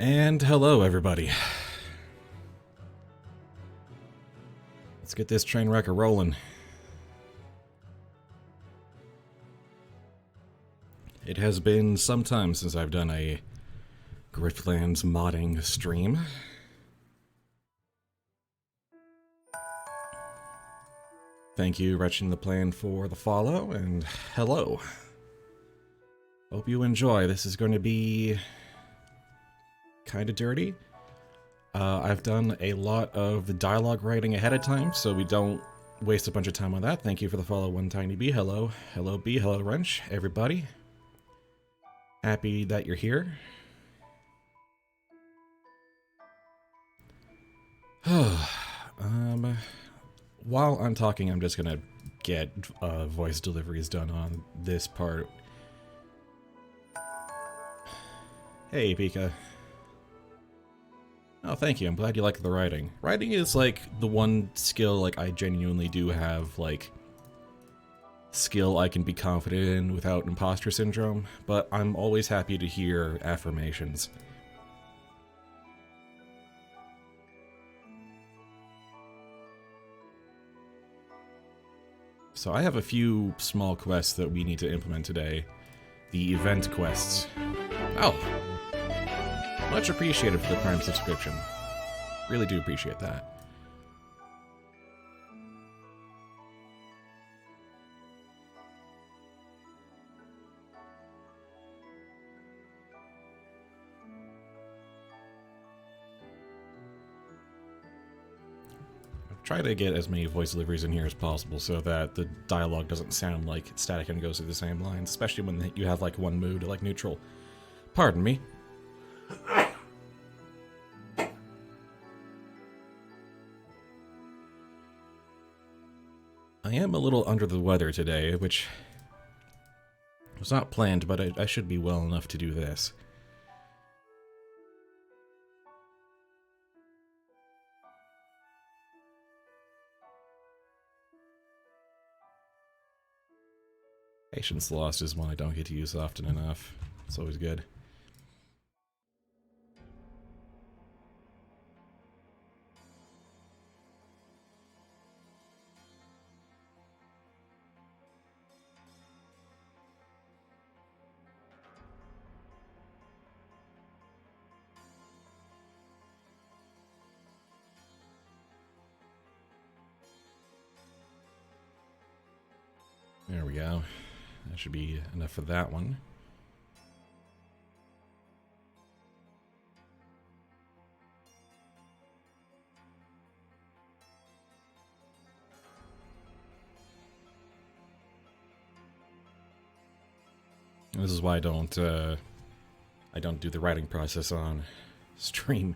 And hello, everybody. Let's get this train wreck a-rolling. It has been some time since I've done a Griftlands modding stream. Thank you, Retching the Plan, for the follow, and hello. Hope you enjoy. This is going to be kind of dirty. I've done a lot of the dialogue writing ahead of time, so we don't waste a bunch of time on that. Thank you for the follow, One Tiny Bee. Hello. Hello, Bee. Hello, Wrench. Everybody. Happy that you're here. While I'm talking, I'm just gonna get voice deliveries done on this part. Hey, Pika. Oh, thank you. I'm glad you like the writing. Writing is, like, the one skill, like, I genuinely do have, like, skill I can be confident in without imposter syndrome, but I'm always happy to hear affirmations. So I have a few small quests that we need to implement today. The event quests. Oh! Much appreciated for the Prime subscription. Really do appreciate that. Try to get as many voice deliveries in here as possible so that the dialogue doesn't sound like it's static and goes through the same lines, especially when you have like one mood, like neutral. Pardon me. I am a little under the weather today, which was not planned, but I should be well enough to do this. Patience lost is one I don't get to use often enough. It's always good. There we go. That should be enough for that one. This is why I don't do the writing process on stream,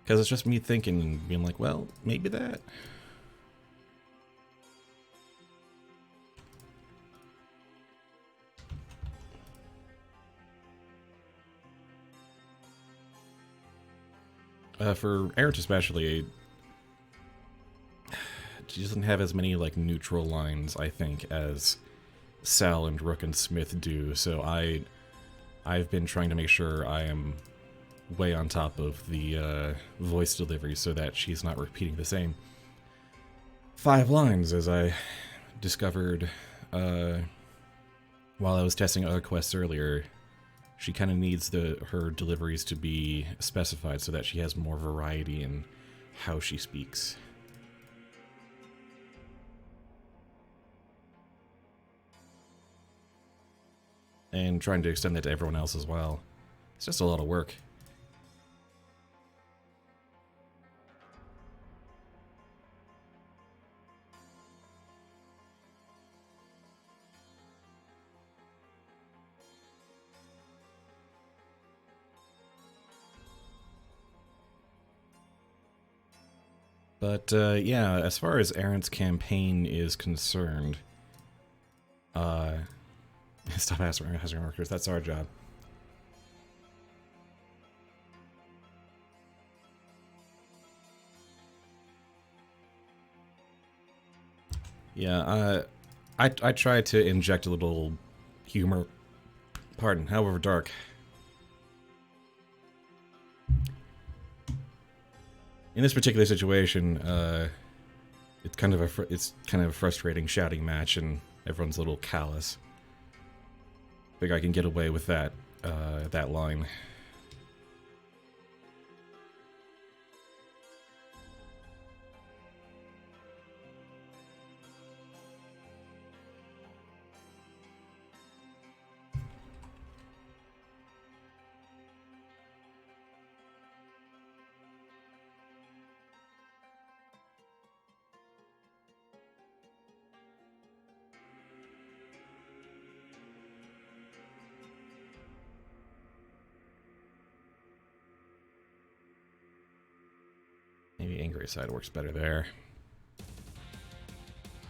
because it's just me thinking and being like, well, maybe that. For Arint especially, she doesn't have as many like neutral lines, I think, as Sal and Rook and Smith do, so I've been trying to make sure I am way on top of the voice delivery so that she's not repeating the same 5 lines, as I discovered while I was testing other quests earlier. She kind of needs her deliveries to be specified so that she has more variety in how she speaks. And trying to extend that to everyone else as well. It's just a lot of work. But yeah, as far as Arint's campaign is concerned, stop hazarding workers, that's our job. Yeah, I try to inject a little humor, pardon, however dark, in this particular situation, it's kind of a frustrating shouting match, and everyone's a little callous. Think I can get away with that that line. Maybe Angry Side works better there.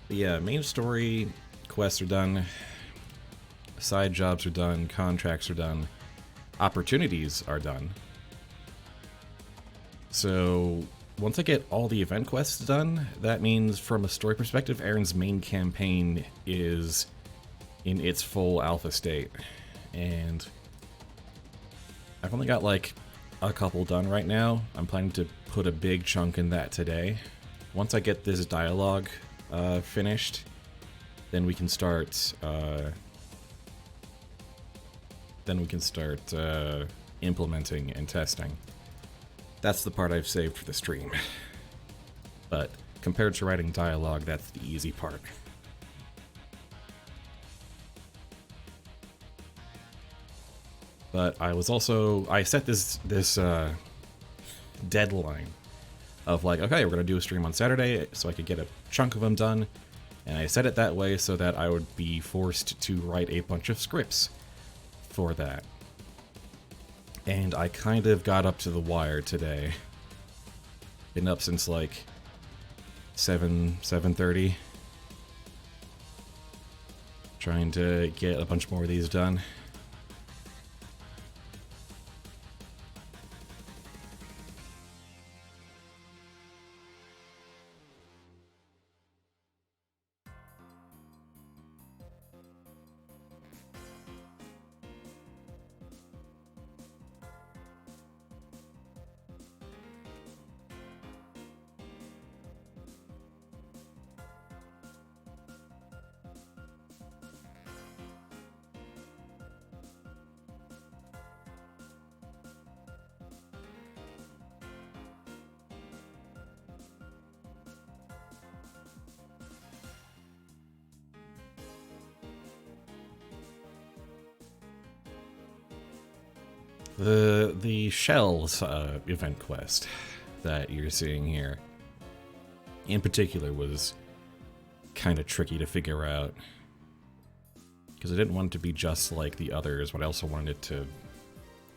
But yeah, main story quests are done. Side jobs are done. Contracts are done. Opportunities are done. So once I get all the event quests done, that means from a story perspective, Arint's main campaign is in its full alpha state. And I've only got like a couple done right now. I'm planning to put a big chunk in that today. Once I get this dialogue finished, then we can start implementing and testing. That's the part I've saved for the stream. But compared to writing dialogue, that's the easy part. But I set this deadline of like, okay, we're gonna do a stream on Saturday so I could get a chunk of them done, and I set it that way so that I would be forced to write a bunch of scripts for that. And I kind of got up to the wire today. Been up since like 7:30, trying to get a bunch more of these done. The Shells event quest that you're seeing here, in particular, was kind of tricky to figure out. Because I didn't want it to be just like the others, but I also wanted it to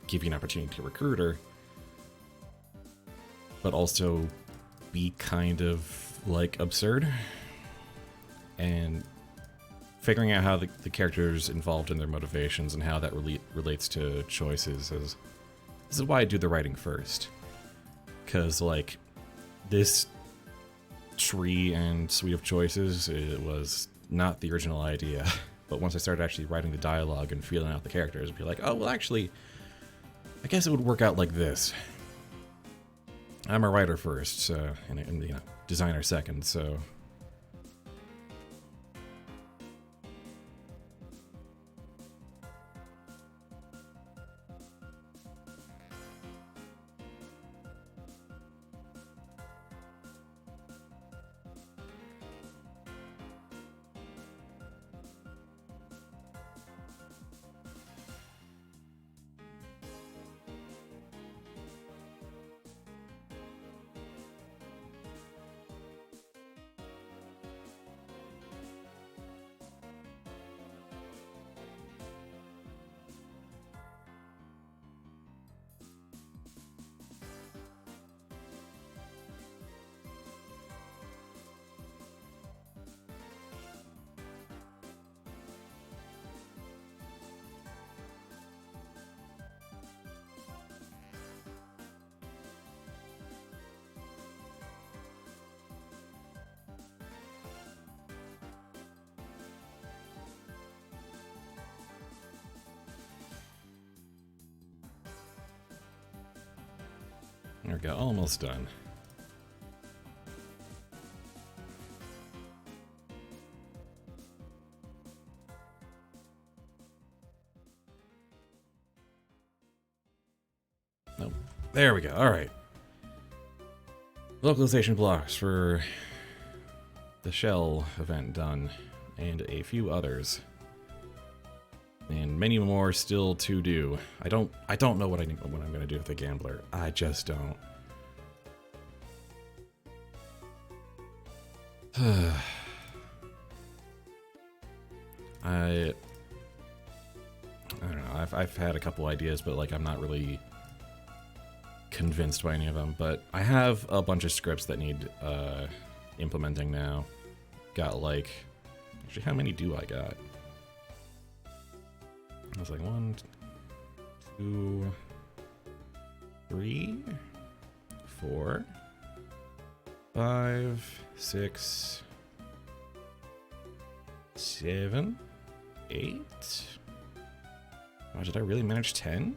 give you an opportunity to recruit her, but also be kind of, like, absurd. And figuring out how the characters involved in their motivations and how that relates to choices this is why I do the writing first. Because, like, this tree and suite of choices, it was not the original idea. But once I started actually writing the dialogue and feeling out the characters, I'd be like, oh, well, actually, I guess it would work out like this. I'm a writer first, so, and you know, designer second, so... There we go, almost done. There we go. All right. Localization blocks for the shell event done, and a few others, and many more still to do. I don't know what I'm gonna do with the gambler. I just don't. I don't know. I've had a couple ideas, but like I'm not really convinced by any of them. But I have a bunch of scripts that need implementing now. Got like, actually, how many do I got? I was like 1, 2, 3, 4, 5, 6, 7, 8. Oh, did I really manage 10?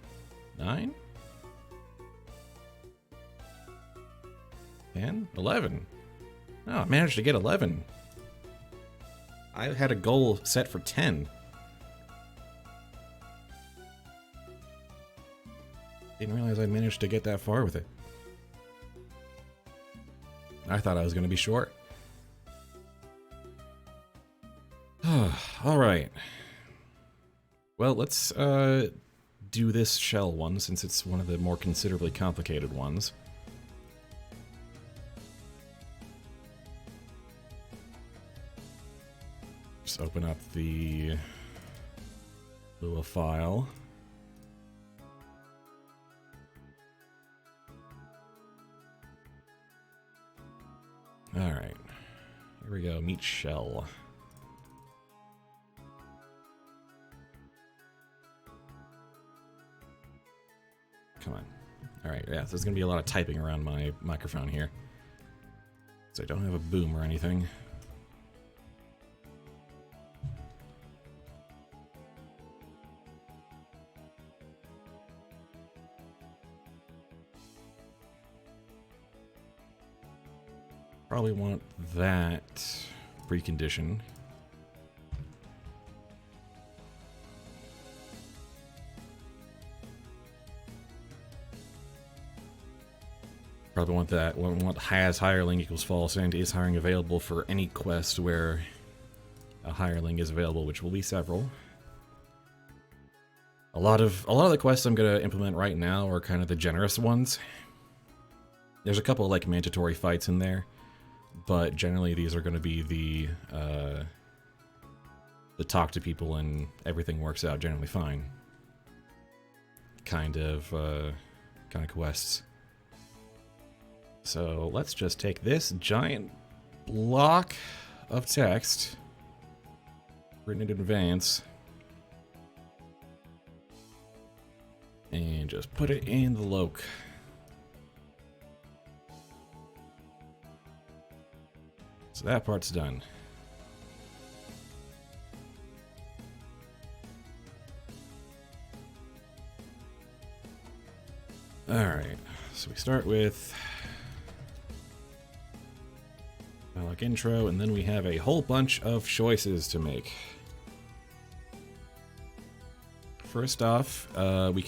9? 10? 11? No, I managed to get 11. I had a goal set for 10. Didn't realize I managed to get that far with it. I thought I was going to be short. Alright. Well, let's do this shell one, since it's one of the more considerably complicated ones. Just open up the Lua file. Alright. Here we go. Meet shell. Come on. Alright, yeah, so there's gonna be a lot of typing around my microphone here. So I don't have a boom or anything. Probably want that precondition. Probably want that. Want has hireling equals false and is hiring available for any quest where a hireling is available, which will be several. A lot of the quests I'm gonna implement right now are kind of the generous ones. There's a couple of like mandatory fights in there, but generally these are gonna be the talk to people and everything works out generally fine kind of quests. So let's just take this giant block of text written in advance and just put it in the loc. So that part's done. Alright, so we start with like intro, and then we have a whole bunch of choices to make. First off, we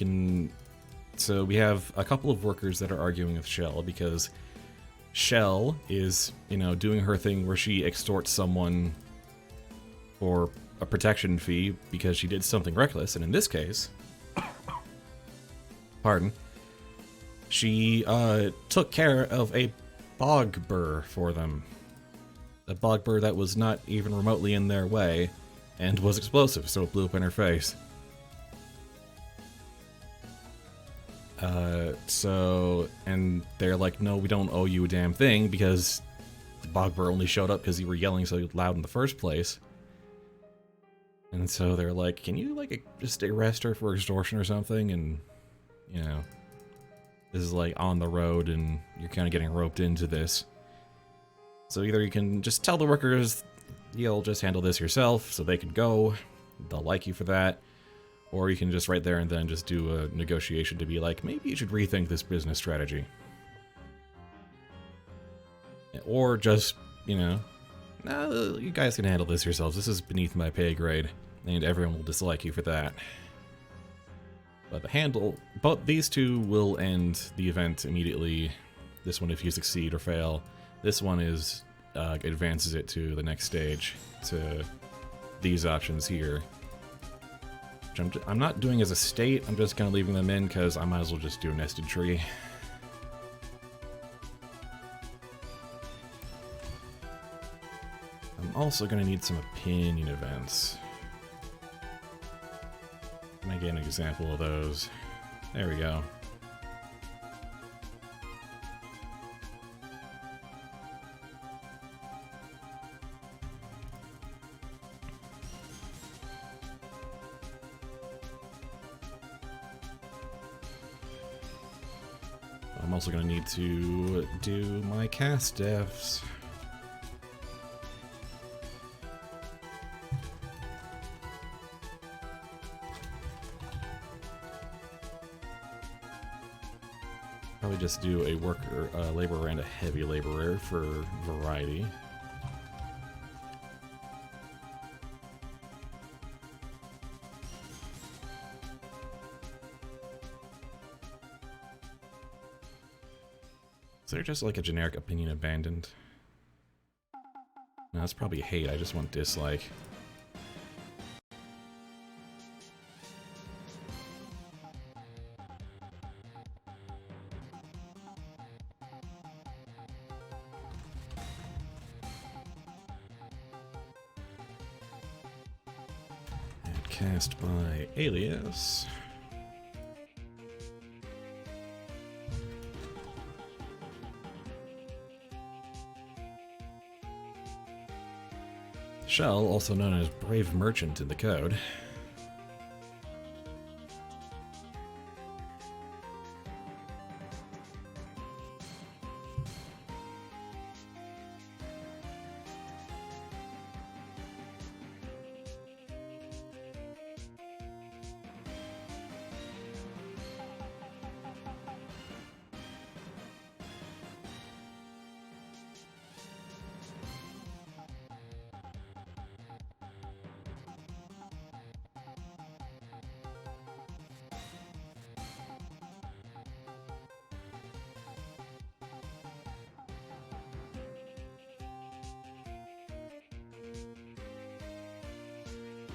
have a couple of workers that are arguing with Shell because Shell is, you know, doing her thing where she extorts someone for a protection fee because she did something reckless, and in this case, pardon, she took care of a bog burr for them. A bog burr that was not even remotely in their way and was explosive, so it blew up in her face. And they're like, no, we don't owe you a damn thing because the bog burr only showed up because you were yelling so loud in the first place. And so they're like, can you, like, just arrest her for extortion or something? And, you know, this is, like, on the road and you're kind of getting roped into this. So either you can just tell the workers, you'll just handle this yourself so they can go, they'll like you for that. Or you can just right there and then just do a negotiation to be like, maybe you should rethink this business strategy. Or just, you know, no, you guys can handle this yourselves. This is beneath my pay grade, and everyone will dislike you for that. But the handle, but these two will end the event immediately. This one if you succeed or fail. This one is advances it to the next stage, to these options here. Which I'm not doing as a state, I'm just kind of leaving them in because I might as well just do a nested tree. I'm also going to need some opinion events. Can I get an example of those? There we go. I'm also going to need to do my cast defs. Probably just do a worker, laborer and a heavy laborer for variety. Is there just like a generic opinion abandoned? No, that's probably hate. I just want dislike. And cast by alias. Shell, also known as Brave Merchant in the code.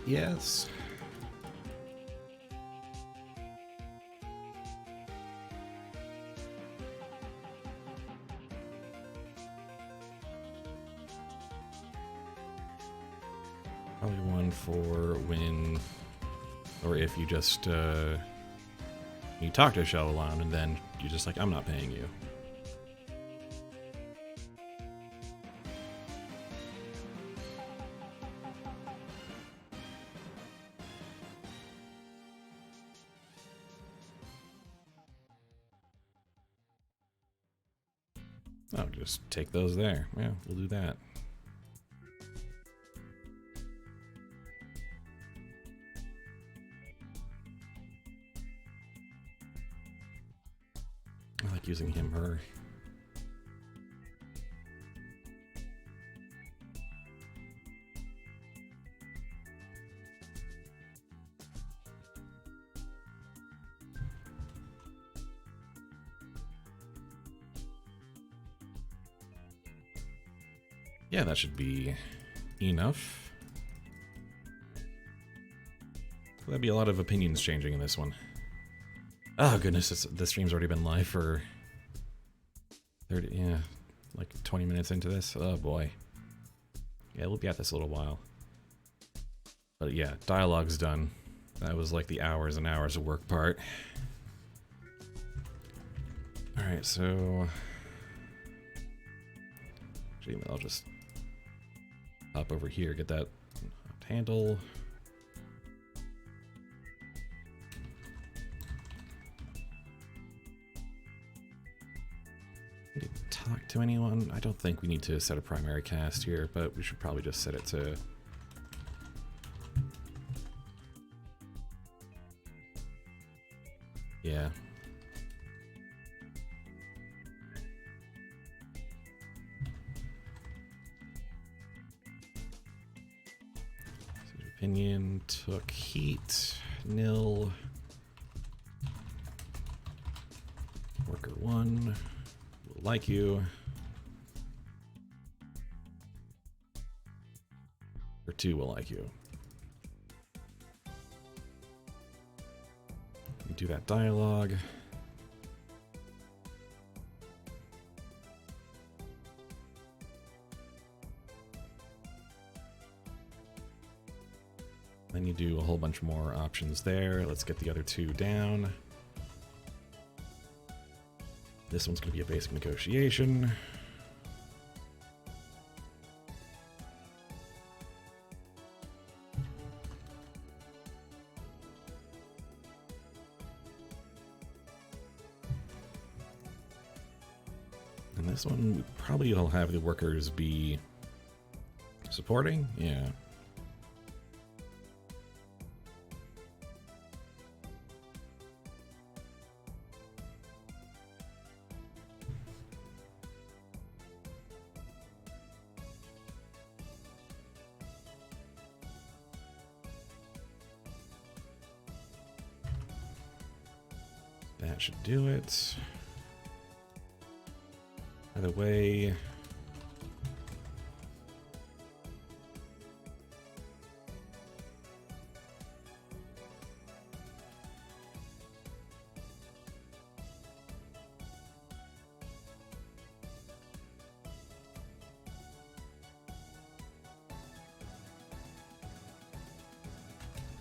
Yes. Probably one for when, or if you just, you talk to Shell alone and then you're just like, I'm not paying you. Oh, just take those there. Yeah, we'll do that. I like using him, her. Yeah, that should be enough. That'd be a lot of opinions changing in this one. Oh goodness, the stream's already been live for 30, yeah, like 20 minutes into this. Oh boy. Yeah, we'll be at this a little while. But yeah, dialogue's done. That was like the hours and hours of work part. Alright, so... Actually, I'll just hop over here, get that handle. Need to talk to anyone? I don't think we need to set a primary cast here, but we should probably just set it to... Yeah. Opinion took heat, nil. Worker 1 will like you. Worker 2 will like you. You do that dialogue. Then you do a whole bunch more options there. Let's get the other 2 down. This one's going to be a basic negotiation. And this one, we probably will have the workers be supporting. Yeah. That should do it. By the way,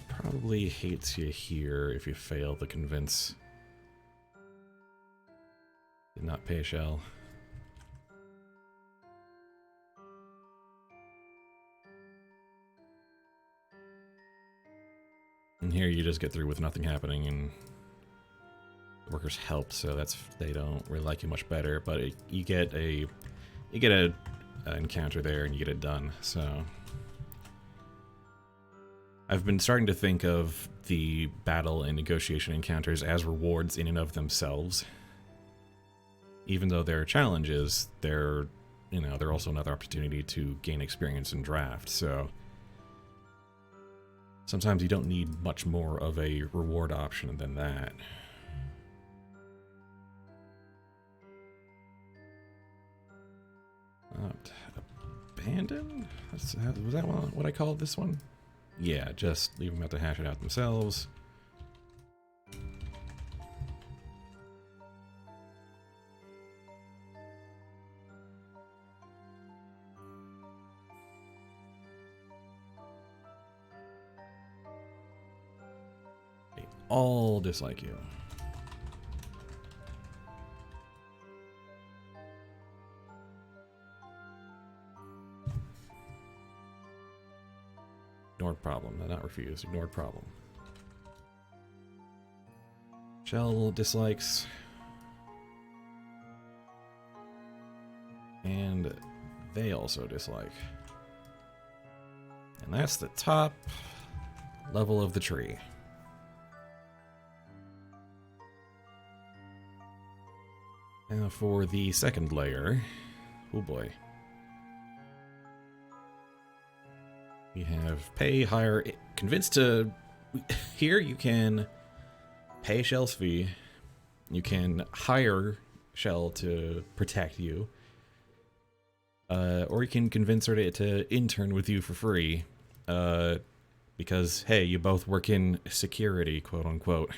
probably hates you here if you fail to convince. Did not pay a shell. And here you just get through with nothing happening, and the workers help, so that's, they don't really like you much better. But you get a encounter there, and you get it done. So I've been starting to think of the battle and negotiation encounters as rewards in and of themselves. Even though they're challenges, they're also another opportunity to gain experience in draft. So sometimes you don't need much more of a reward option than that. Abandon? Was that what I called this one? Yeah, just leave them out to hash it out themselves. They all dislike you. Ignored problem, not refused, ignored problem. Shell dislikes. And they also dislike. And that's the top level of the tree. Now for the second layer. Oh boy. We have pay, hire, convinced to... Here you can pay Shell's fee. You can hire Shell to protect you. Or you can convince her to intern with you for free. Because, hey, you both work in security, quote unquote.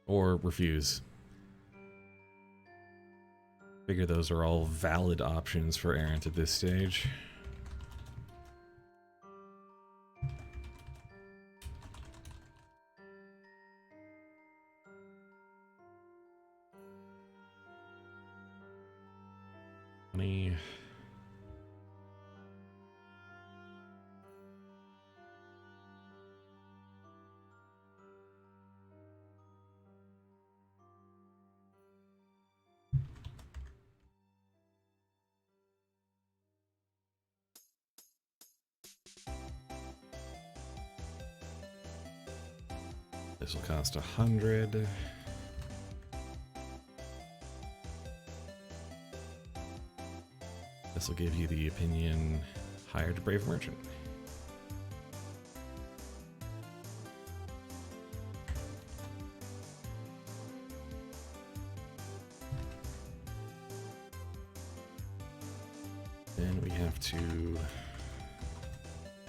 Or refuse. Figure those are all valid options for Arint at this stage. Money. This will cost 100. This will give you the opinion, hired brave merchant.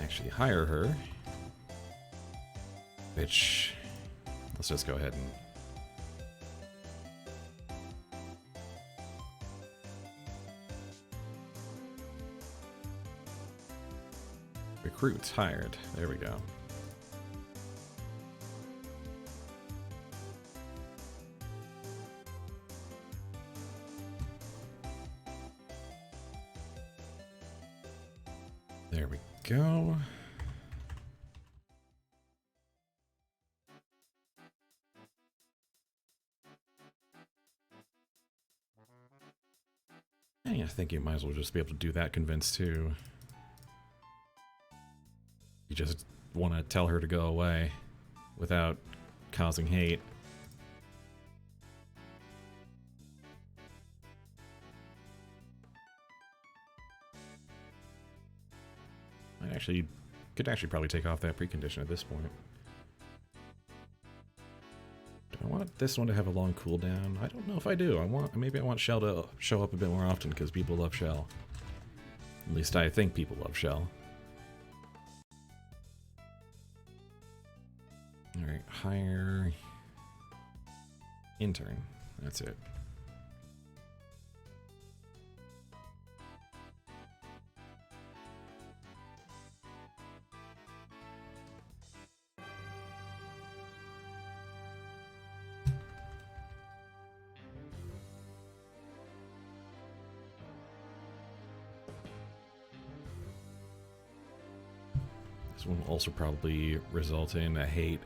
actually hire her. Which, let's just go ahead and... Recruits hired. There we go. There we go. Hey, I think you might as well just be able to do that convince too. You just want to tell her to go away without causing hate. Could actually probably take off that precondition at this point. Do I want this one to have a long cooldown? I don't know if I do. Maybe I want Shell to show up a bit more often because people love Shell. At least I think people love Shell. Alright, hire intern. That's it. This one will also probably result in a hate.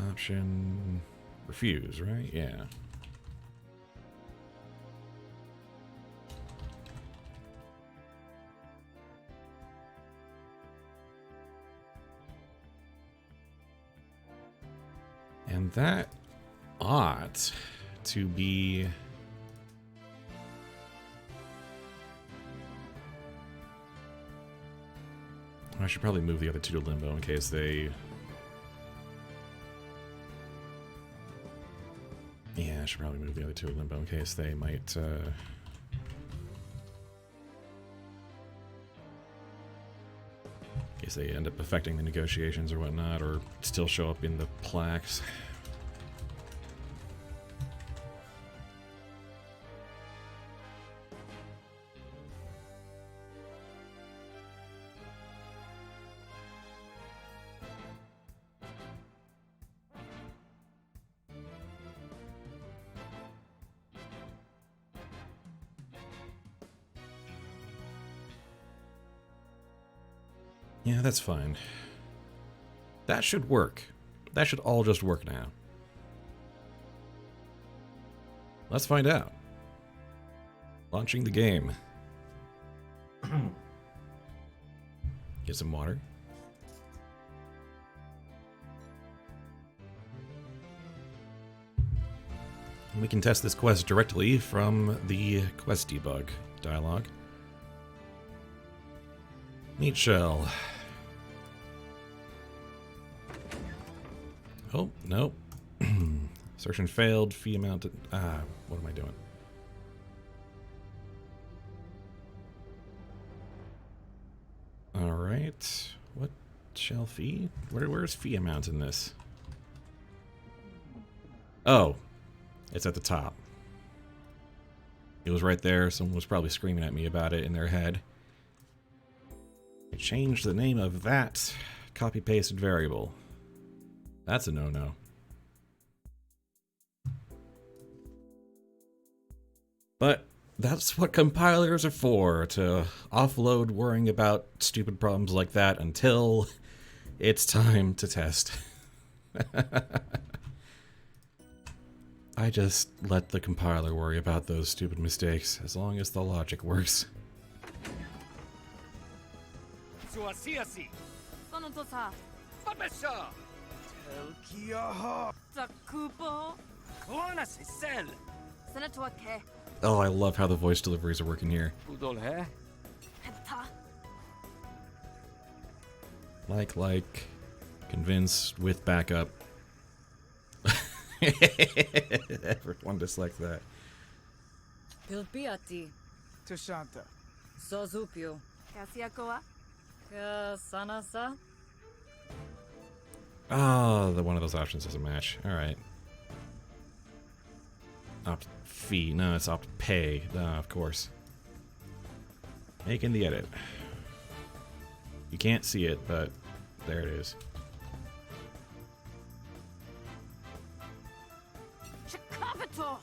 Option refuse, right? Yeah. And that ought to be I should probably move the other two to limbo in case they... Yeah, I should probably move the other two to limbo in case they might, in case they end up affecting the negotiations or whatnot, or still show up in the plaques. Yeah, that's fine. That should work. That should all just work now. Let's find out. Launching the game. Get some water. We can test this quest directly from the quest debug dialog. Meat shell. Oh, nope. Assertion failed. Fee amount. What am I doing? Alright. What shell fee? Where's fee amount in this? Oh. It's at the top. It was right there. Someone was probably screaming at me about it in their head. I changed the name of that copy-pasted variable. That's a no-no. But that's what compilers are for, to offload worrying about stupid problems like that until it's time to test. I just let the compiler worry about those stupid mistakes, as long as the logic works. Oh, I love how the voice deliveries are working here. Like, convinced with backup. Everyone dislikes that. Pilpiati. Tashanta. Sozupio. Kasiakoa? Sanasa. Oh, the one of those options doesn't match. Alright. Opt fee. No, it's opt pay. Of course. Making the edit. You can't see it, but there it is. Chikavato!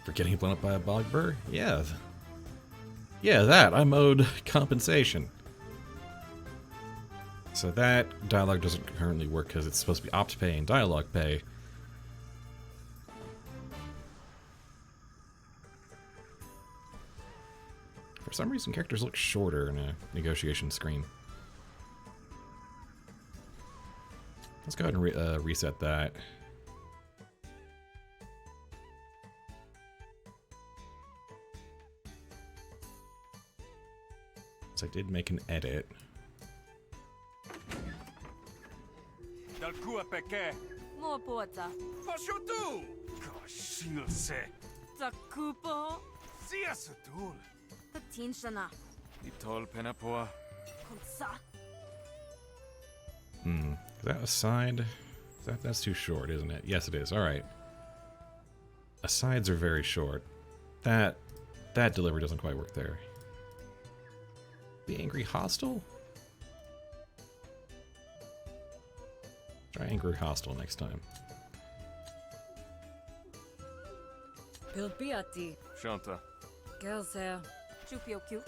For getting blown up by a bogber? Yeah. Yeah, that. I'm owed compensation. So that dialogue doesn't currently work because it's supposed to be opt pay and dialogue pay. For some reason, characters look shorter in a negotiation screen. Let's go ahead and reset that. So I did make an edit. More porta. Takupo. Tatinshana. Kunsa. Is that aside? That's too short, isn't it? Yes, it is. All right. Asides are very short. That delivery doesn't quite work there. Be angry hostile? Try angry hostile next time. Pilpiati. Shanta. Gelser. Chupioku.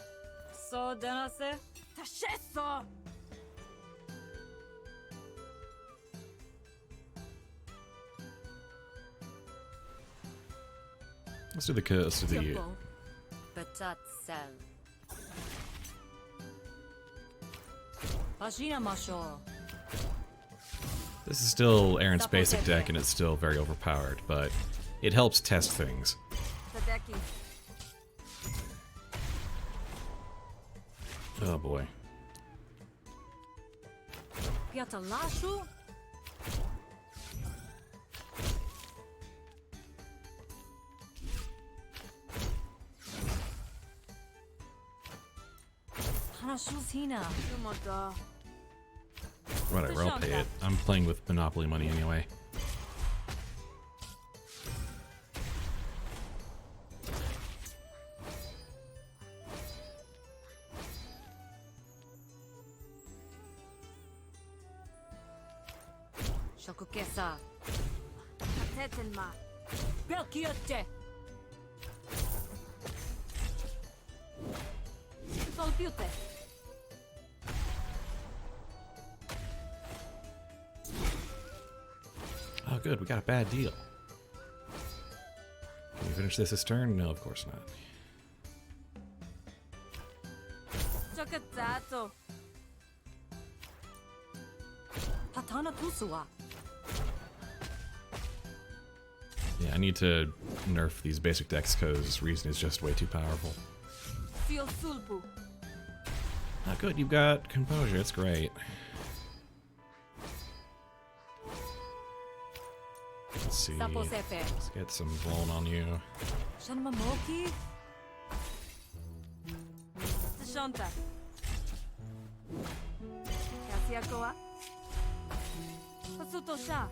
So denase. Tasheso! Let's do the Betat sel. Pagina masho. This is still Arint's basic deck, and it's still very overpowered, but it helps test things. Tadeki. Oh boy. Piatalashu. Hanashuzhina. Yumoto. Whatever, I'll pay it. I'm playing with Monopoly money anyway. Shokukesa. Tatetenma. Belkiote. Solpute. Oh good, we got a bad deal. Can we finish this turn? No, of course not. Chokatato. Patana Tusua. Yeah, I need to nerf these basic decks because Reason is just way too powerful. Feel sulpu. Oh good, you've got Composure, it's great. Let's see. Let's get some blown on you. Shanmamoki. Tashanta. Kasiakoa. Pasutosha.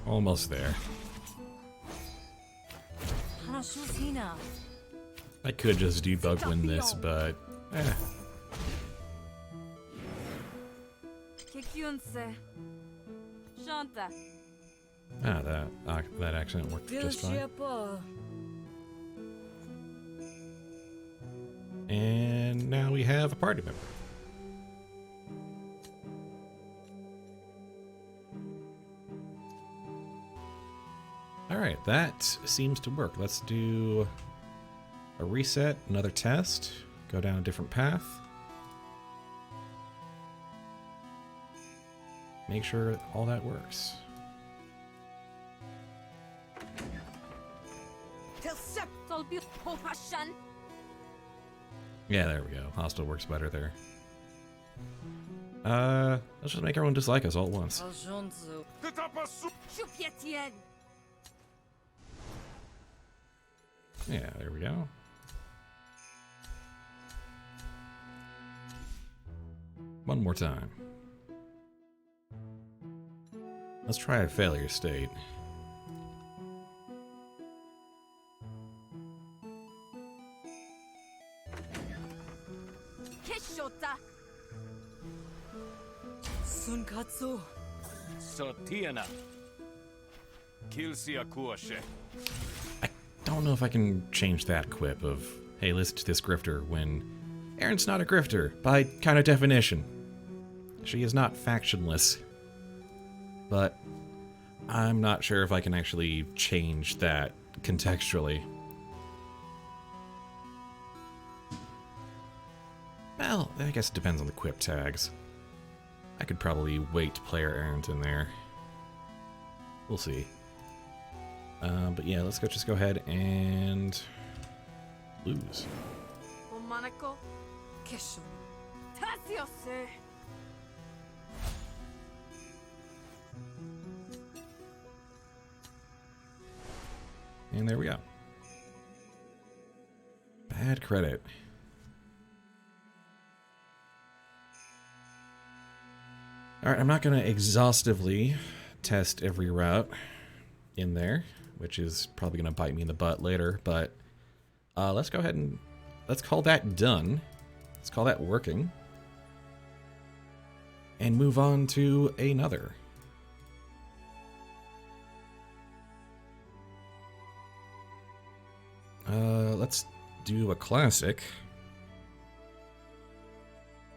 Almost there. Hanashuzhina. I could just debug win this, but Kikyunse. Shanta. That accident worked just fine. And now we have a party member. Alright, that seems to work. Let's do a reset, another test, go down a different path. make sure all that works. Yeah, there we go. Hostile works better there. Let's just make everyone dislike us all at once. Yeah, there we go. One more time. Let's try a failure state. Sunkatsu. Sotiana. Kilsia Kuoshe. I don't know if I can change that quip of, hey, listen to this grifter, when Arint's not a grifter, by kind of definition. She is not factionless. But I'm not sure if I can actually change that contextually. Well, I guess it depends on the quip tags. I could probably wait to player Arint in there. We'll see. But yeah, let's just go ahead and lose. Monaco. Kesho. Tasiose. And there we go. Bad credit. Alright, I'm not going to exhaustively test every route in there, which is probably going to bite me in the butt later, but let's go ahead and let's call that done. Let's call that working. And move on to another. Let's do a classic.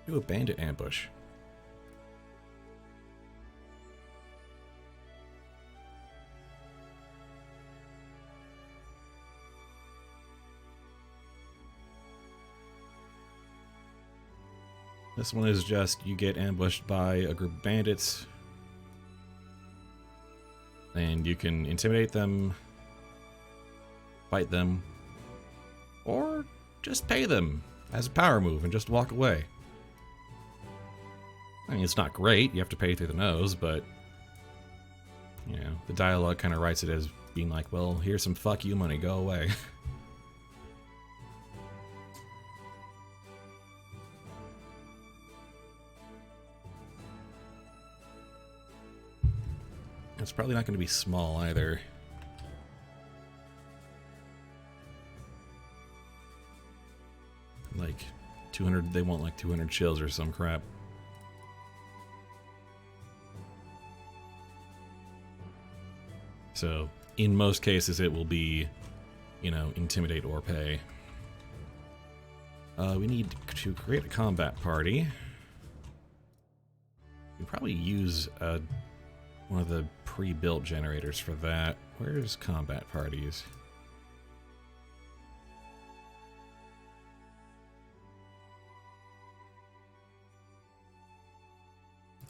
Do a bandit ambush. This one is just you get ambushed by a group of bandits, and you can intimidate them, fight them, or just pay them as a power move and just walk away. I mean, it's not great, you have to pay through the nose, but, you know, the dialogue kind of writes it as being like, well, here's some fuck you money, go away. It's probably not going to be small either. Like 200, they want like 200 chills or some crap. So in most cases it will be, you know, intimidate or pay. We need to create a combat party. We probably use one of the pre-built generators for that. Where's combat parties?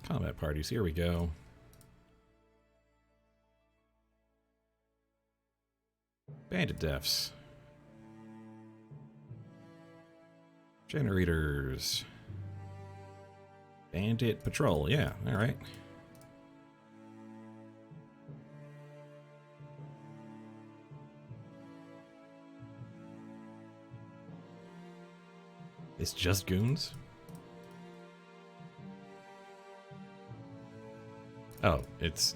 Combat parties, here we go. Bandit defs. Generators. Bandit patrol, yeah, alright. It's just goons? Oh, it's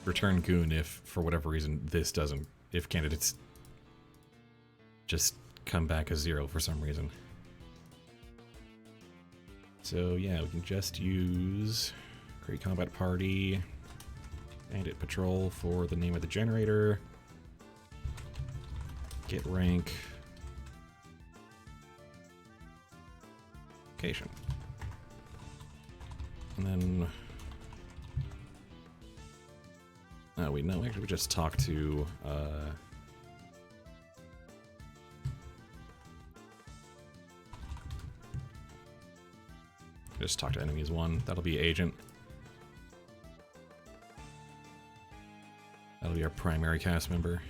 return goon if, for whatever reason, this doesn't, if candidates just come back as 0 for some reason. So yeah, we can just use create combat party, bandit patrol for the name of the generator, get rank, location, and then oh wait, no, actually we just talk to just talk to enemies 1. That'll be agent. That'll be our primary cast member.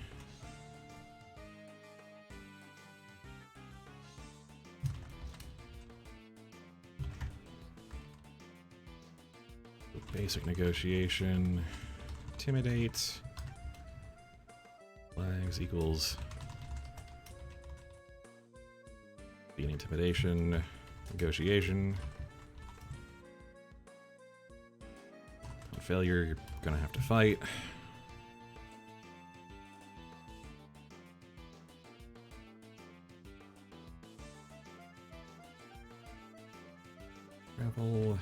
Basic negotiation. Intimidate. Flags equals being intimidation. Negotiation. On failure, you're gonna have to fight. Travel.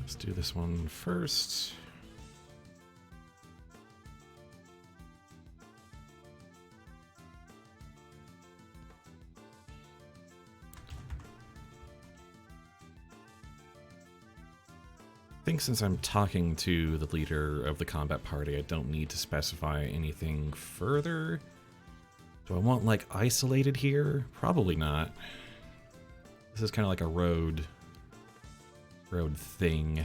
Let's do this one first. I think since I'm talking to the leader of the combat party, I don't need to specify anything further. Do I want, like, isolated here? Probably not. This is kind of like a road thing.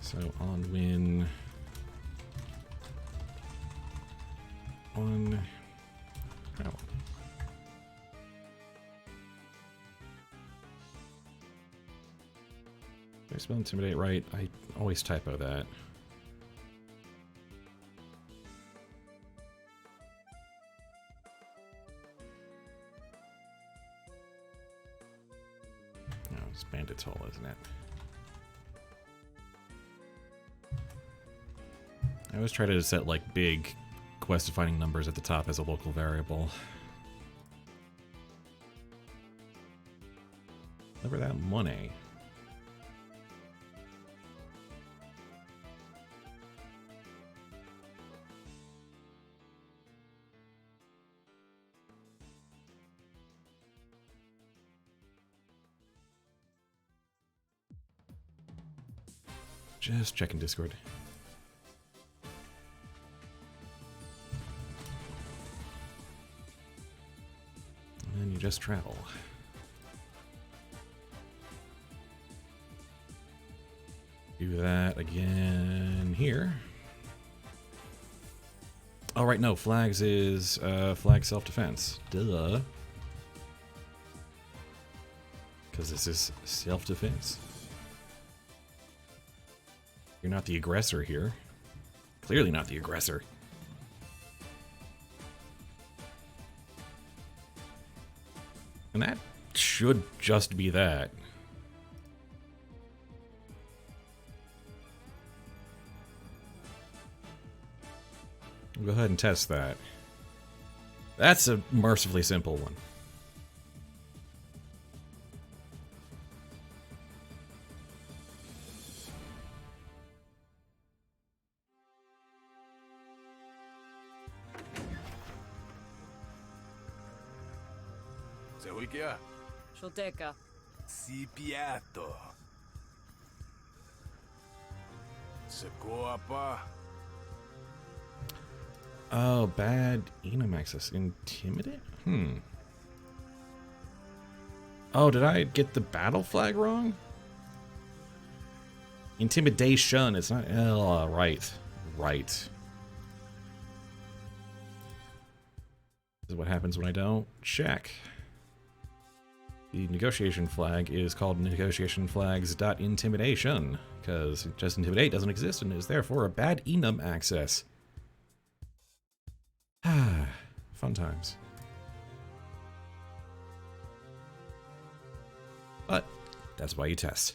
So on win 1. Oh. Did I spell intimidate right? I always typo that. Oh, it's bandit's hole, isn't it? I always try to set like big quest defining numbers at the top as a local variable. Deliver that money. Just checking Discord. And then you just travel. Do that again here. Oh, right, no, flags is flag self-defense. Duh. Because this is self-defense. You're not the aggressor here. Clearly not the aggressor. And that should just be that. We'll go ahead and test that. That's a mercifully simple one. Shoteka. Si piatto. Secoapa. Oh, bad enum access. Intimidate? Oh, did I get the battle flag wrong? Intimidation. It's not. Oh, right. Right. This is what happens when I don't check. The negotiation flag is called negotiation flags.intimidation because just intimidate doesn't exist and is therefore a bad enum access. Ah, fun times. But that's why you test.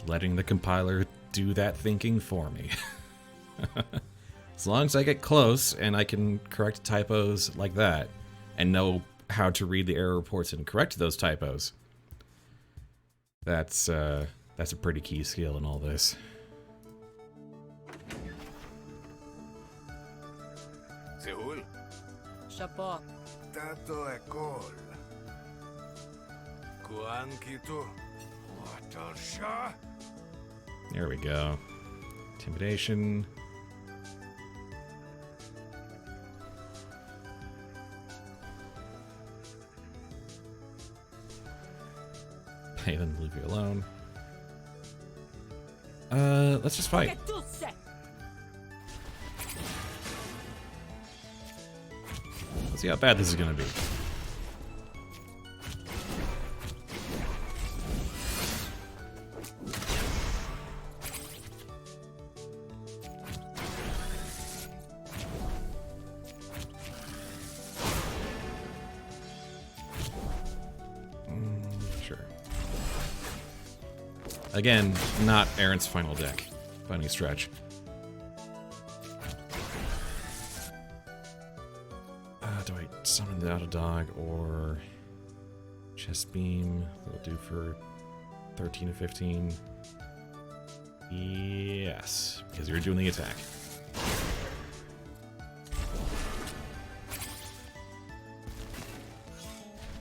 Letting the compiler do that thinking for me. As long as I get close and I can correct typos like that and know how to read the error reports and correct those typos, that's a pretty key skill in all this. Seul. Chapeau. Tato e col. Kuankito. Watasha. There we go. Intimidation. Okay, then leave you alone. Let's just fight. Let's see how bad this is gonna be. Sure. Again, not Arint's final deck, by any stretch. Do I summon the Auto Dog or Chest Beam? That'll do for 13 to 15. Yes, because you're doing the attack.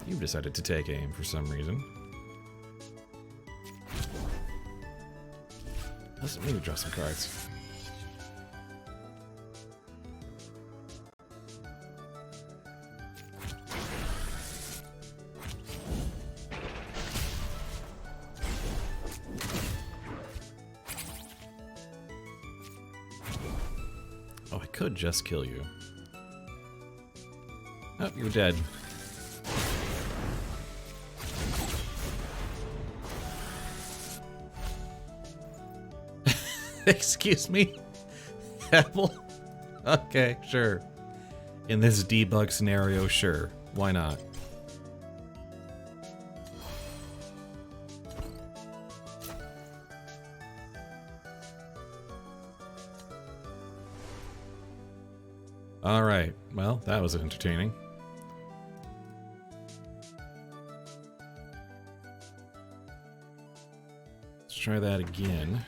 You decided to take aim for some reason. Let's maybe draw some cards. Oh, I could just kill you. Oh, you're dead. Excuse me? Apple? Okay, sure. In this debug scenario, sure. Why not? Alright, well, that was entertaining. Let's try that again.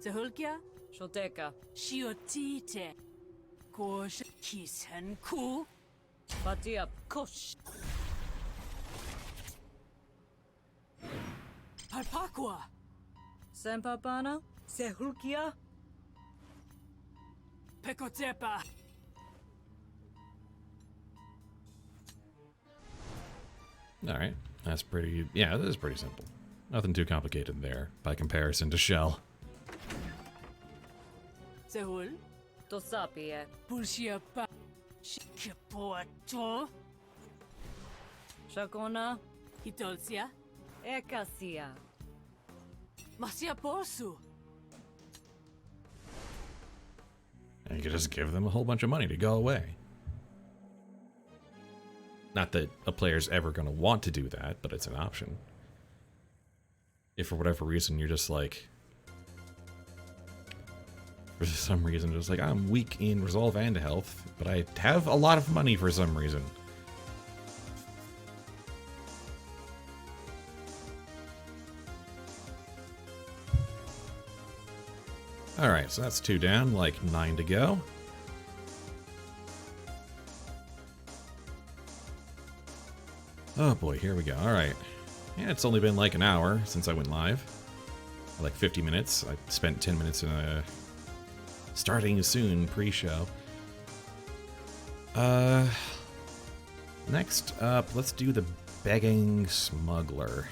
Zahulkia? Shoteka. Shiotite. Kosh Kisen Ku. Batiap. Kosh. Palpaqua. Sempapana. Sehulkia. Pekotepa. Alright, that's pretty... yeah, that is pretty simple. Nothing too complicated there, by comparison to Shell. Zahul. Tosapie. Pulshiapa. Shikipoato. Shakona. Hitolsia. Ekasia. Masia Porsu. And you could just give them a whole bunch of money to go away. Not that a player's ever going to want to do that, but it's an option. If for whatever reason you're just like... for some reason, just like, I'm weak in Resolve and Health, but I have a lot of money for some reason. Alright, so that's 2 down, like 9 to go. Oh boy, here we go. Alright. Yeah, it's only been like an hour since I went live. Like 50 minutes. I spent 10 minutes in a starting soon pre-show. Next up, let's do the Begging Smuggler.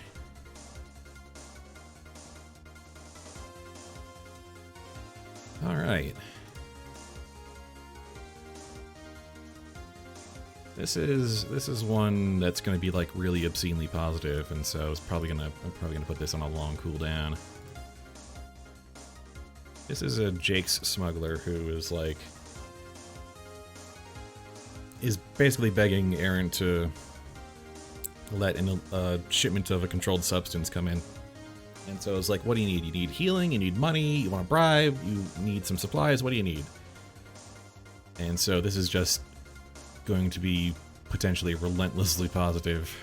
Alright. This is one that's gonna be like really obscenely positive, and so I'm probably gonna put this on a long cooldown. This is a Jake's Smuggler who is like is basically begging Arint to let in a shipment of a controlled substance come in. And so it's like, what do you need? You need healing, you need money, you want a bribe, you need some supplies, what do you need? And so this is just going to be potentially relentlessly positive.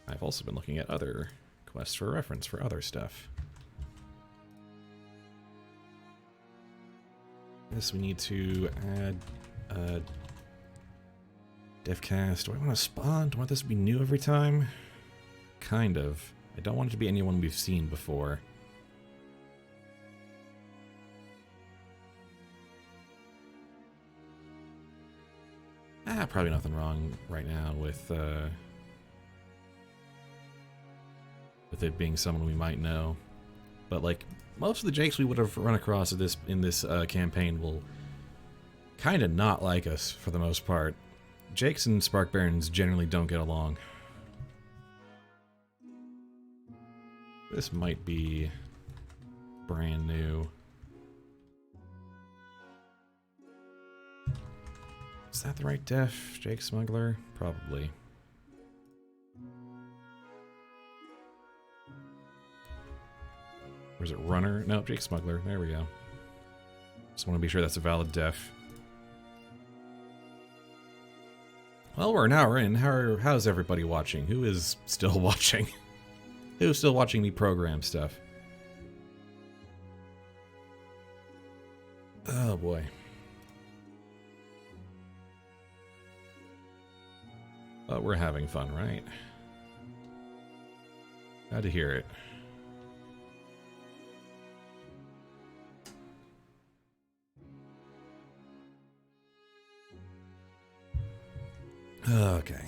I've also been looking at other quests for reference for other stuff. This we need to add Devcast. Do I want to spawn? Do I want this to be new every time? Kind of. I don't want it to be anyone we've seen before. Probably nothing wrong right now with it being someone we might know. But like most of the Jakes we would have run across in this campaign will kind of not like us for the most part. Jakes and Spark Barons generally don't get along. This might be brand new. Is that the right def? Jake Smuggler? Probably. Or is it Runner? No, Jake Smuggler. There we go. Just want to be sure that's a valid def. Well, we're an hour in. How's everybody watching? Who is still watching? Who's still watching me program stuff? Oh boy. But we're having fun, right? Glad to hear it. Okay.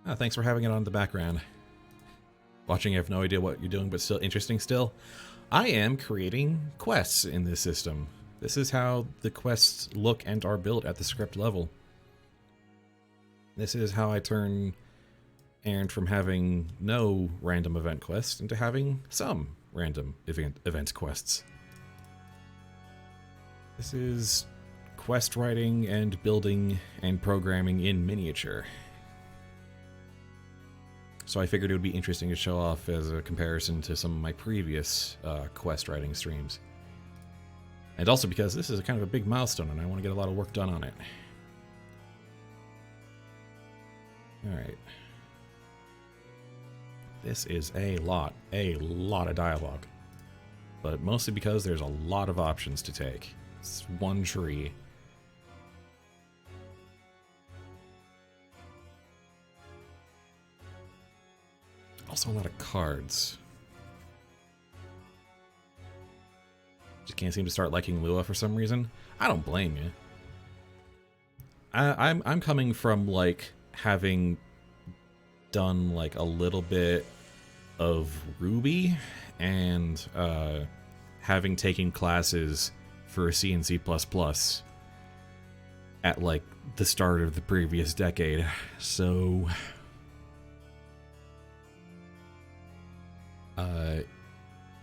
Oh, thanks for having it on in the background. Watching, I have no idea what you're doing, but still interesting still. I am creating quests in this system. This is how the quests look and are built at the script level. This is how I turn Arint from having no random event quests into having some random event quests. This is quest writing and building and programming in miniature. So I figured it would be interesting to show off as a comparison to some of my previous quest writing streams. And also because this is a kind of a big milestone and I want to get a lot of work done on it. Alright. This is a lot of dialogue. But mostly because there's a lot of options to take. It's one tree. Also a lot of cards. Just can't seem to start liking Lua for some reason. I don't blame you. I'm coming from like having done like a little bit of Ruby and having taken classes for C and C++ at like the start of the previous decade. So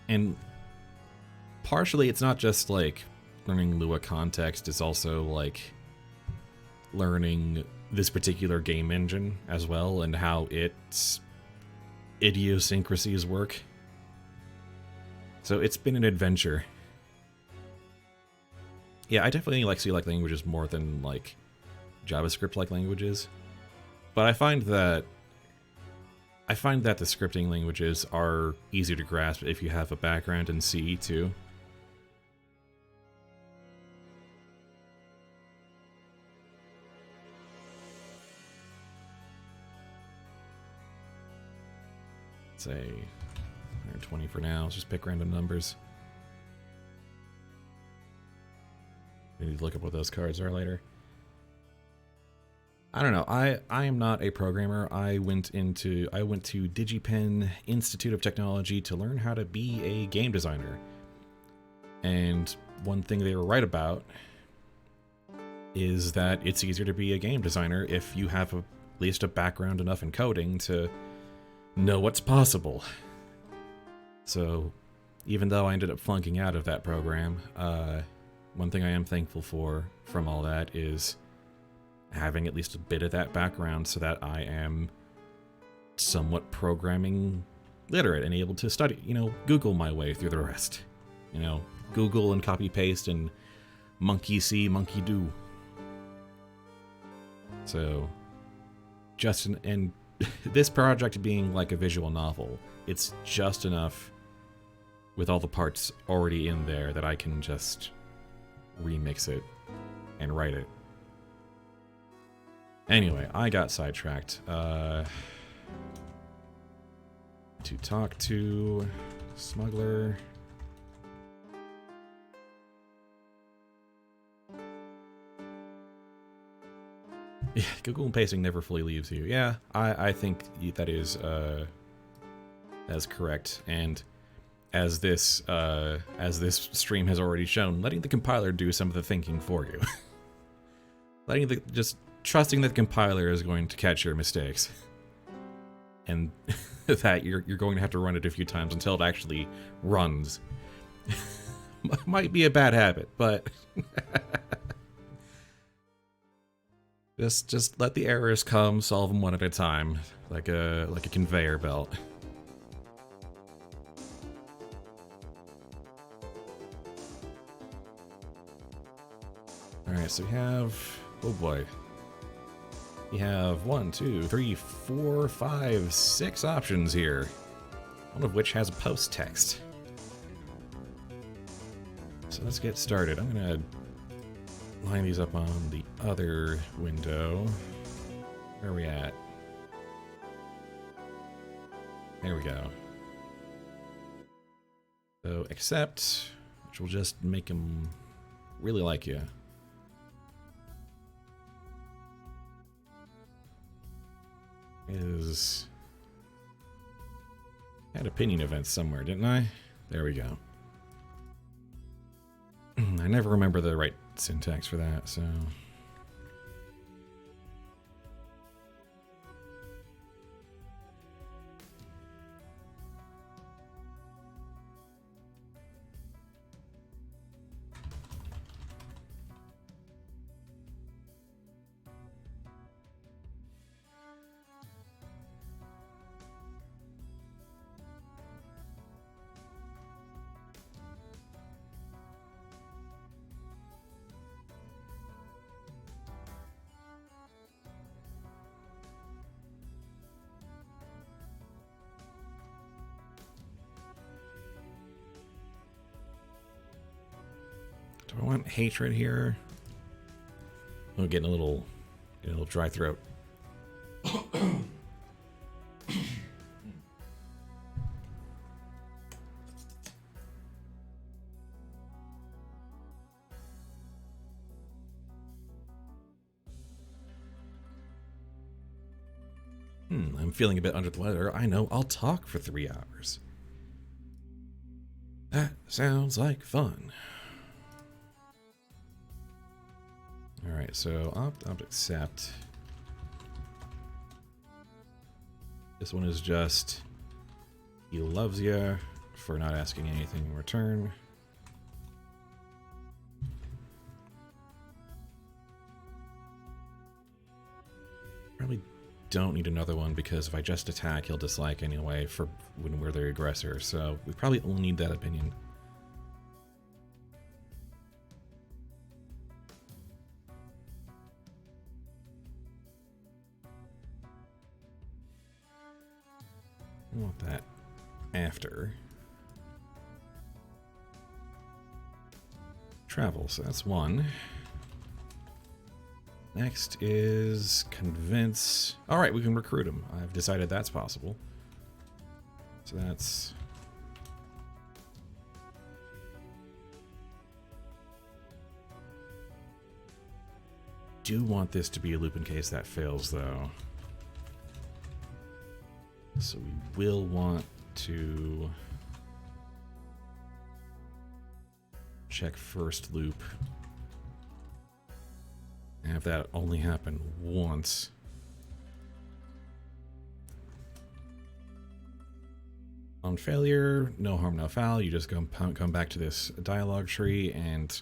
and partially it's not just like learning Lua context, it's also like learning this particular game engine as well and how its idiosyncrasies work. So it's been an adventure. Yeah, I definitely like C-like languages more than like JavaScript-like languages. But I find that the scripting languages are easier to grasp if you have a background in C too. Say 120 for now. Let's just pick random numbers. We need to look up what those cards are later. I don't know. I am not a programmer. I went to DigiPen Institute of Technology to learn how to be a game designer. And one thing they were right about is that it's easier to be a game designer if you have at least a background enough in coding to know what's possible. So even though I ended up flunking out of that program, one thing I am thankful for from all that is having at least a bit of that background so that I am somewhat programming literate and able to study, Google my way through the rest. Google and copy paste and monkey see, monkey do. So, and this project being like a visual novel, it's just enough with all the parts already in there that I can just remix it and write it. Anyway, I got sidetracked. To talk to Smuggler. Yeah, Google pacing never fully leaves you. Yeah, I think that is correct. And as this stream has already shown, letting the compiler do some of the thinking for you. Just trusting that the compiler is going to catch your mistakes. And that you're going to have to run it a few times until it actually runs. Might be a bad habit, but just let the errors come, solve them one at a time, like a conveyor belt. All right, so we have, oh boy, we have 1, 2, 3, 4, 5, 6 options here, one of which has a post text. So let's get started. I'm gonna line these up on the other window. Where are we at? There we go. So accept, which will just make them really like you. I had opinion events somewhere, didn't I? There we go. I never remember the right syntax for that, so... Do I want hatred here? I'm getting a little dry throat. I'm feeling a bit under the weather. I know, I'll talk for 3 hours. That sounds like fun. Alright, so opt accept. This one is just, he loves you for not asking anything in return. Probably don't need another one because if I just attack, he'll dislike anyway for when we're the aggressor, so we probably only need that opinion. I want that after. Travel, so that's one. Next is convince. Alright, we can recruit him. I've decided that's possible. So that's... do want this to be a loop in case that fails, though. So we will want to check first loop. Have that only happen once. On failure, no harm, no foul. You just come back to this dialogue tree, and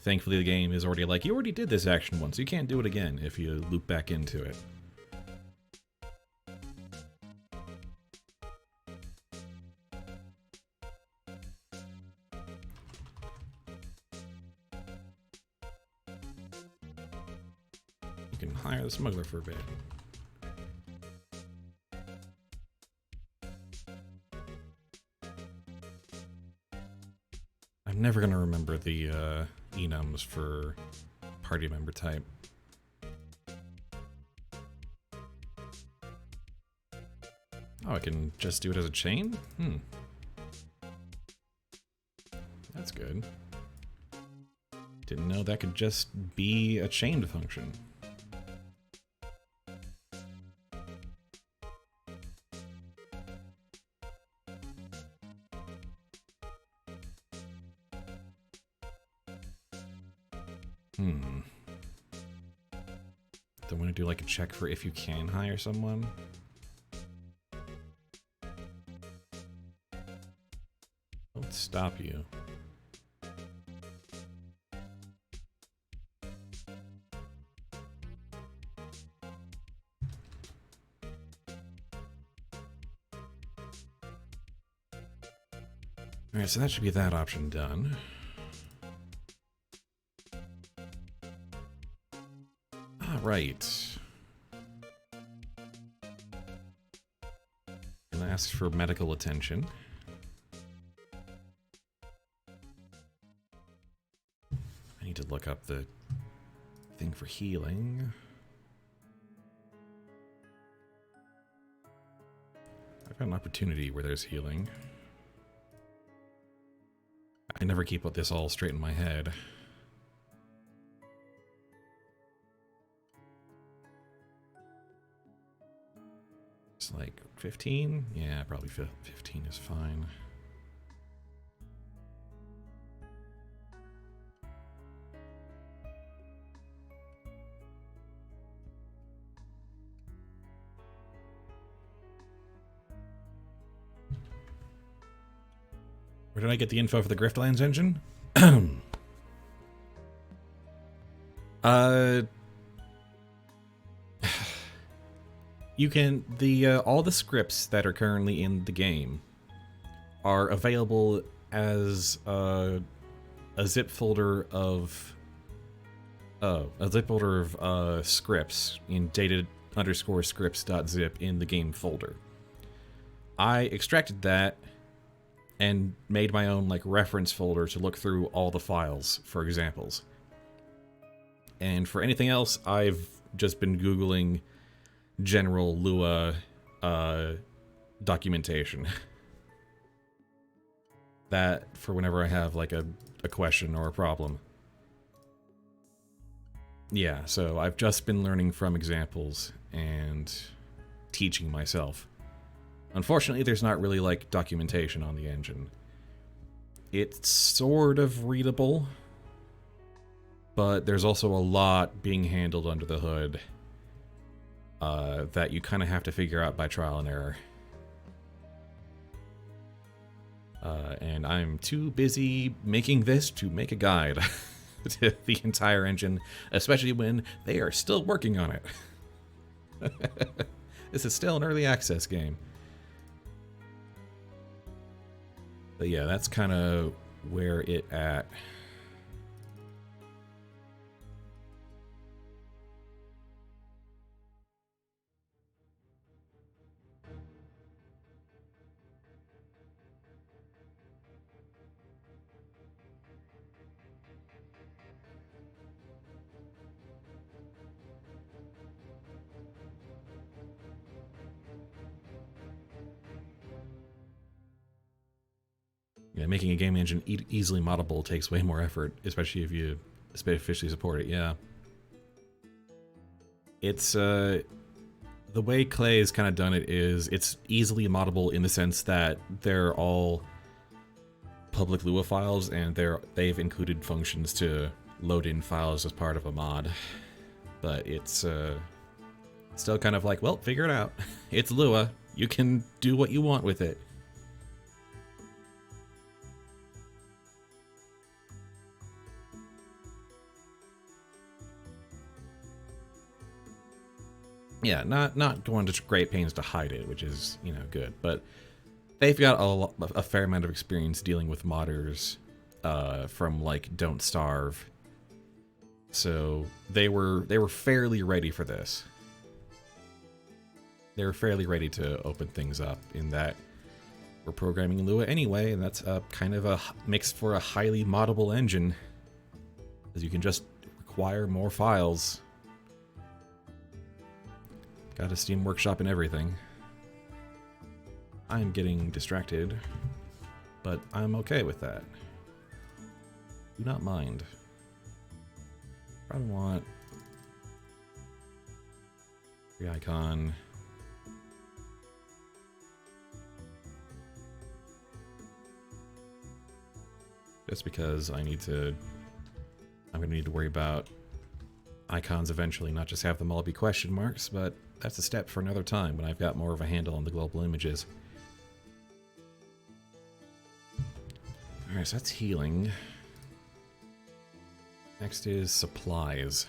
thankfully the game is already like, you already did this action once. You can't do it again if you loop back into it. You can hire the smuggler for a bit. I'm never going to remember the enums for party member type. Oh, I can just do it as a chain? That's good. Didn't know that could just be a chained function. Hmm. Do I want to do like a check for if you can hire someone? Don't stop you. Alright, so that should be that option done. Alright. And asks for medical attention. I need to look up the thing for healing. I've got an opportunity where there's healing. I never keep this all straight in my head. It's like 15? Yeah, probably 15 is fine. Where did I get the info for the Griftlands engine? You can all the scripts that are currently in the game are available as a zip folder of scripts in data_scripts.zip in the game folder. I extracted that and made my own like reference folder to look through all the files for examples. And for anything else, I've just been Googling general Lua documentation. That for whenever I have like a question or a problem. Yeah, so I've just been learning from examples and teaching myself. Unfortunately, there's not really like documentation on the engine. It's sort of readable, but there's also a lot being handled under the hood that you kind of have to figure out by trial and error. And I'm too busy making this to make a guide to the entire engine, especially when they are still working on it. This is still an early access game. But yeah, that's kind of where it at. Yeah, making a game engine easily moddable takes way more effort, especially if you officially support it, yeah. It's, the way Clay has kind of done it is, it's easily moddable in the sense that they're all public Lua files, and they've included functions to load in files as part of a mod. But it's, still kind of like, well, figure it out. It's Lua. You can do what you want with it. Yeah, not going to great pains to hide it, which is, you know, good. But they've got a fair amount of experience dealing with modders from, like, Don't Starve. So they were fairly ready for this. They were fairly ready to open things up in that we're programming Lua anyway, and that's kind of a mix for a highly moddable engine, because you can just require more files. Got a Steam Workshop and everything. I'm getting distracted, but I'm okay with that. Do not mind. Probably want the icon. Just because I'm I'm going to need to worry about icons eventually, not just have them all be question marks, but that's a step for another time when I've got more of a handle on the global images. Alright, so that's healing. Next is supplies.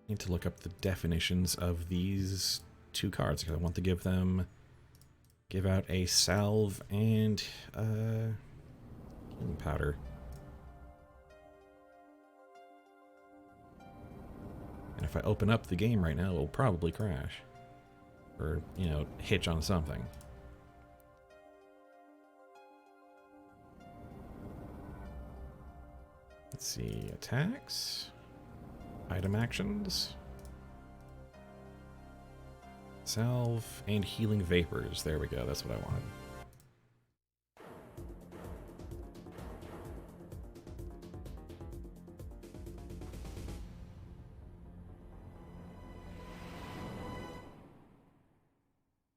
Need to look up the definitions of these two cards because I want to give out a salve and healing powder. And if I open up the game right now, it'll probably crash. Or, you know, hitch on something. Let's see, attacks. Item actions. Salve and healing vapors. There we go, that's what I wanted.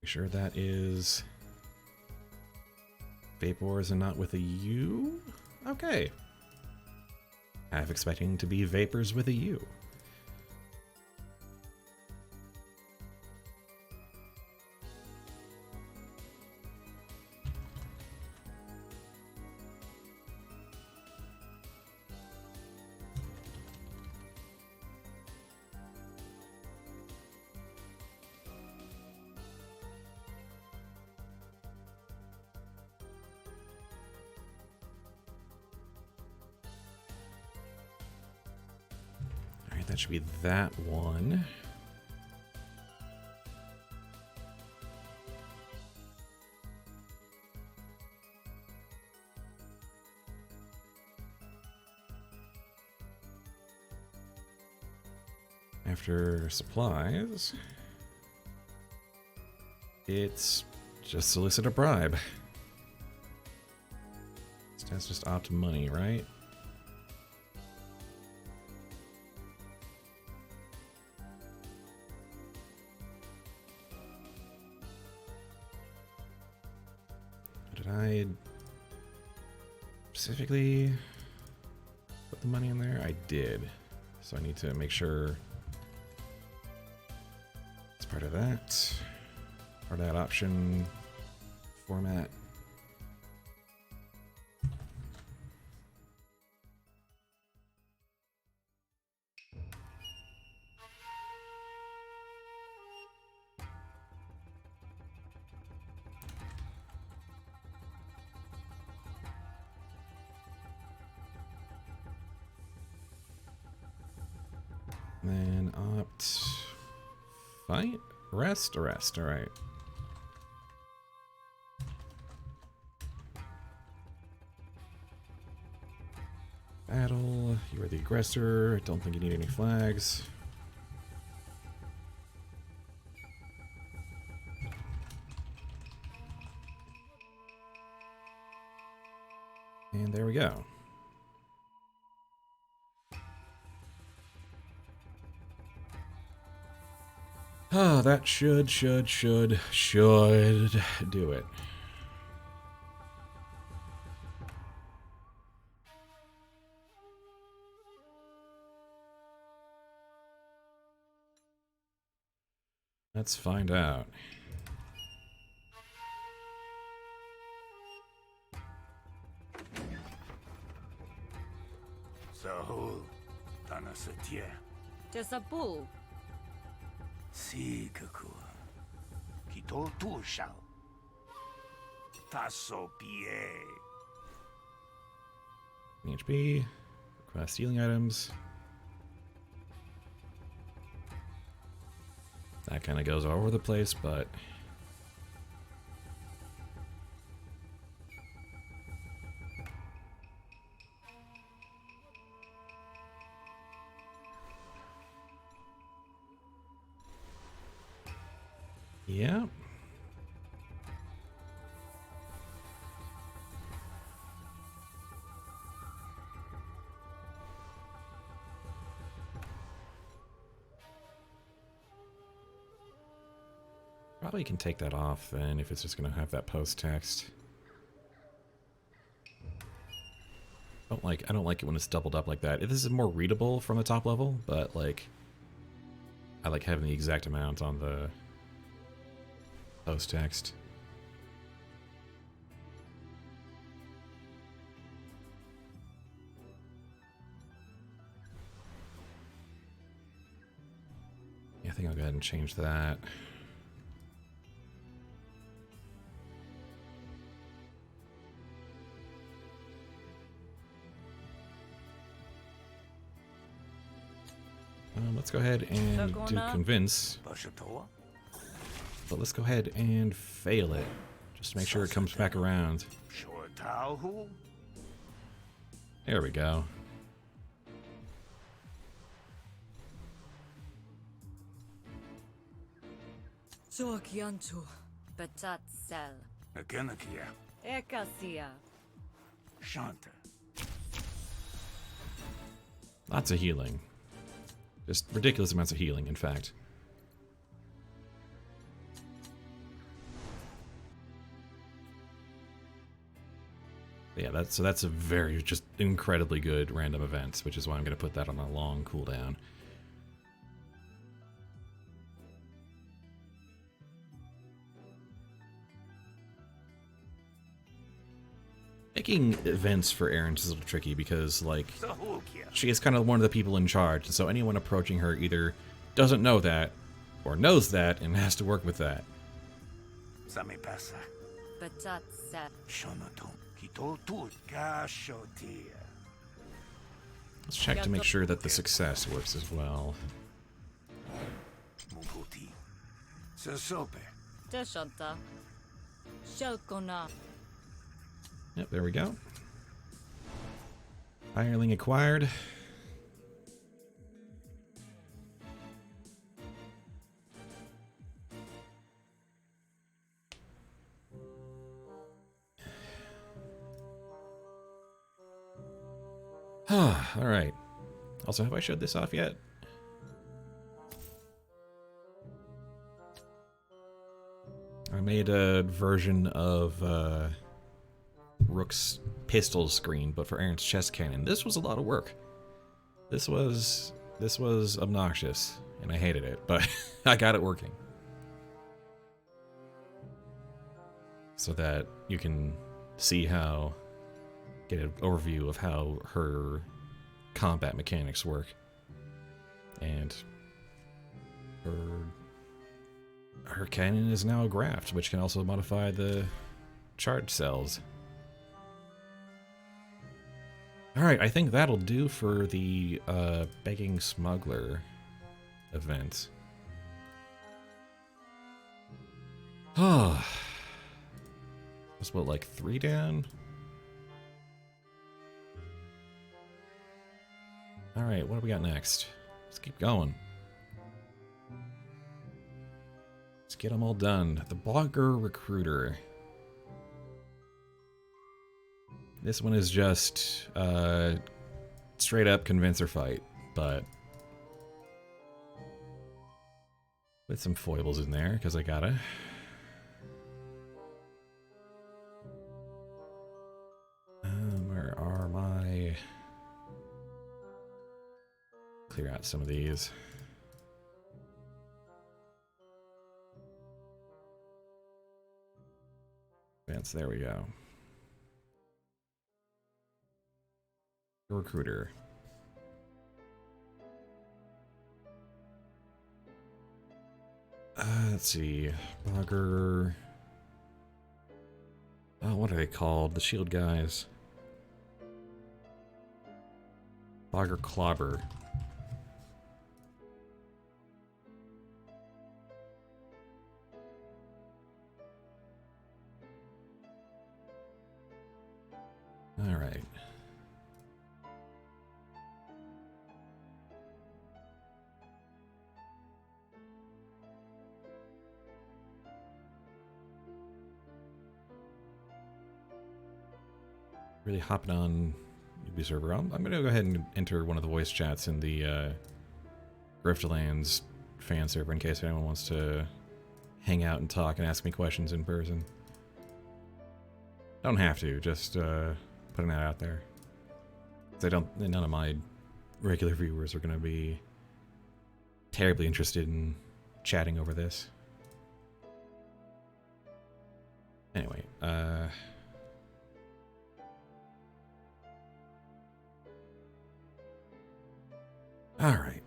Make sure that is vapors and not with a U? Okay. Half expecting to be vapors with a U. That should be that one. After supplies, it's just solicit a bribe. That's just opt money, right? Did I specifically put the money in there? I did. So I need to make sure it's part of that. Part of that option format. Then opt, fight, rest, arrest, alright. Battle, you are the aggressor, I don't think you need any flags. And there we go. Oh, that should do it. Let's find out. Sahul, Tanasatia. Tesapu. Si, Kaku. Kito tu shao. Tasso pie. HP, request stealing items. That kind of goes all over the place, but yeah. Probably can take that off then if it's just going to have that post text. I don't like it when it's doubled up like that. This is more readable from the top level, but like I like having the exact amount on the post text. Yeah, I think I'll go ahead and change that. Let's go ahead and do convince, Bashatoa? but let's go ahead and fail it, just to make sure it comes back around. Shortauhu? There we go. Zokiantu. Batat sel. Akenakia. Ekasia. Shanta. Lots of healing. Just ridiculous amounts of healing, in fact. Yeah, that's a very just incredibly good random event, which is why I'm going to put that on a long cooldown. Making events for Arint is a little tricky because, like, Sahukia. she is kind of one of the people in charge, and so anyone approaching her either doesn't know that or knows that and has to work with that. Samipasa. Batat sel. Shonoton. Kitotu. Gashotia. Let's check to make sure that the success works as well. Muputi. Sasope. Teshanta. Shelkona. Yep, there we go. Hireling acquired. Alright. Also, have I showed this off yet? I made a version of Rook's pistol screen, but for Arint's chest cannon. This was a lot of work. This was obnoxious, and I hated it, but I got it working. So that you can see how, get an overview of how her combat mechanics work. And her cannon is now a graft, which can also modify the charge cells. Alright, I think that'll do for the begging smuggler event. Oh. That's what, like 3 down? Alright, what do we got next? Let's keep going. Let's get them all done. The Blogger Recruiter. This one is just straight up convincer fight, but with some foibles in there, because I gotta. Where are my... Clear out some of these. Advance, there we go. Recruiter. Let's see. Blogger. Oh, what are they called? The shield guys. Blogger Clobber. All right. Really hopping on UB server. I'm going to go ahead and enter one of the voice chats in the Griftlands fan server in case anyone wants to hang out and talk and ask me questions in person. Don't have to, just putting that out there. 'Cause none of my regular viewers are going to be terribly interested in chatting over this. Anyway, alright.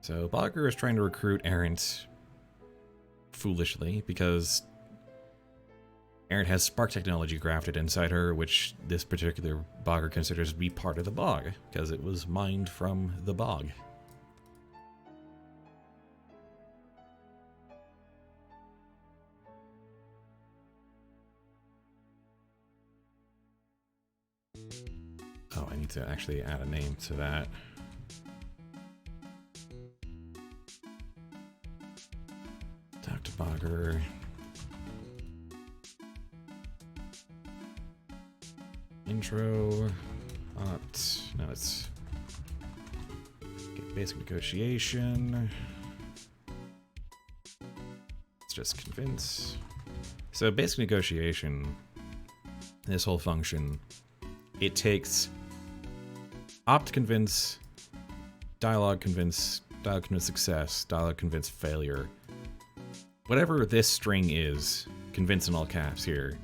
So, Bogger is trying to recruit Arint foolishly because Arint has spark technology grafted inside her, which this particular Bogger considers to be part of the bog, because it was mined from the bog. Oh, I need to actually add a name to that. Dr. Bogger. Intro. Now let's get basic negotiation. Let's just convince. So basic negotiation, this whole function, it takes opt convince, dialogue convince success, dialogue convince failure. Whatever this string is, convince in all caps here.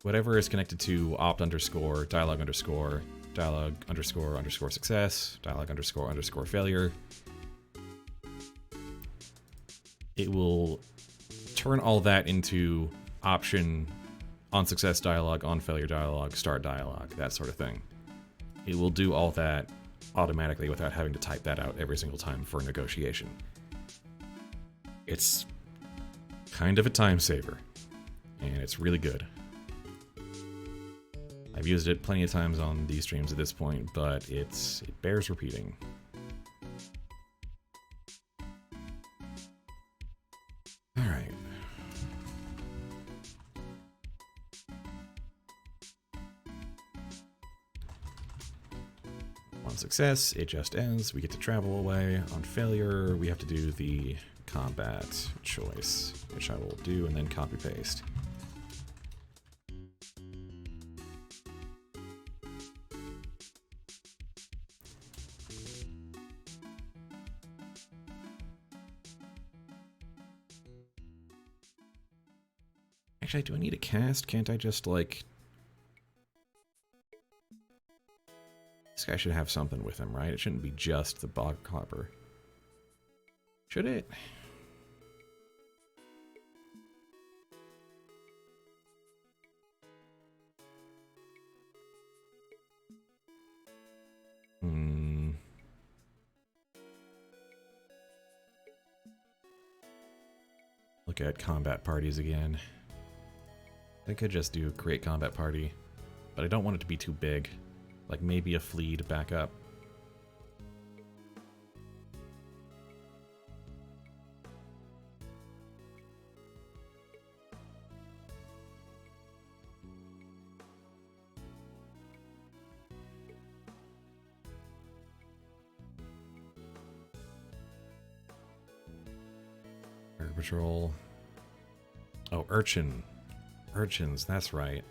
Whatever is connected to opt underscore, dialogue underscore success, dialogue underscore failure. It will turn all that into option on success dialogue, on failure dialogue, start dialogue, that sort of thing. It will do all that automatically without having to type that out every single time for a negotiation. It's kind of a time saver, and it's really good. I've used it plenty of times on these streams at this point, but it bears repeating. Alright. On success, it just ends. We get to travel away. On failure, we have to do the combat choice, which I will do and then copy paste. Actually, do I need a cast? Can't I just, like... This guy should have something with him, right? It shouldn't be just the bog copper. Should it? Look at combat parties again. I could just do a great combat party, but I don't want it to be too big. Like maybe a flea to back up. Air Patrol. Oh, Urchin. Urchins, that's right.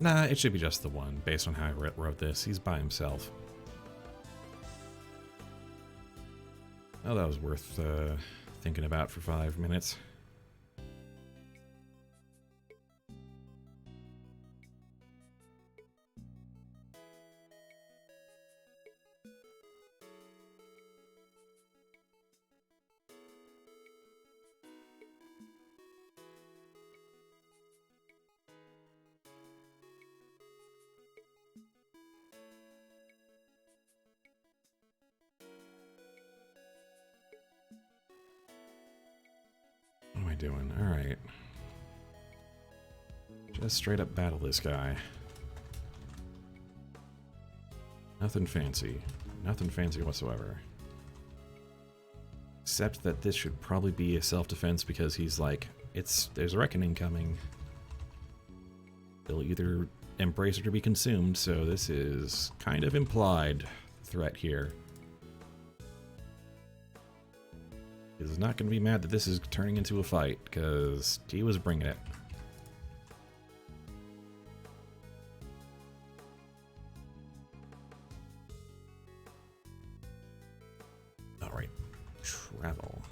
Nah, it should be just the one, based on how I wrote this. He's by himself. Oh, that was worth thinking about for 5 minutes. doing? Alright. Just straight up battle this guy. Nothing fancy. Nothing fancy whatsoever. Except that this should probably be a self-defense because he's like, there's a reckoning coming. They'll either embrace it or be consumed, so this is kind of implied threat here. He's not going to be mad that this is turning into a fight, because he was bringing it. Alright, travel.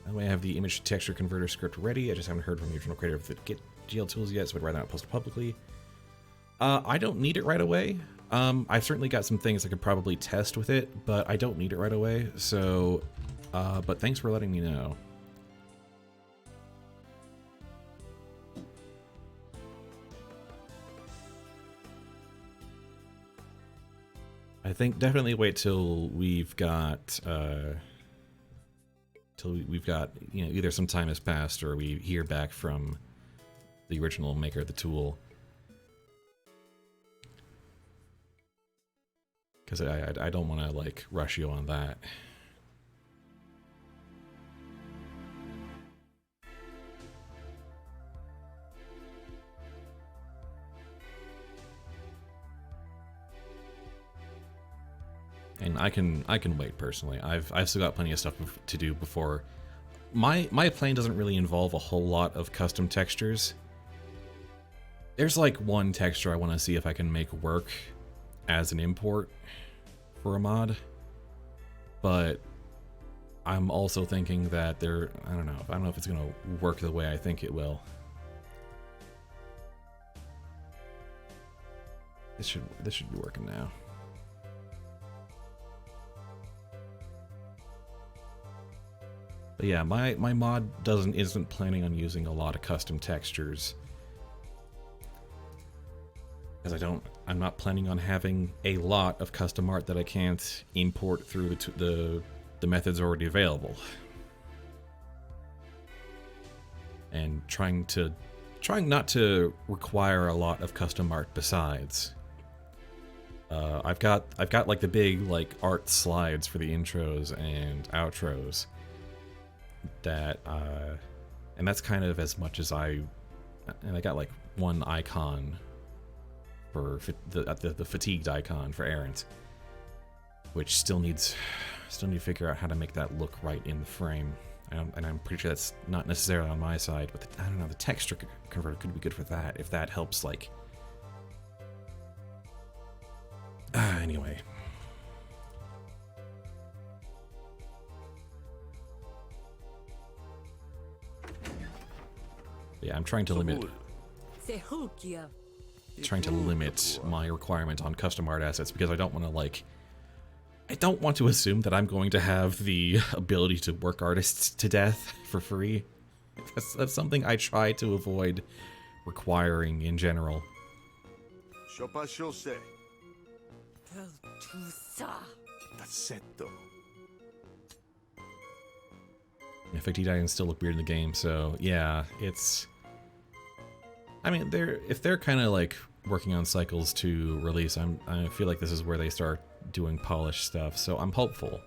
By the way, I have the image to texture converter script ready. I just haven't heard from the original creator of the Git GL tools yet, so I'd rather not post it publicly. I don't need it right away. I've certainly got some things I could probably test with it, but I don't need it right away, so, but thanks for letting me know. I think definitely wait till we've got, you know, either some time has passed or we hear back from the original maker of the tool. Because I don't want to, like, rush you on that. And I can wait personally. I've still got plenty of stuff to do before. My plan doesn't really involve a whole lot of custom textures. There's like one texture I want to see if I can make work as an import for a mod, but I'm also thinking that I don't know if it's gonna work the way I think it will. This should be working now. But yeah, my mod isn't planning on using a lot of custom textures. Because I'm not planning on having a lot of custom art that I can't import through the methods already available. And trying not to require a lot of custom art besides. I've got like the big like art slides for the intros and outros. And that's kind of as much as I got like one icon for the fatigued icon for Arint, which still need to figure out how to make that look right in the frame. And I'm pretty sure that's not necessarily on my side, but I don't know, the texture converter could be good for that if that helps, like. Anyway. Yeah, I'm trying to limit my requirement on custom art assets because I don't want to assume that I'm going to have the ability to work artists to death for free. That's something I try to avoid requiring in general. Fatigued icons still look weird in the game, so yeah, it's. I mean, if they're kind of like working on cycles to release, I feel like this is where they start doing polished stuff, so I'm hopeful.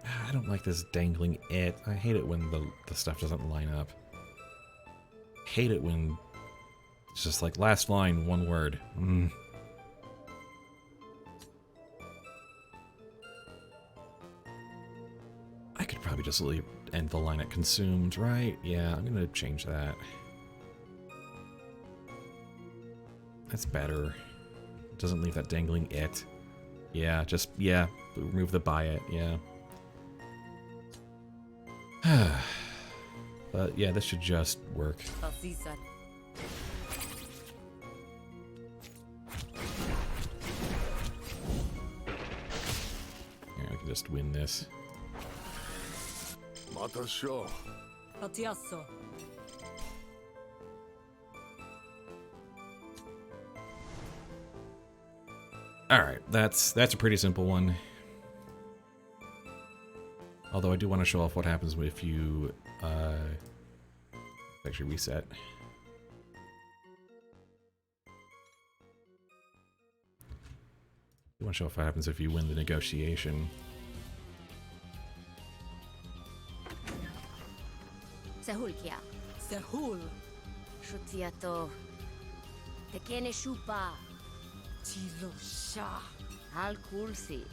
I don't like this dangling it. I hate it when the stuff doesn't line up. Hate it when it's just like last line, one word. I could probably just end the line at consumed, right? Yeah, I'm gonna change that. That's better. It doesn't leave that dangling it. Yeah, remove the by it, yeah. But yeah, this should just work. Here, I can just win this. Alright, that's a pretty simple one. Although I do want to show off what happens if you actually reset. I want to show off what happens if you win the negotiation. Sehul kia. Sehul. Shutiato. Tekene shupa. Tilo sha. Al kulsi.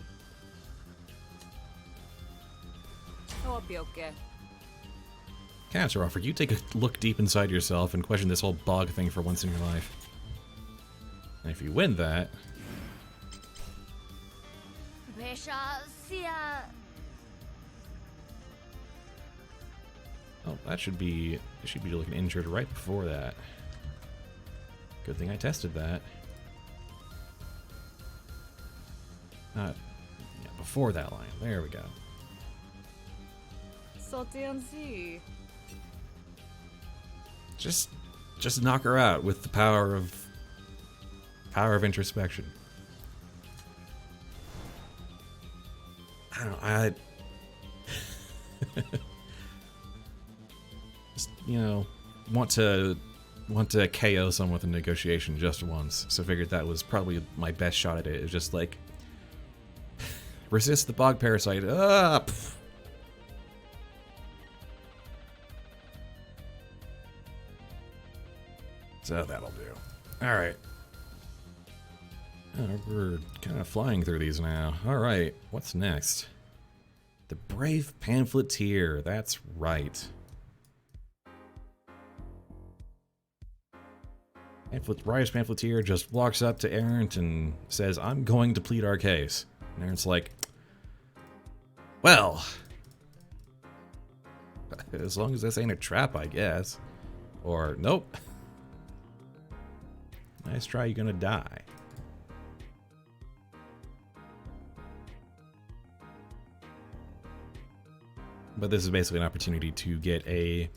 Opioke. Cancer offer, you take a look deep inside yourself and question this whole bog thing for once in your life. And if you win that... Besha sia. Oh, that should be... It should be looking injured right before that. Good thing I tested that. Not... Yeah, before that line. There we go. Sotianzi. Just knock her out with the power of introspection. I don't know, just, you know, want to KO someone with a negotiation just once, so figured that was probably my best shot at it. It's just like resist the bog parasite. Pff. So that'll do. Alright. We're kind of flying through these now. Alright, what's next? The Brave Pamphleteer, that's right. Rise Pamphleteer just walks up to Arint and says, I'm going to plead our case. And Arint's like, well, as long as this ain't a trap, I guess. Or, nope. Nice try, you're gonna die. But this is basically an opportunity to get a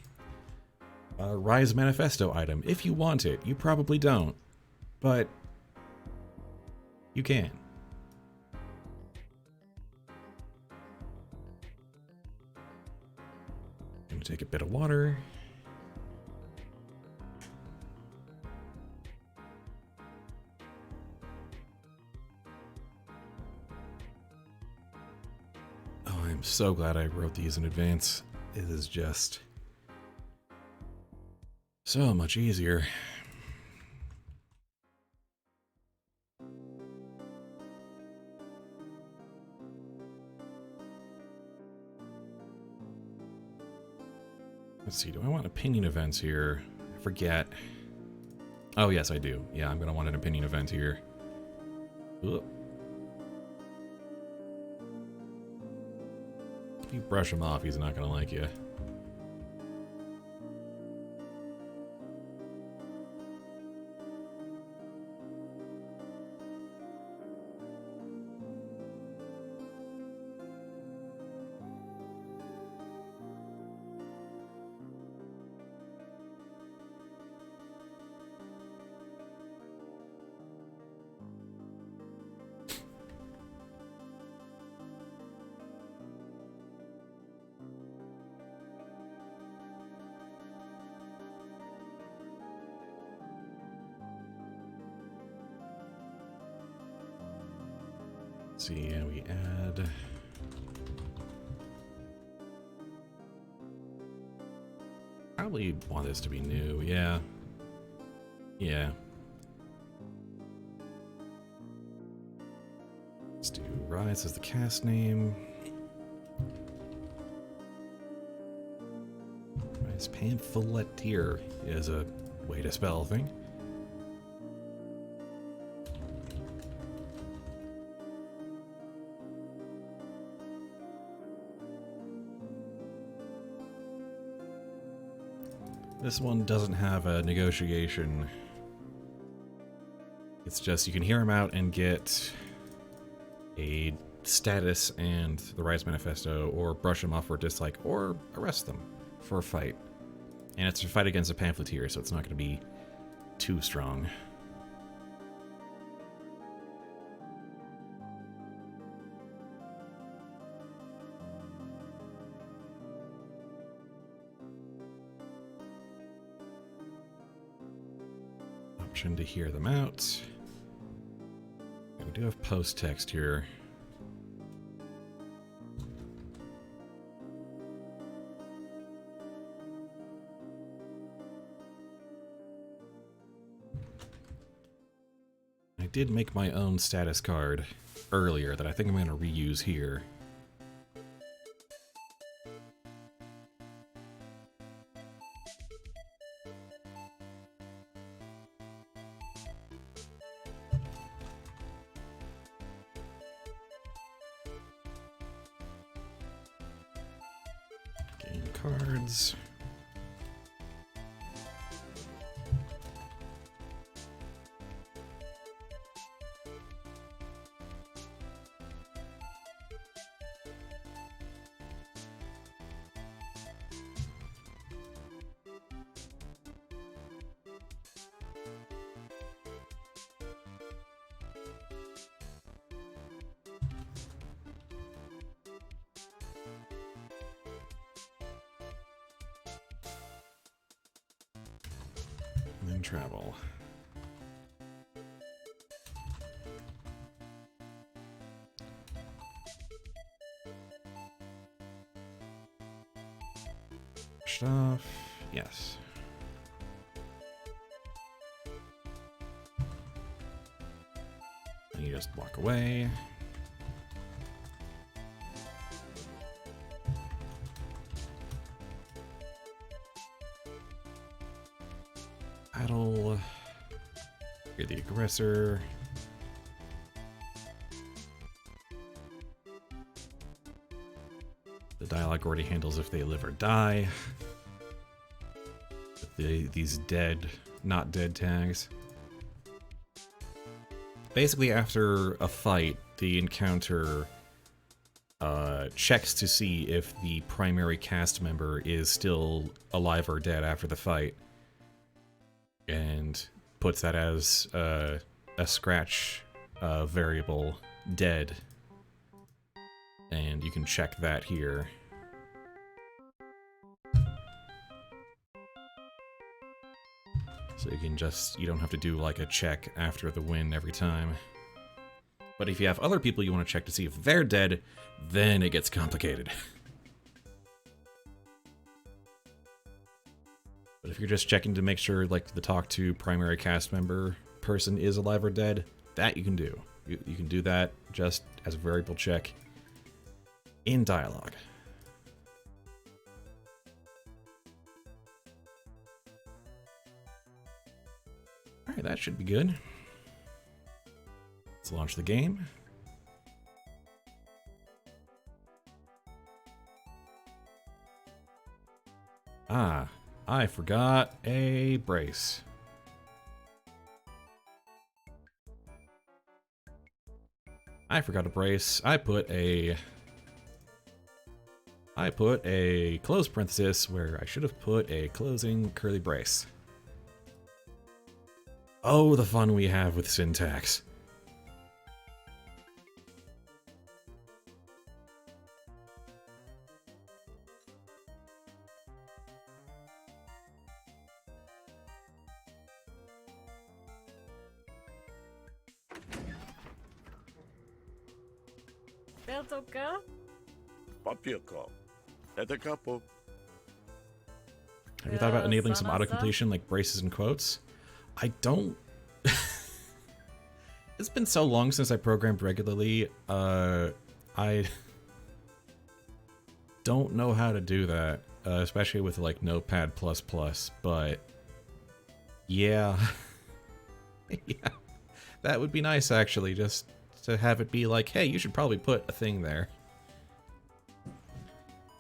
Rise Manifesto item. If you want it, you probably don't. But you can. Gonna take a bit of water. I'm so glad I wrote these in advance. It is just so much easier. Let's see, do I want opinion events here? I forget. Oh, yes, I do. Yeah, I'm going to want an opinion event here. Ugh. If you brush him off, he's not gonna like you. Let's see, and we add... Probably want this to be new, yeah. Yeah. Let's do Rise as the cast name. Rise Pamphleteer is a way to spell a thing. This one doesn't have a negotiation. It's just you can hear him out and get a status and the Rise Manifesto, or brush him off for dislike, or arrest them for a fight. And it's a fight against a pamphleteer, so it's not going to be too strong. option to hear them out. We do have post text here. I did make my own status card earlier that I think I'm going to reuse here. Game cards. And then travel. Stuff. Yes. And you just walk away. Battle. You're the aggressor. The dialogue already handles if they live or die. These dead, not dead tags. Basically, after a fight, the encounter checks to see if the primary cast member is still alive or dead after the fight, and puts that as a scratch variable dead, and you can check that here. So you don't have to do like a check after the win every time. But if you have other people you want to check to see if they're dead, then it gets complicated. But if you're just checking to make sure like the talk to primary cast member person is alive or dead, that you can do. You can do that just as a variable check in dialogue. Alright, that should be good. Let's launch the game. Ah, I forgot a brace. I forgot a brace. I put a close parenthesis where I should have put a closing curly brace. Oh, the fun we have with syntax. Beltoka? Papiako. Eta capo. Have you thought about enabling some Sanasa? auto-completion like braces and quotes? I don't... It's been so long since I programmed regularly, I don't know how to do that, especially with like Notepad++, but yeah. Yeah, that would be nice actually, just to have it be like, hey, you should probably put a thing there.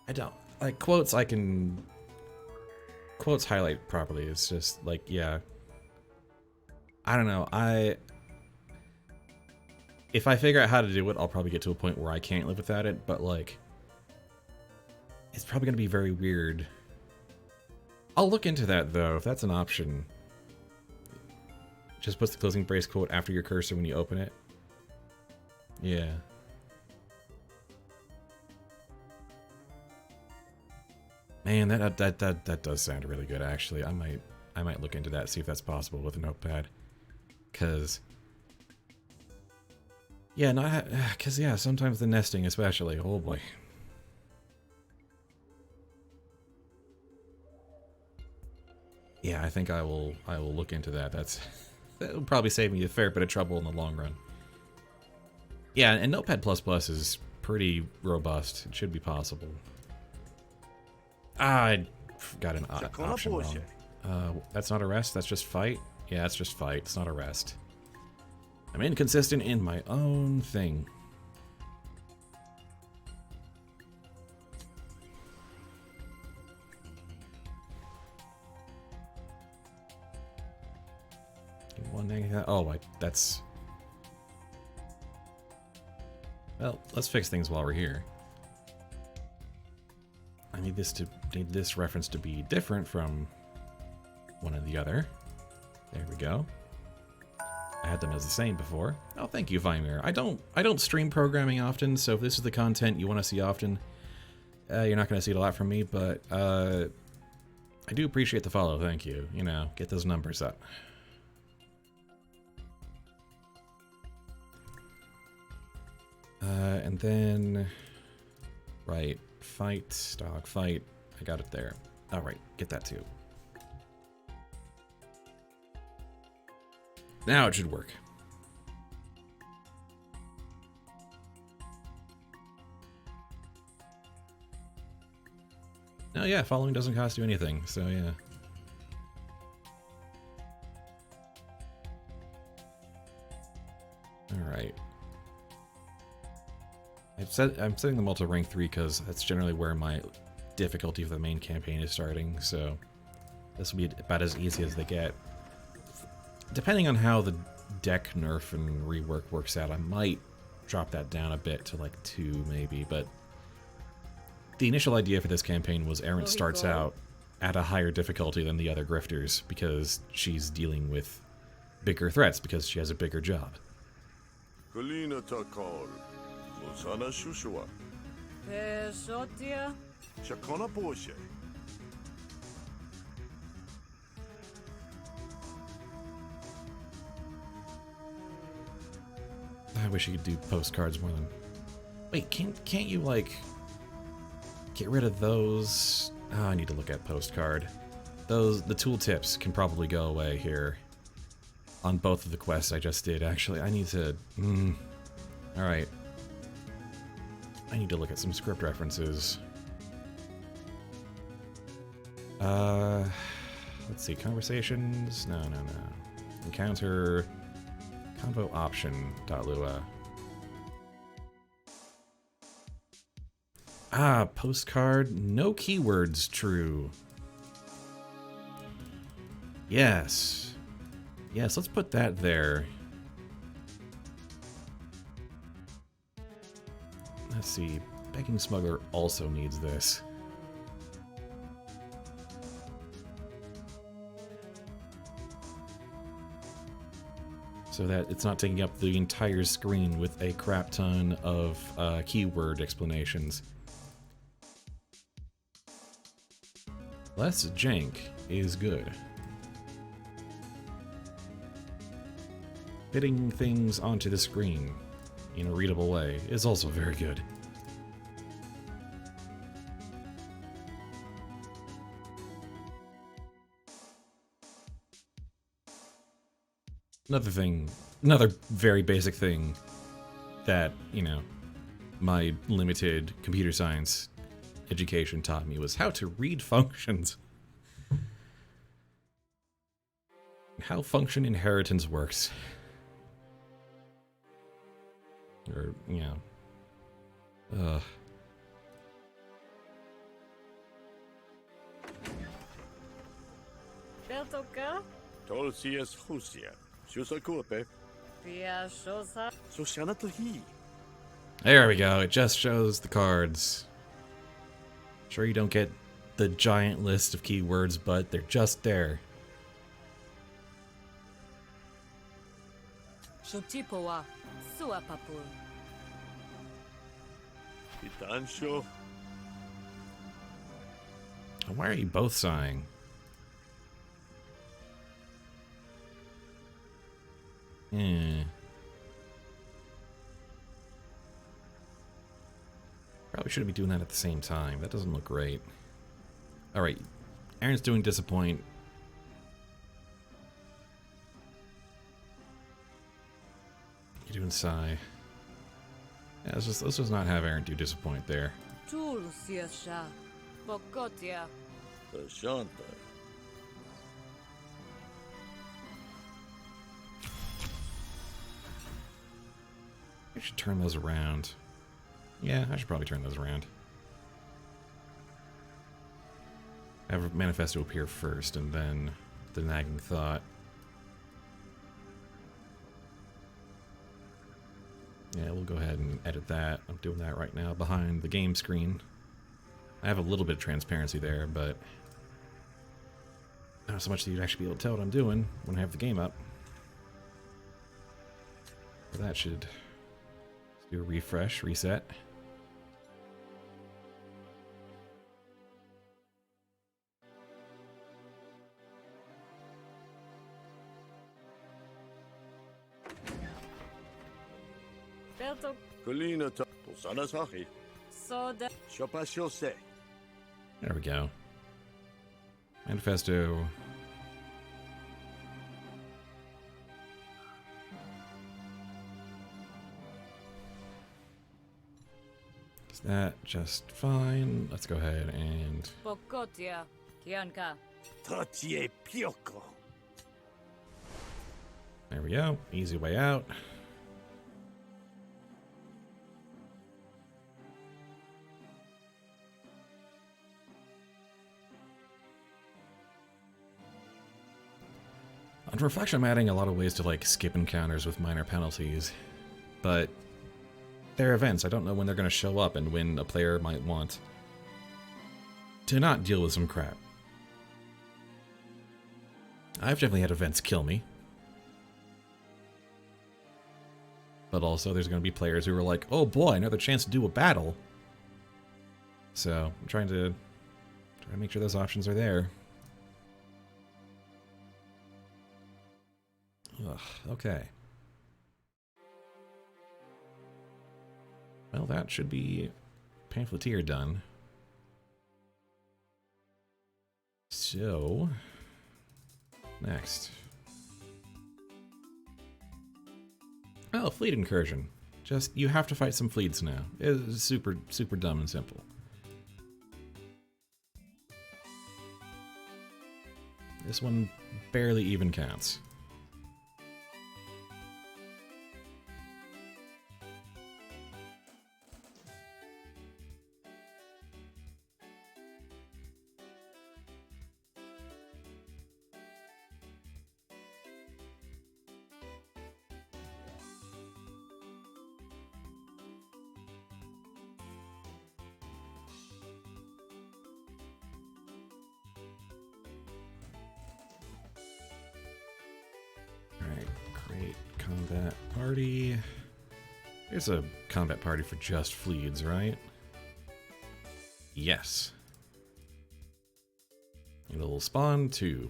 I don't, like quotes quotes highlight properly, it's just like, yeah. I don't know, if I figure out how to do it, I'll probably get to a point where I can't live without it, but like, it's probably gonna be very weird. I'll look into that though, if that's an option. Just puts the closing brace quote after your cursor when you open it. Yeah. Man, that does sound really good actually. I might look into that, see if that's possible with a notepad. because... Yeah, not... Because, yeah, sometimes the nesting especially. Oh, boy. Yeah, I think I will look into that. That'll probably save me a fair bit of trouble in the long run. Yeah, and Notepad++ is pretty robust. It should be possible. I got an option wrong. That's not arrest, that's just fight? Yeah, it's just fight, it's not arrest. I'm inconsistent in my own thing. That's... Well, let's fix things while we're here. I need this reference to be different from one or the other. There we go. I had them as the same before. Oh, thank you, Vimir. I don't stream programming often, so if this is the content you want to see often, you're not going to see it a lot from me, but I do appreciate the follow, thank you. You know, get those numbers up. And then... Right, fight, dog, fight. I got it there. Alright, get that too. Now it should work. Oh yeah, following doesn't cost you anything, so yeah. Alright. I'm setting them all to rank 3 because that's generally where my difficulty of the main campaign is starting, so this will be about as easy as they get. Depending on how the deck nerf and rework works out, I might drop that down a bit to like 2 maybe, but the initial idea for this campaign was Arint starts out at a higher difficulty than the other grifters because she's dealing with bigger threats because she has a bigger job. Kalina Takal, Musana Shushua, Peshotia. Shakona Porsche. I wish you could do postcards more than... Wait, can't you, like, get rid of those? Oh, I need to look at postcard. The tooltips can probably go away here. On both of the quests I just did, actually. I need to... Alright. I need to look at some script references. Let's see, conversations? No. Encounter... Combo option, .lua. Ah, postcard, no keywords, true. Yes. Yes, let's put that there. Let's see, Begging Smuggler also needs this. So that it's not taking up the entire screen with a crap ton of keyword explanations. Less jank is good. Fitting things onto the screen in a readable way is also very good. Another very basic thing that, you know, my limited computer science education taught me was how to read functions. How function inheritance works. Or, you know. Beltoka. Tolsias Husia. Shusakuape. Pia Shosa. Sushanatli. There we go, it just shows the cards. Sure, you don't get the giant list of keywords, but they're just there. Shotipoa. Suapapu. Itansho. Why are you both sighing? Eh. Probably shouldn't be doing that at the same time. That doesn't look great. Alright. Arint's doing disappoint. You're doing sigh. Yeah, let's just not have Arint do disappoint there. Tulsia sha. Bokotia. Shanta. I should turn those around. Yeah, I should probably turn those around. Have Manifesto appear first, and then the nagging thought. Yeah, we'll go ahead and edit that. I'm doing that right now behind the game screen. I have a little bit of transparency there, but not so much that you'd actually be able to tell what I'm doing when I have the game up. So that should do a refresh, reset. Belto Colina ta. Posana sahi. soda. Shopashose. There we go. Manifesto. Is that just fine? Let's go ahead and... Bokotia. Kianka. Totie Pioko. There we go. Easy way out. On reflection, I'm adding a lot of ways to like skip encounters with minor penalties, but they're events. I don't know when they're going to show up and when a player might want to not deal with some crap. I've definitely had events kill me, but also there's going to be players who are like, oh boy, another chance to do a battle. So I'm trying to make sure those options are there. Ugh, okay. Well, that should be pamphleteer done. So, next. Oh, fleet incursion. Just, you have to fight some fleets now. It's super, super dumb and simple. This one barely even counts. Alright, create combat party. There's a combat party for just fleets, right? Yes. It'll spawn 2.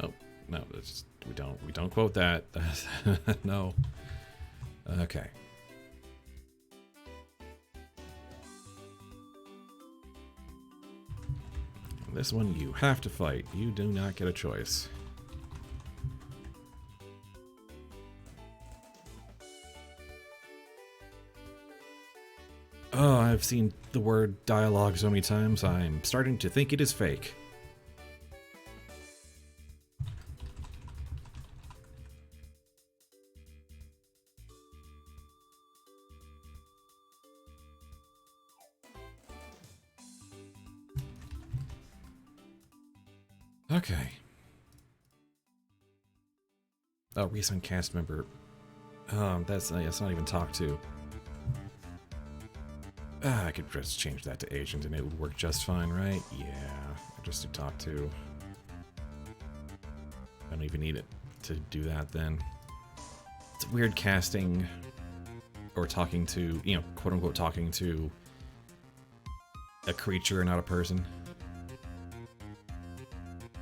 Oh, no, it's, we don't quote that. No. Okay. This one you have to fight. You do not get a choice. Oh, I've seen the word dialogue so many times, I'm starting to think it is fake. Okay. Oh, recent cast member. That's not even talk to. I could just change that to agent and it would work just fine, right? Yeah, just to talk to. I don't even need it to do that then. It's weird casting or talking to, you know, quote unquote talking to a creature, not a person.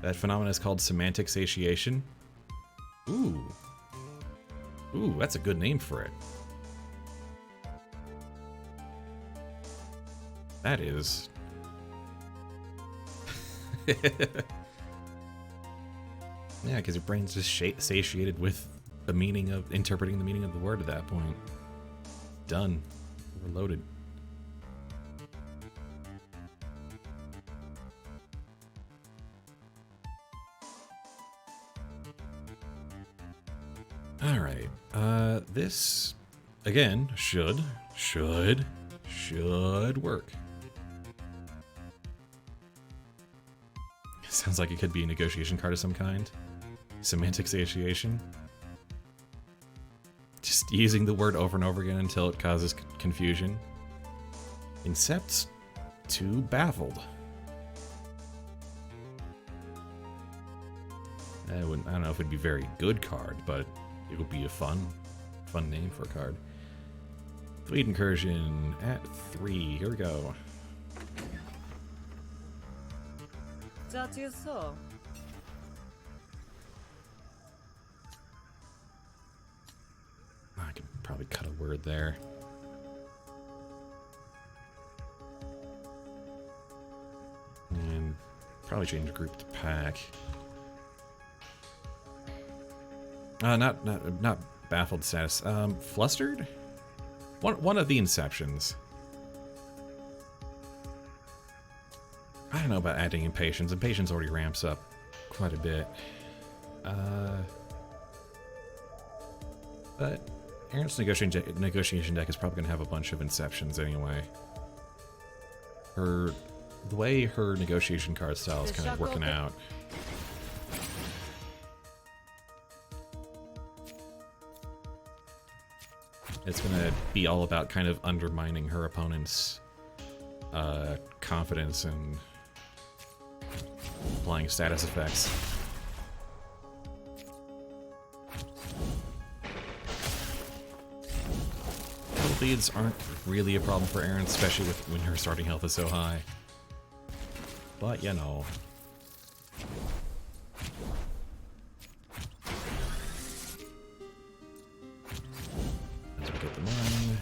That phenomenon is called semantic satiation. Ooh. Ooh, that's a good name for it. That is. Yeah, because your brain's just satiated with the meaning of interpreting the meaning of the word at that point. Done. Overloaded. Alright. This again should work. Sounds like it could be a negotiation card of some kind. Semantic satiation. Just using the word over and over again until it causes confusion. Incept to baffled. I don't know if it'd be a very good card, but it would be a fun name for a card. Fleet incursion at 3. Here we go. That is so. I could probably cut a word there. And probably change group to pack. Not baffled status. Flustered? One of the Inceptions. I don't know about adding impatience. Impatience already ramps up quite a bit. But Arint's negotiation deck is probably going to have a bunch of Inceptions anyway. The way her negotiation card style is kind of working out. It's going to be all about kind of undermining her opponent's confidence and applying status effects. Double bleeds aren't really a problem for Arint, especially when her starting health is so high. But, you know. Let's get the money.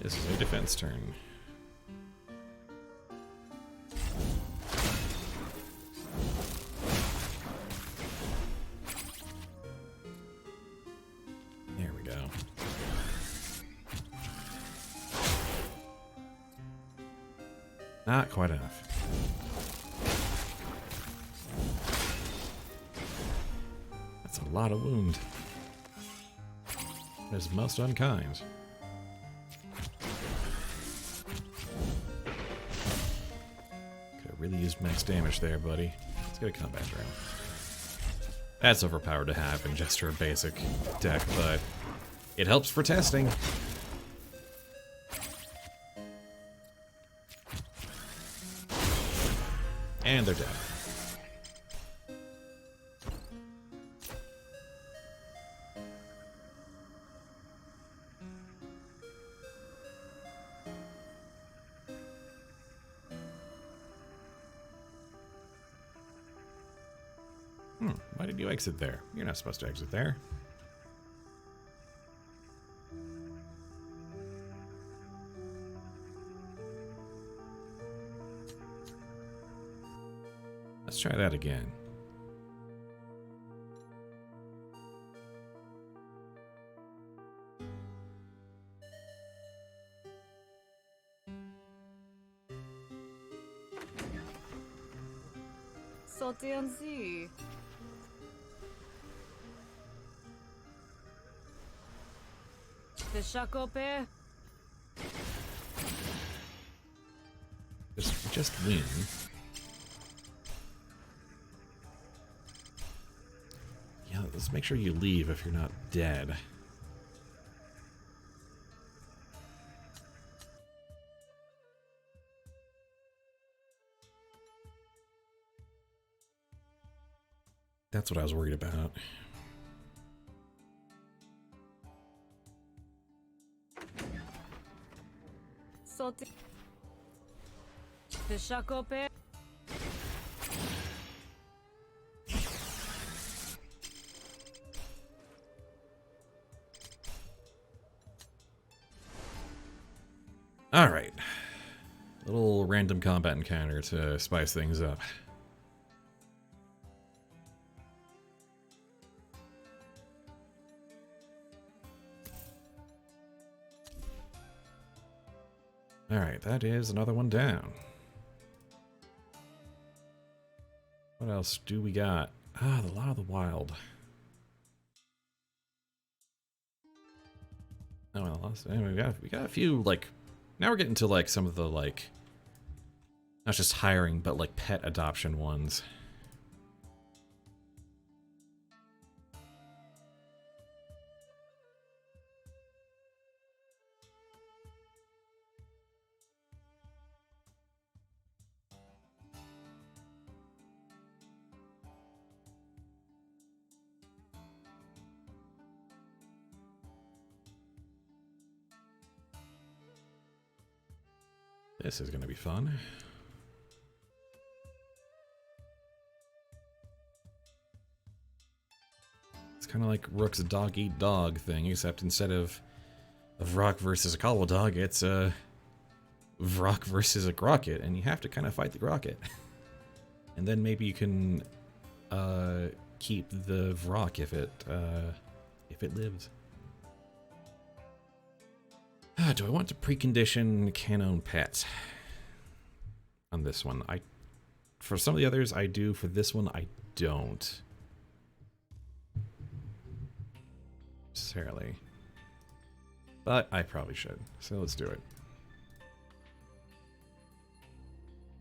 This is a defense turn. There we go. Not quite enough. That's a lot of wound. That is most unkind. Really used max damage there, buddy. Let's get a combat round. That's overpowered to have in just her basic deck, but it helps for testing. And they're dead. Why did you exit there? You're not supposed to exit there. Let's try that again. Sortieren Sie. Fischakope. just win. Yeah, let's make sure you leave if you're not dead. That's what I was worried about. Sauté. The Shakope. Alright. Little random combat encounter to spice things up. Alright, that is another one down. What else do we got? Ah, the Law of the Wild. Oh, well, anyway, we got a few, like... Now we're getting to, like, some of the, like... Not just hiring, but, like, pet adoption ones. This is going to be fun. It's kind of like Rook's dog-eat-dog thing, except instead of a Vrock versus a Caldwell dog, it's a Vrock versus a Grocket, and you have to kind of fight the Grocket. And then maybe you can keep the Vrock if it lives. Do I want to precondition canon pets on this one? For some of the others I do. For this one I don't necessarily, but I probably should. So let's do it,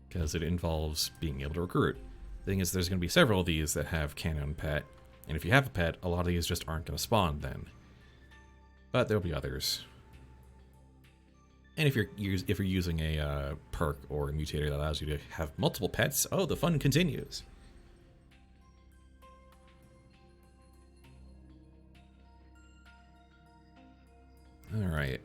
because it involves being able to recruit. The thing is, there's going to be several of these that have canon pet, and if you have a pet, a lot of these just aren't going to spawn then. But there'll be others. And if you're using a perk or a mutator that allows you to have multiple pets, oh, the fun continues. All right.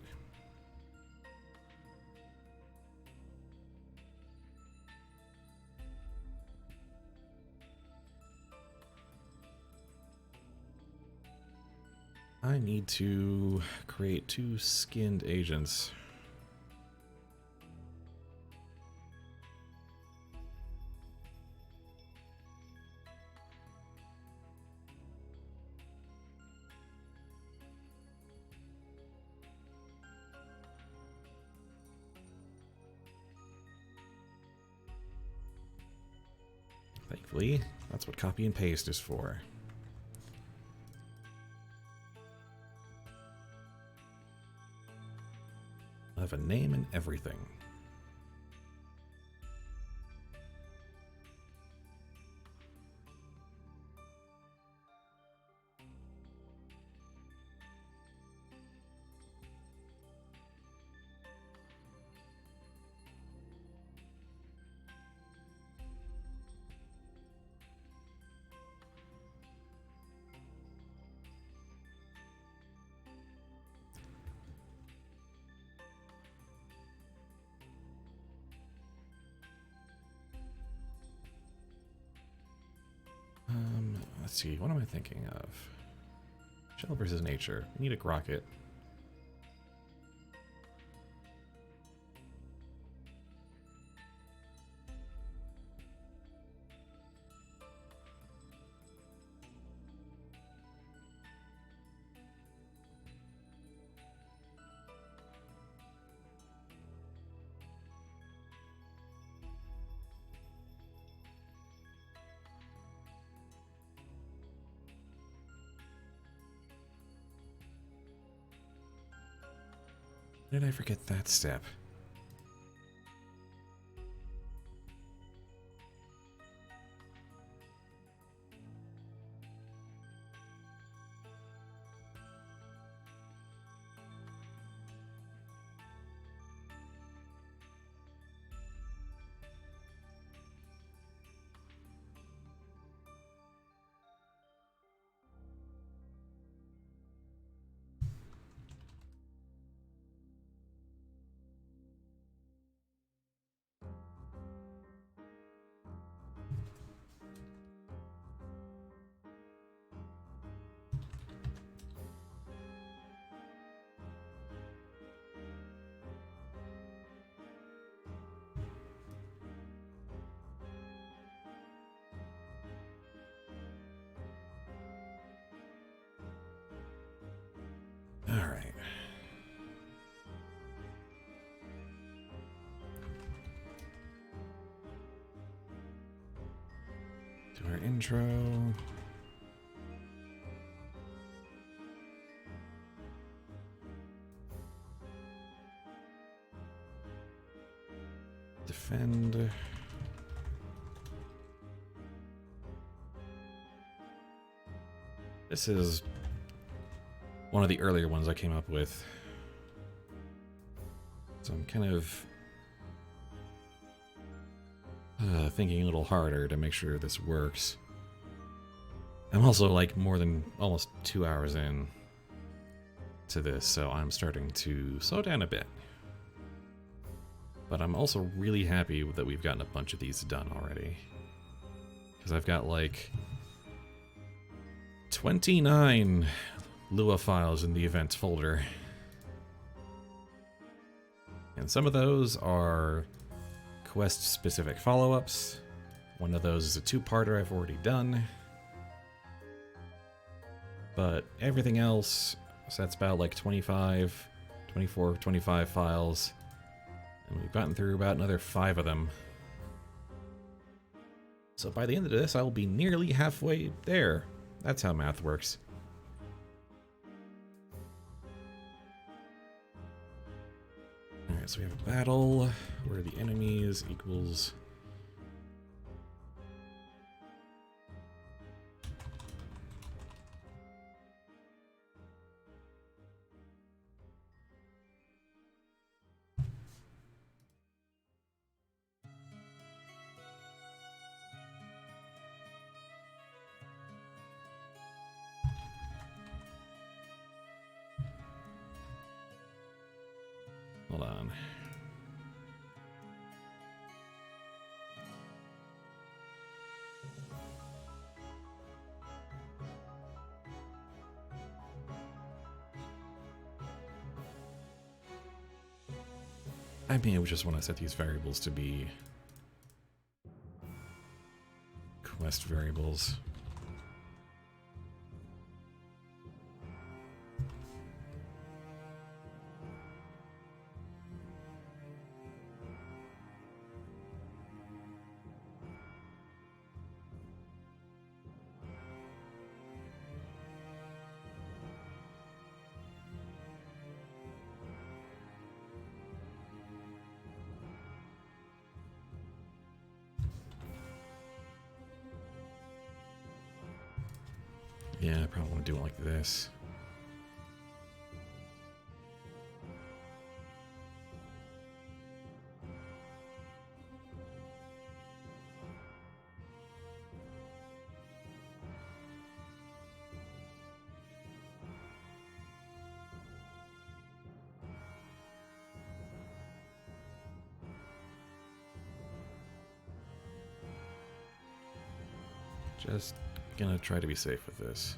I need to create 2 skinned agents. Thankfully, that's what copy and paste is for. I have a name and everything. Let's see, what am I thinking of? Shell versus nature. We need a Grocket. Did I forget that step? Do our intro. Defend. This is one of the earlier ones I came up with. So I'm kind of thinking a little harder to make sure this works. I'm also like more than almost 2 hours in to this, so I'm starting to slow down a bit. But I'm also really happy that we've gotten a bunch of these done already. Because I've got like 29 Lua files in the events folder. And some of those are quest-specific follow-ups. One of those is a two-parter I've already done. But everything else, so that's about like 25 files. And we've gotten through about another 5 of them. So by the end of this, I will be nearly halfway there. That's how math works. Alright, so we have a battle where the enemies equals... Hold on. I may just want to set these variables to be quest variables. Yeah, I probably want to do it like this. Just gonna try to be safe with this.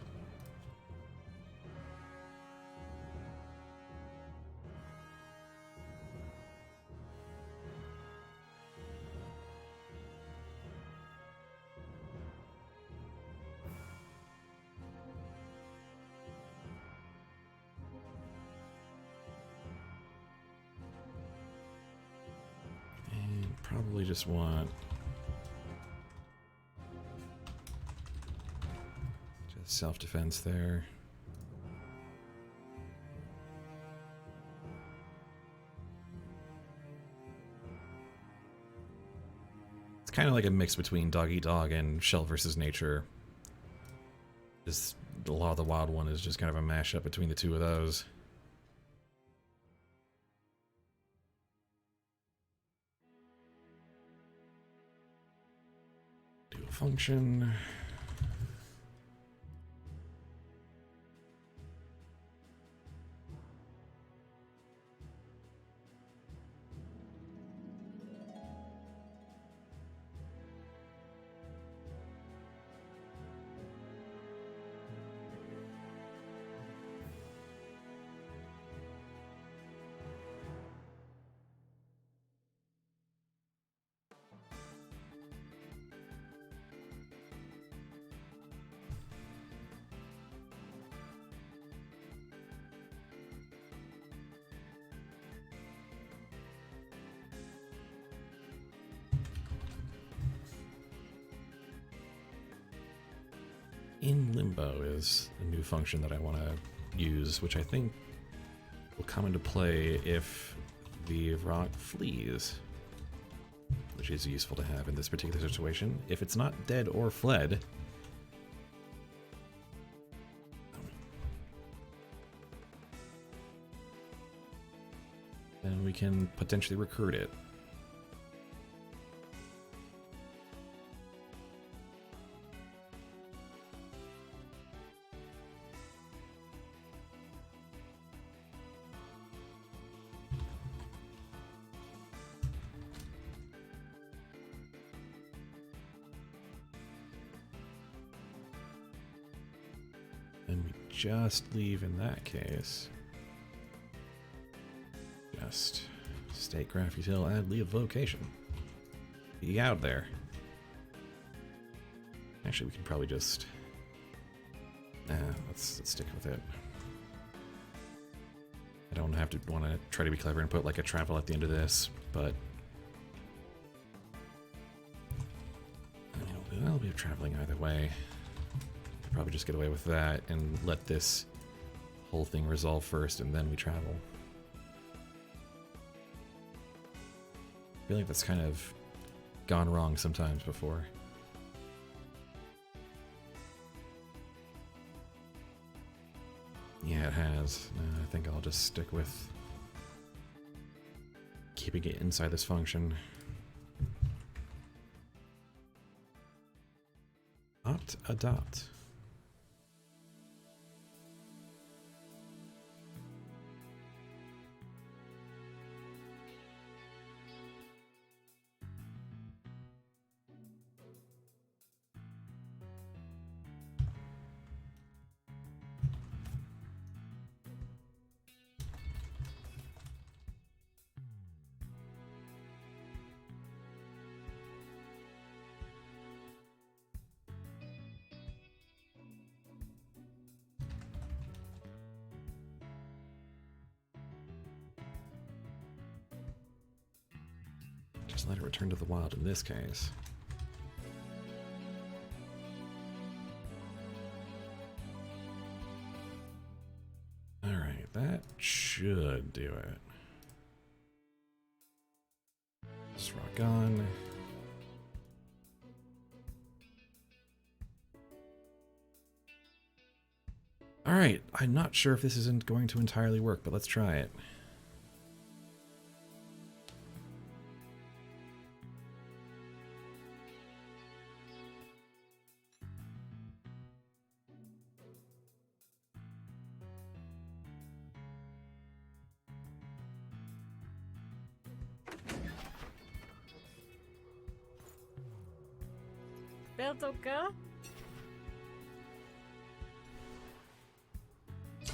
And probably just want self-defense there. It's kind of like a mix between dog eat dog and shell versus nature. Just the Law of the Wild one is just kind of a mashup between the two of those. Do a function. In Limbo is a new function that I want to use, which I think will come into play if the rock flees, which is useful to have in this particular situation. If it's not dead or fled, then we can potentially recruit it. And we just leave in that case. Just state Graph Util, add leave location. Be out there. Actually, we can probably just... let's stick with it. I don't want to try to be clever and put like a travel at the end of this, but... I'll be traveling either way. Probably just get away with that and let this whole thing resolve first and then we travel. I feel like that's kind of gone wrong sometimes before. Yeah, it has. I think I'll just stick with keeping it inside this function. Opt adopt. Just let it return to the wild in this case. Alright, that should do it. Just rock on. Alright, I'm not sure if this isn't going to entirely work, but let's try it. Beltoka?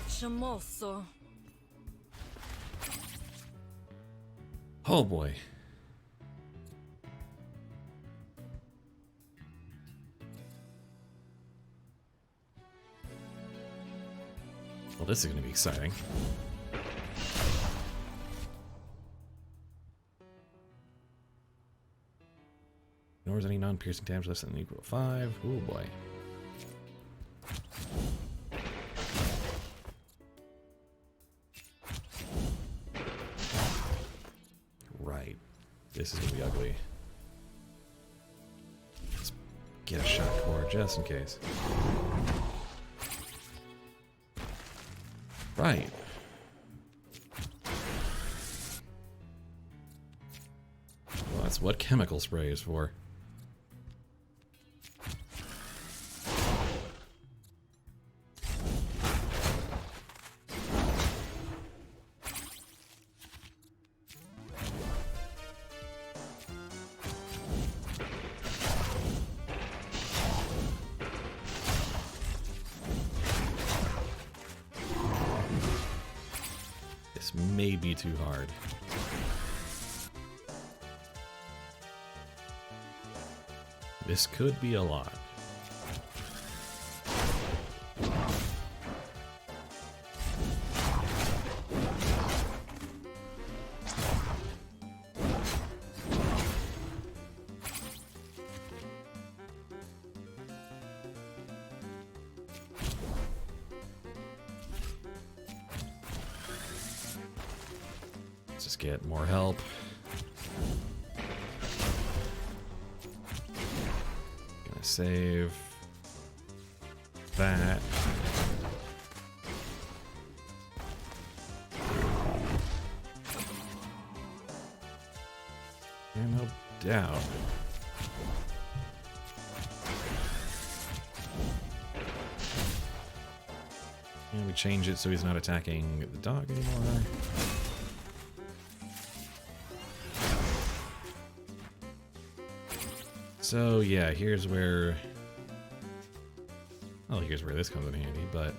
Schamoso. Oh boy. Well, this is going to be exciting. Ignores any non-piercing damage less than equal to 5. Oh boy. Right. This is going to be ugly. Let's get a shot core just in case. Right. Well, that's what chemical spray is for. This may be too hard. This could be a lot. just get more help. Gonna save that. And no doubt. And we change it so he's not attacking the dog anymore. So yeah, here's where... Well, here's where this comes in handy, but...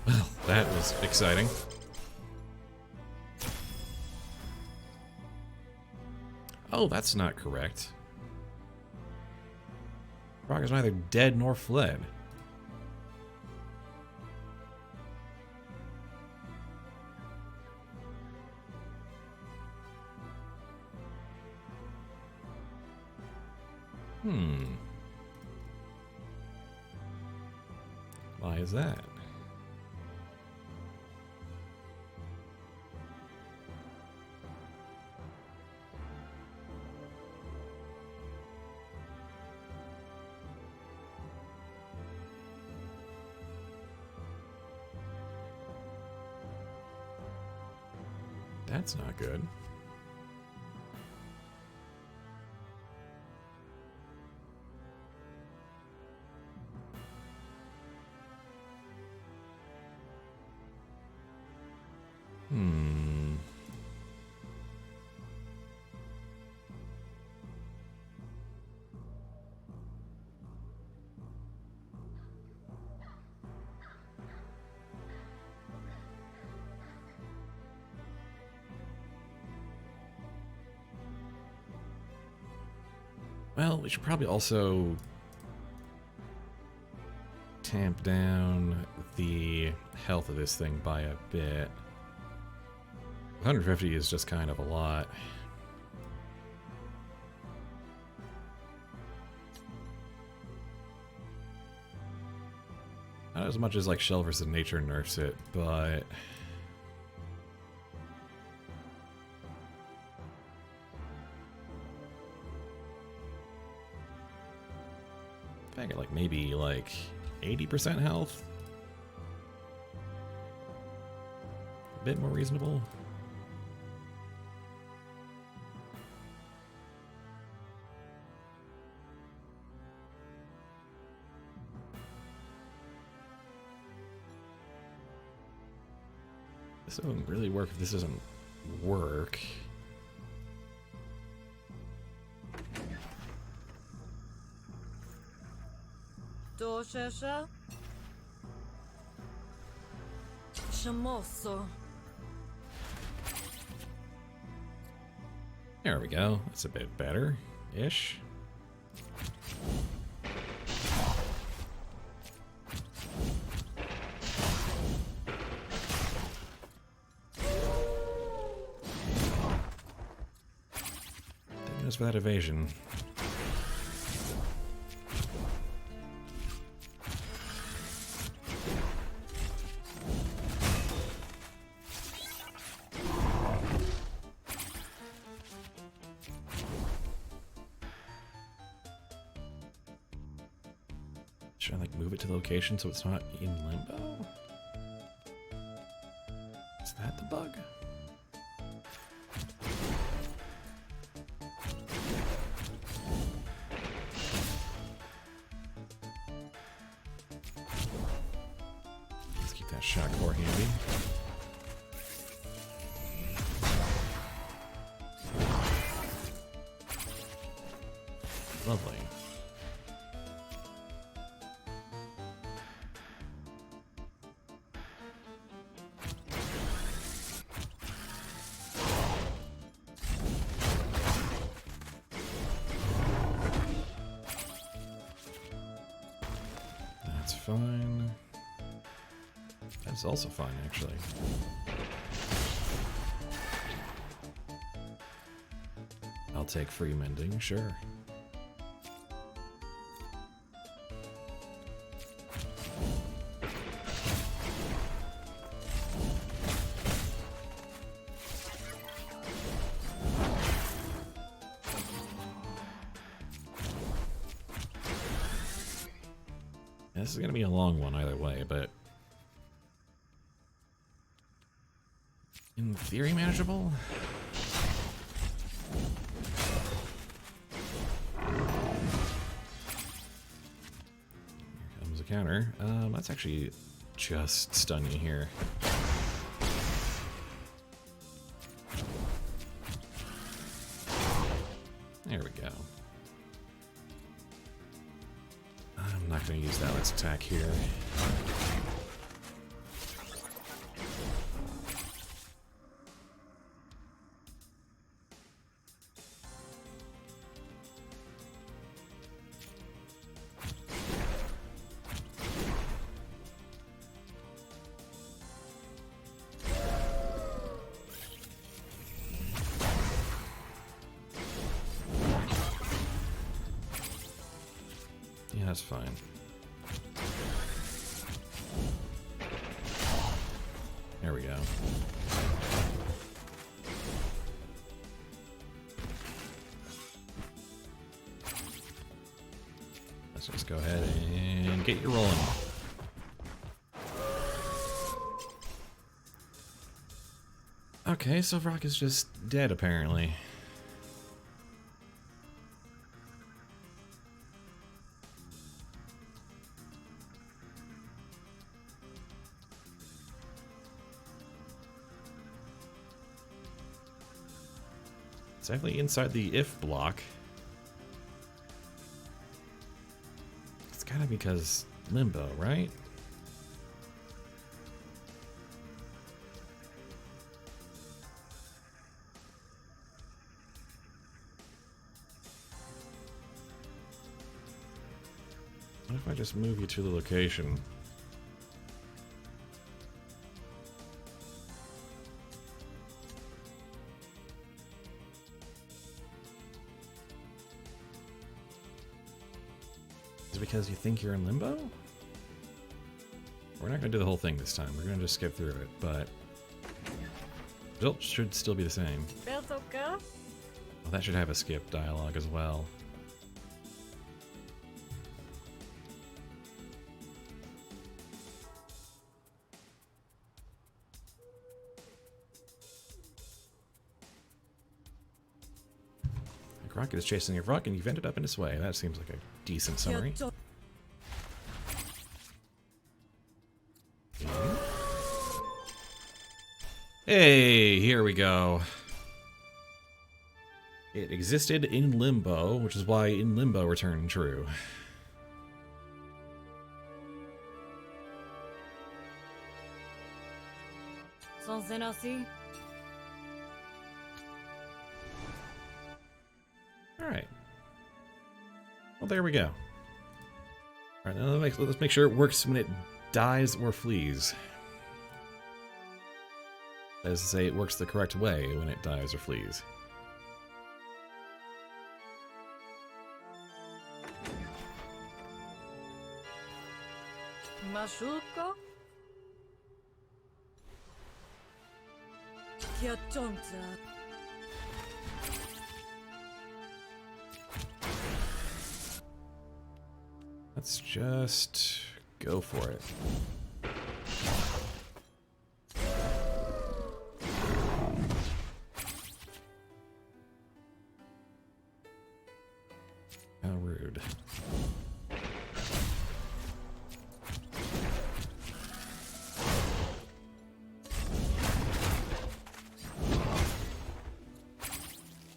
Well, that was exciting. Oh, that's not correct. Frog is neither dead nor fled. Why is that? That's not good. Well, we should probably also tamp down the health of this thing by a bit. 150 is just kind of a lot. Not as much as like Shell vs. Nature nerfs it, but... I got like maybe like 80% health. A bit more reasonable. This doesn't really work if this doesn't work. Doshesha? Shamoso. There we go. That's a bit better-ish. Thank goodness for that evasion. Should I like move it to the location so it's not in limbo? Is that the bug? Let's keep that shock core handy. Lovely. That's fine. That's also fine, actually. I'll take free mending, sure. This is going to be a long one either way, but in theory manageable. Here comes a counter. Let's actually just stun you here. There we go. I'm not going to use that. Let's attack here. Yeah, that's fine. There we go. Let's just go ahead and get you rolling. Okay, so Rock is just dead apparently. It's definitely inside the if block. It's kind of because limbo, right? What if I just move you to the location? Is it because you think you're in limbo? We're not going to do the whole thing this time. We're going to just skip through it, but result should still be the same. Beltoka? Well, that should have a skip dialogue as well. Rocket is chasing your rock and you've ended up in his way. That seems like a decent summary. Hey, here we go. It existed in limbo, which is why in limbo returned true. Sans énergie? Alright. Well, there we go. Alright, now let's make sure it works when it dies or flees. That is to say, it works the correct way when it dies or flees. Mashuko? Kiatonta. Let's just go for it. How rude.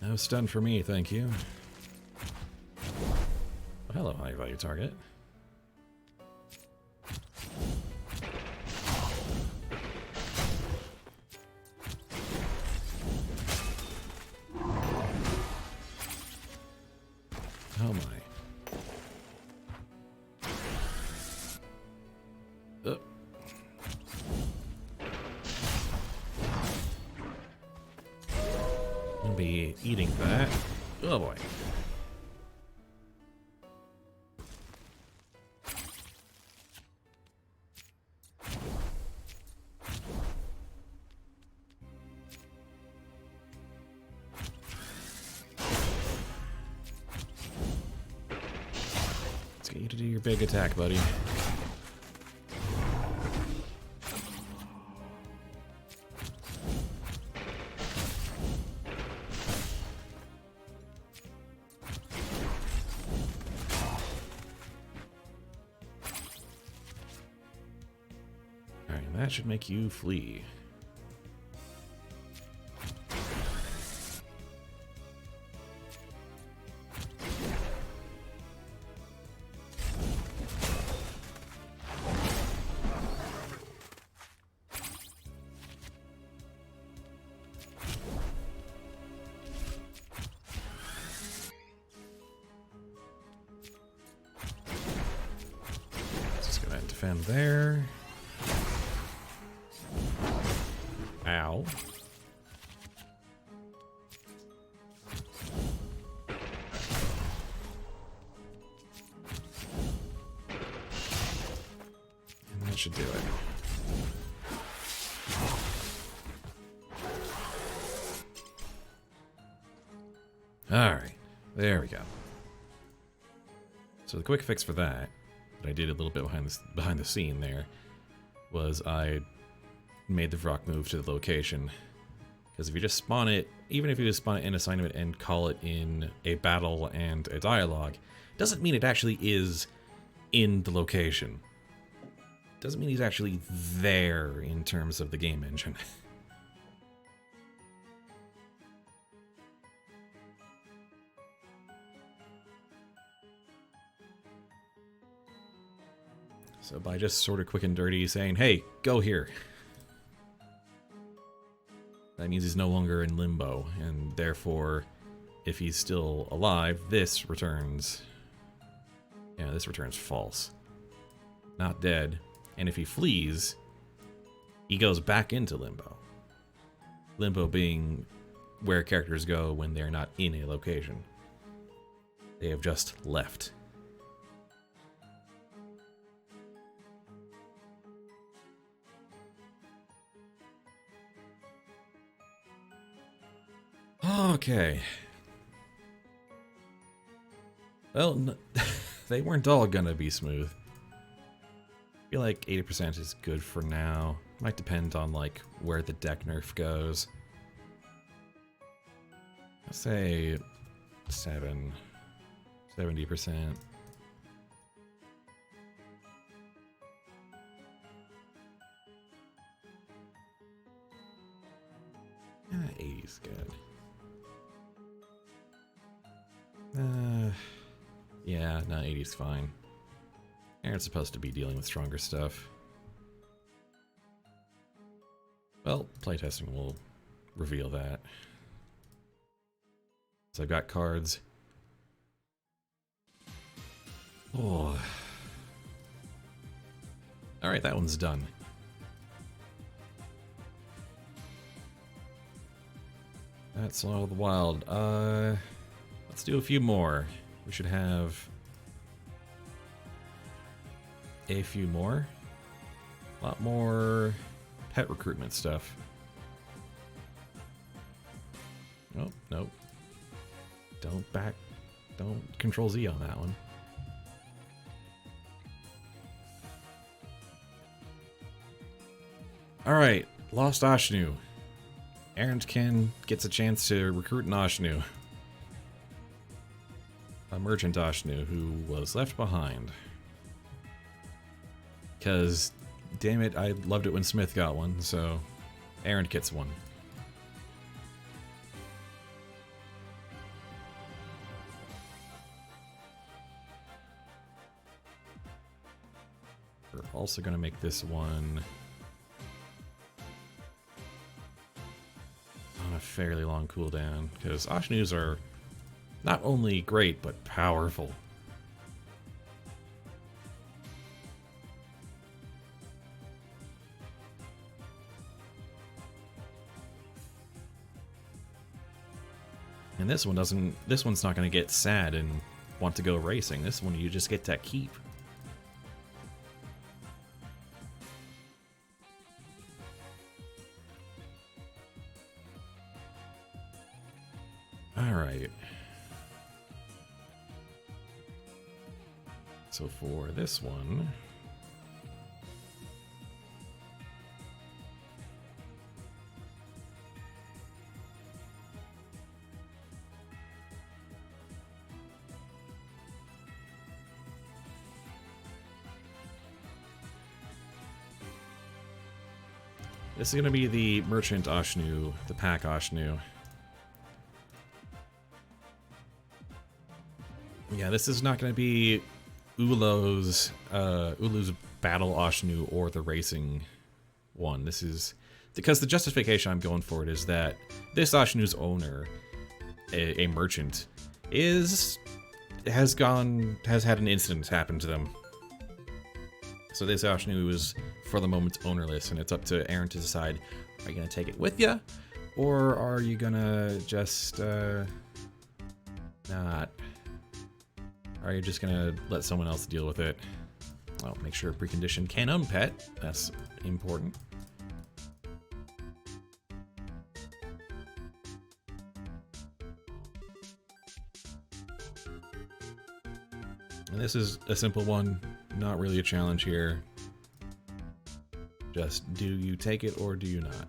No stun for me, thank you. Oh, hello, high value target. Oh my. eating that. Oh boy. Let's get you to do your big attack, buddy. Alright, that should make you flee. Just gonna defend there. Ow. And that should do it. Alright, there we go. So the quick fix for that I did a little bit behind the scene there, was I made the Vrock move to the location. Because if you just spawn it, even if you just spawn it in assignment and call it in a battle and a dialogue, doesn't mean it actually is in the location. Doesn't mean he's actually there in terms of the game engine. So by just sort of quick and dirty saying, hey, go here, that means he's no longer in limbo, and therefore, if he's still alive, this returns... Yeah, this returns false. Not dead. And if he flees, he goes back into limbo. Limbo being where characters go when they're not in a location. They have just left. Okay. Well, they weren't all gonna be smooth. I feel like 80% is good for now. Might depend on, like, where the deck nerf goes. Let's say 70%. Yeah, 80's good. Yeah, no, 80's fine. Arint's supposed to be dealing with stronger stuff. Well, playtesting will reveal that. So I've got cards. Oh. Alright, that one's done. That's all the wild. Let's do a few more. We should have a few more. A lot more pet recruitment stuff. Oh, nope. Don't back. Don't Control Z on that one. Alright, Lost Ashnu. Arint gets a chance to recruit an Ashnu. A merchant Ashnu who was left behind. Because, damn it, I loved it when Smith got one, so Arint gets one. We're also going to make this one on a fairly long cooldown, because Ashnus are not only great, but powerful. And this one doesn't. This one's not going to get sad and want to go racing. This one you just get to keep. All right. So for this one. This is going to be the Merchant Ashnu, the Pack Ashnu. Yeah, this is not going to be Ulu's Battle Ashnu or the Racing one. This is because the justification I'm going for it is that this Ashnu's owner, a merchant, has had an incident happen to them. So this Ashnu is, for the moment, ownerless, and it's up to Arint to decide, are you going to take it with you, or are you going to just, not? Or are you just going to let someone else deal with it? Oh, make sure precondition can unpet. That's important. And this is a simple one, not really a challenge here. Just, do you take it or do you not?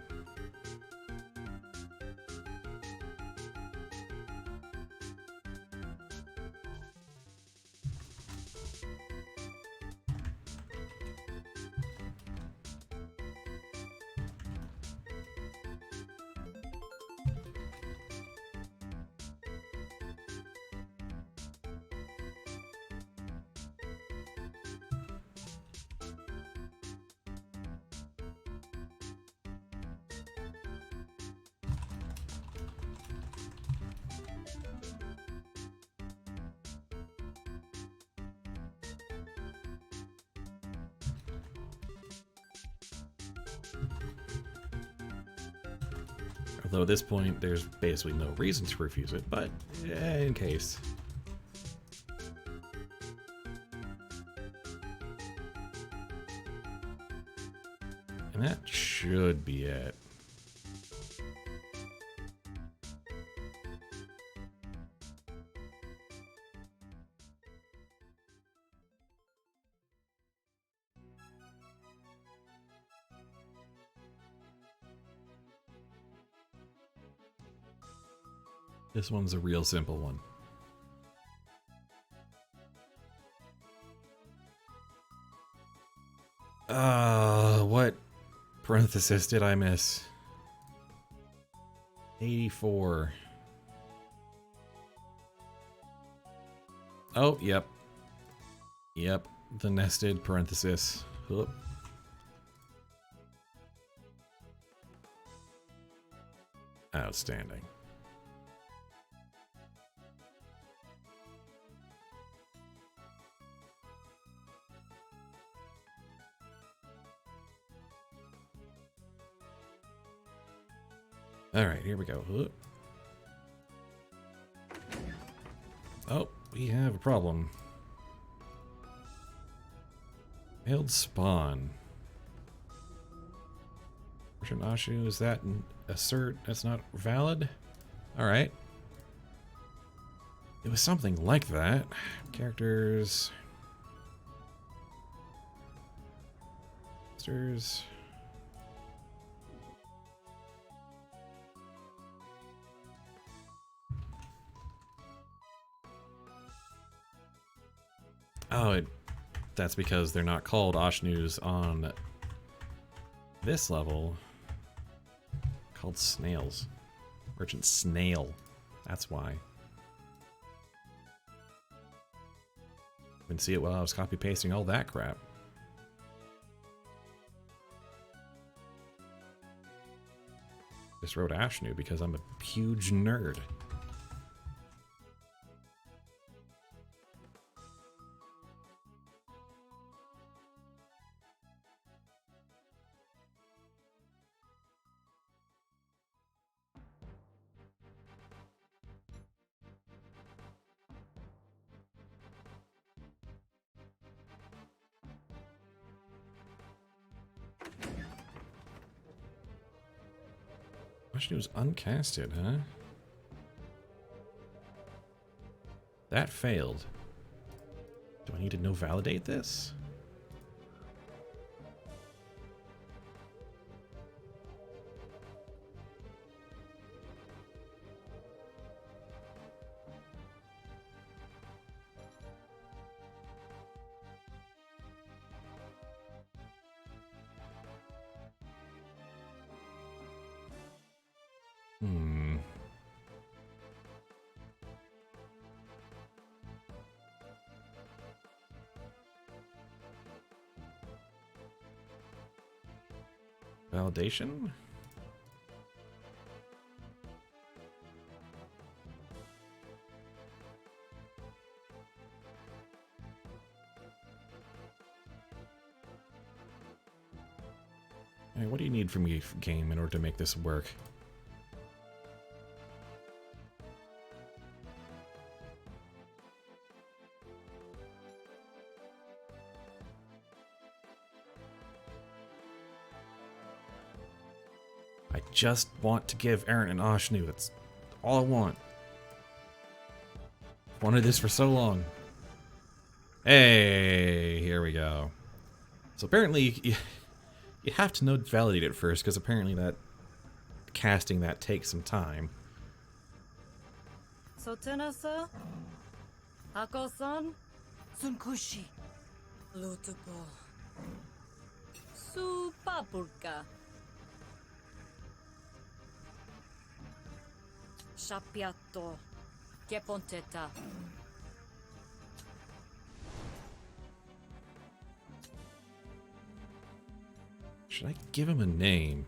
Although at this point, there's basically no reason to refuse it, but in case. And that should be it. This one's a real simple one. What parenthesis did I miss? 84. Oh, yep. Yep, the nested parenthesis. Oop. Outstanding. Alright, here we go. Oh, we have a problem. Failed spawn. Merchant Ashu, is that an assert that's not valid? Alright. It was something like that. Characters. Monsters. Oh, that's because they're not called Ashnus on this level. Called snails. Merchant snail. That's why. Couldn't see it while I was copy pasting all that crap. Just wrote Ashnu because I'm a huge nerd. Ashnu was uncasted, huh? That failed. Do I need to no validate this? Hmm. Validation? Hey, what do you need from me, game, in order to make this work? I just want to give Arint and Ashnu. That's all I want. Wanted this for so long. Hey, here we go. So apparently you have to node validate it first, because apparently that casting that takes some time. Sotenasa? Hako-san? Sunkushi. Lutupo. Su papurka. Shapiato. Keponteta. Should I give him a name?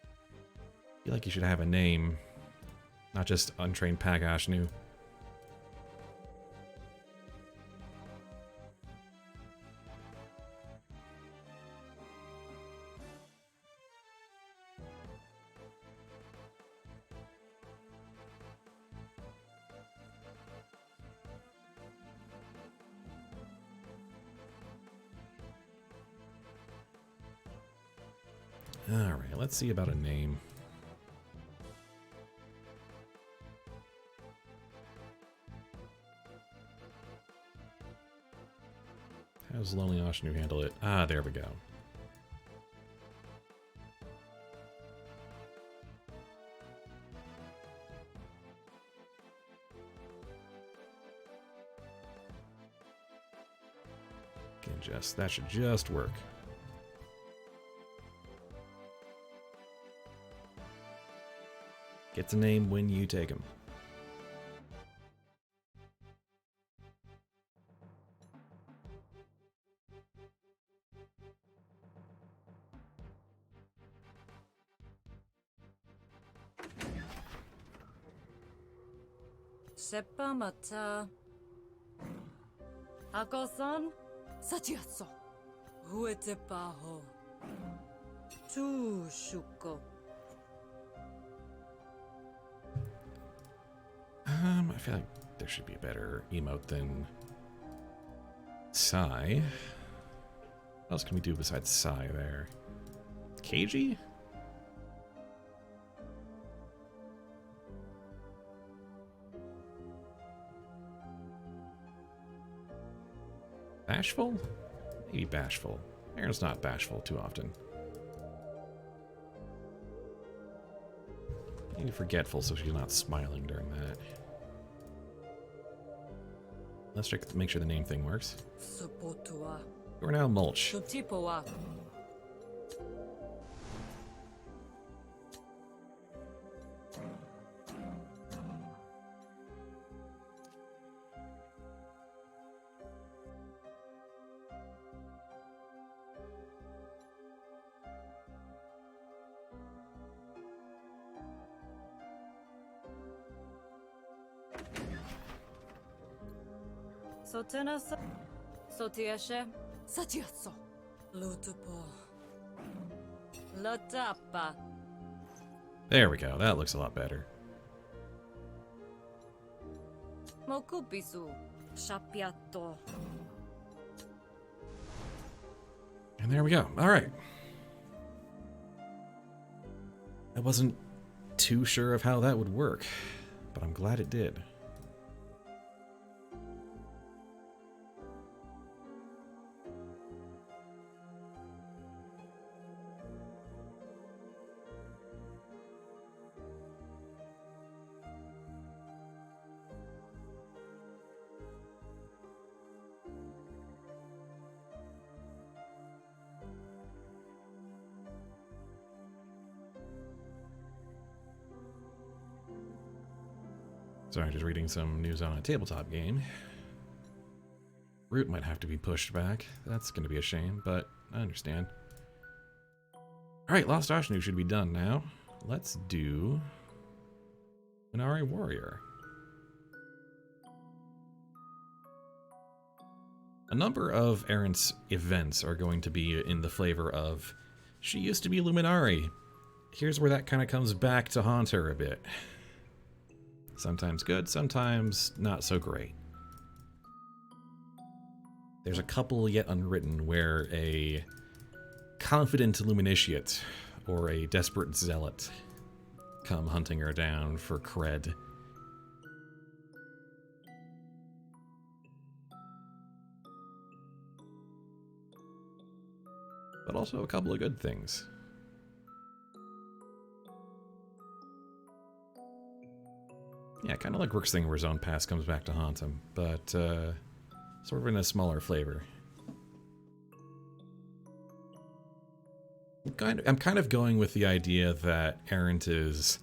I feel like he should have a name, not just untrained Pack Ashnu. Alright, let's see about a name. How does Lonely Ashnu handle it? Ah, there we go. That should just work. Gets a name when you take him. Seppa mata. Hako-san? Sachiatsu. Huete paho. Tu shuko. I feel like there should be a better emote than Sigh. What else can we do besides Sigh there? Cagey? Bashful? Maybe bashful. Aaron's not bashful too often. Maybe forgetful so she's not smiling during that. Let's check to make sure the name thing works. Supotua. We're now Mulch. Tutipoa. Sotenasa. Sotieshe. Sachiatsu. Lutupo. Latapa. There we go. That looks a lot better. Mokupisu. Shapiato. And there we go. All right. I wasn't too sure of how that would work, but I'm glad it did. Sorry, just reading some news on a tabletop game. Root might have to be pushed back. That's going to be a shame, but I understand. Alright, Lost Ashnu should be done now. Let's do Minari Warrior. A number of Arint's events are going to be in the flavor of, she used to be Luminari. Here's where that kind of comes back to haunt her a bit. Sometimes good, sometimes not so great. There's a couple yet unwritten where a confident Luminitiate or a desperate zealot come hunting her down for cred. But also a couple of good things. Yeah, kind of like Rook's thing where his own past comes back to haunt him, but sort of in a smaller flavor. I'm kind of going with the idea that Arint is,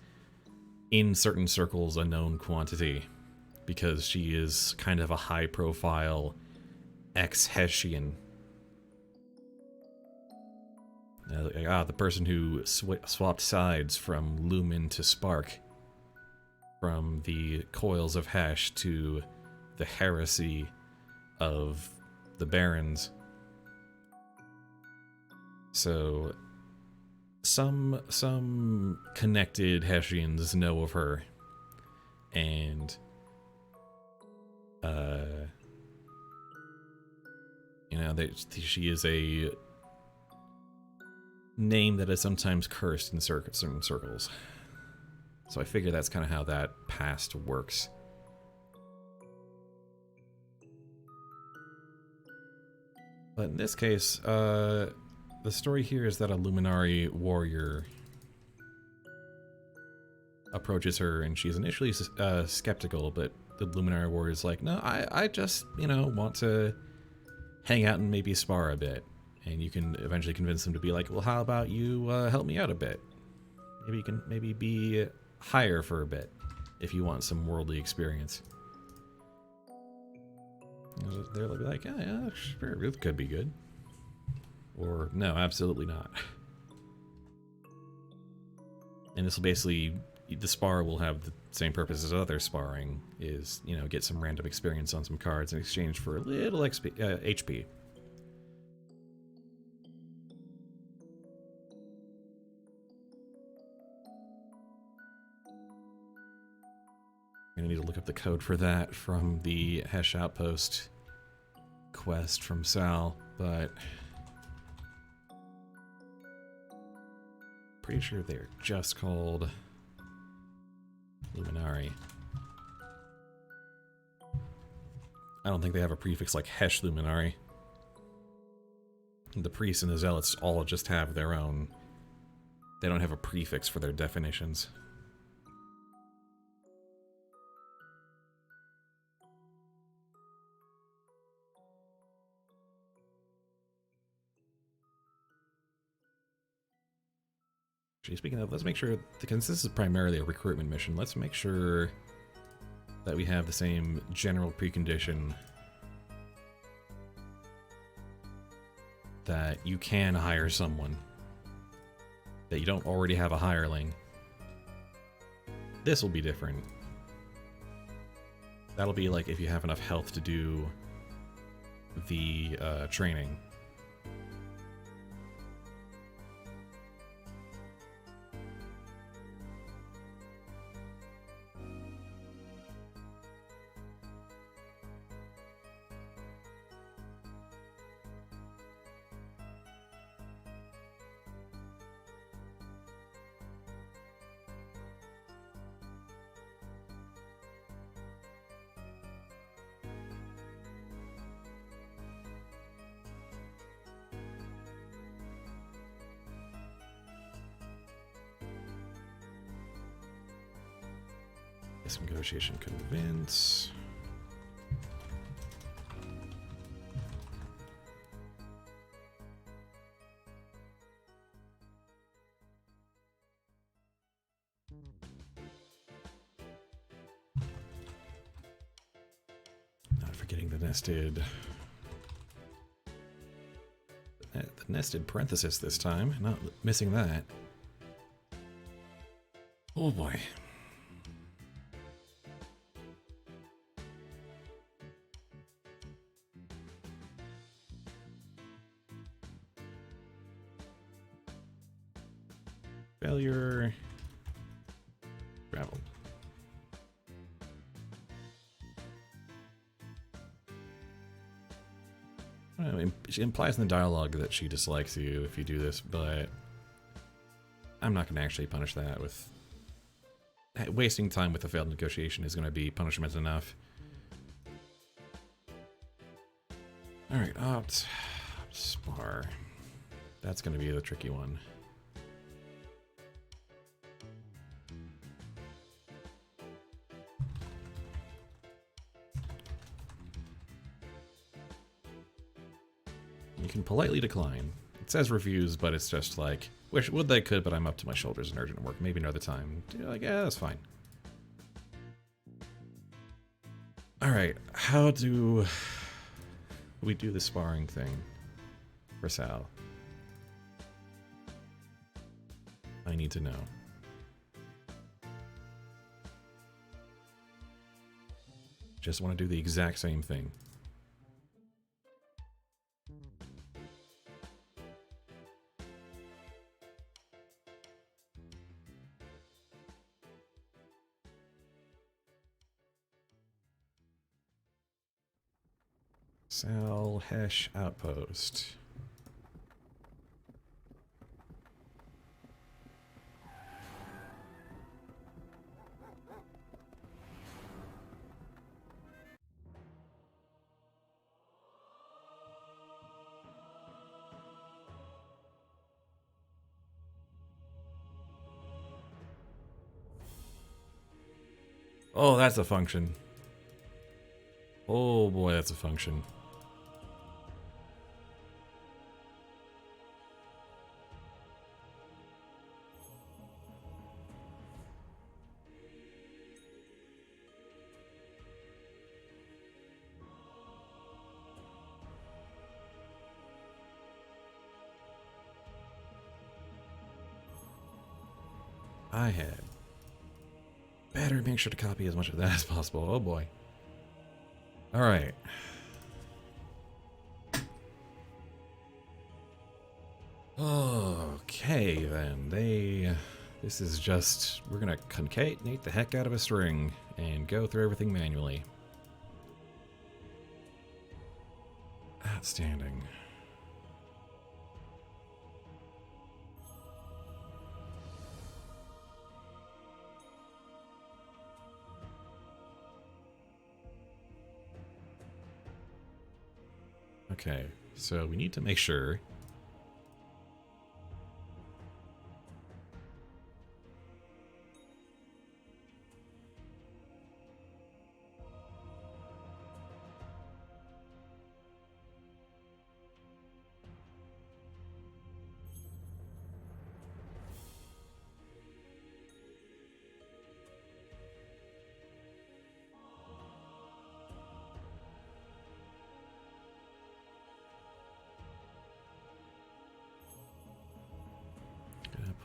in certain circles, a known quantity, because she is kind of a high-profile ex-Hessian. The person who swapped sides from Lumen to Spark. From the coils of Hesh to the heresy of the Barons. So some connected Hessians know of her, and you know, she is a name that is sometimes cursed in certain circles. So I figure that's kind of how that past works. But in this case, the story here is that a Luminari warrior approaches her, and she's initially skeptical, but the Luminari warrior is like, no, I just, you know, want to hang out and maybe spar a bit. And you can eventually convince them to be like, well, how about you help me out a bit? Maybe you can be higher for a bit if you want some worldly experience. They'll be like, yeah, sure, it could be good. Or, no, absolutely not. And this will basically, the spar will have the same purpose as other sparring, is, you know, get some random experience on some cards in exchange for a little HP. I'm gonna need to look up the code for that from the Hesh Outpost quest from Sal, but pretty sure they're just called Luminari. I don't think they have a prefix like Hesh Luminari. The priests and the zealots all just have their own. They don't have a prefix for their definitions. Speaking of, let's make sure, because this is primarily a recruitment mission, let's make sure that we have the same general precondition that you can hire someone, that you don't already have a hireling. This will be different. That'll be like if you have enough health to do the training. This negotiation convince. Not forgetting the nested. The nested parenthesis this time. Not missing that. Oh boy. Failure. Travel. I mean, she implies in the dialogue that she dislikes you if you do this, but I'm not going to actually punish that with... Wasting time with a failed negotiation is going to be punishment enough. Alright, opt... Spar. That's going to be the tricky one. You can politely decline. It says refuse, but it's just like, would they could, but I'm up to my shoulders in urgent work. Maybe another time. You're like, yeah, that's fine. Alright, how do we do the sparring thing for Sal? I need to know. Just want to do the exact same thing. Sal Hesh Outpost. Oh, that's a function. Oh boy, that's a function. I had better make sure to copy as much of that as possible. Oh boy. Alright. Okay then. This is just, we're gonna concatenate the heck out of a string and go through everything manually. Outstanding. Okay, so we need to make sure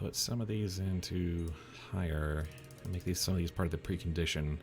put some of these into higher and make some of these part of the precondition.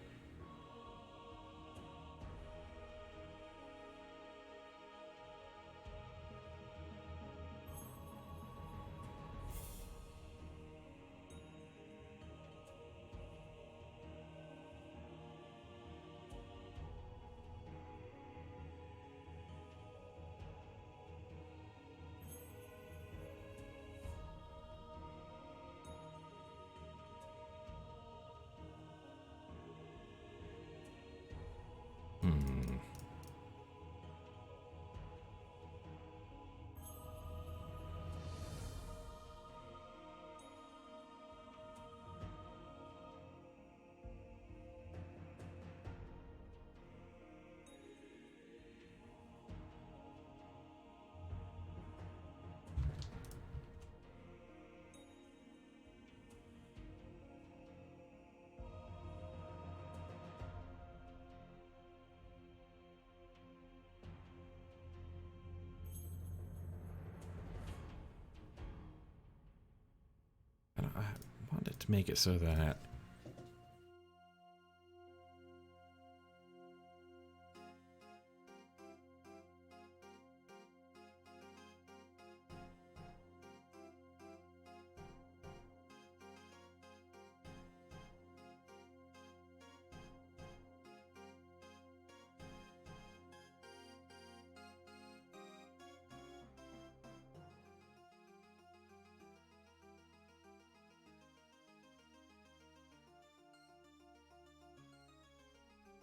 make it so that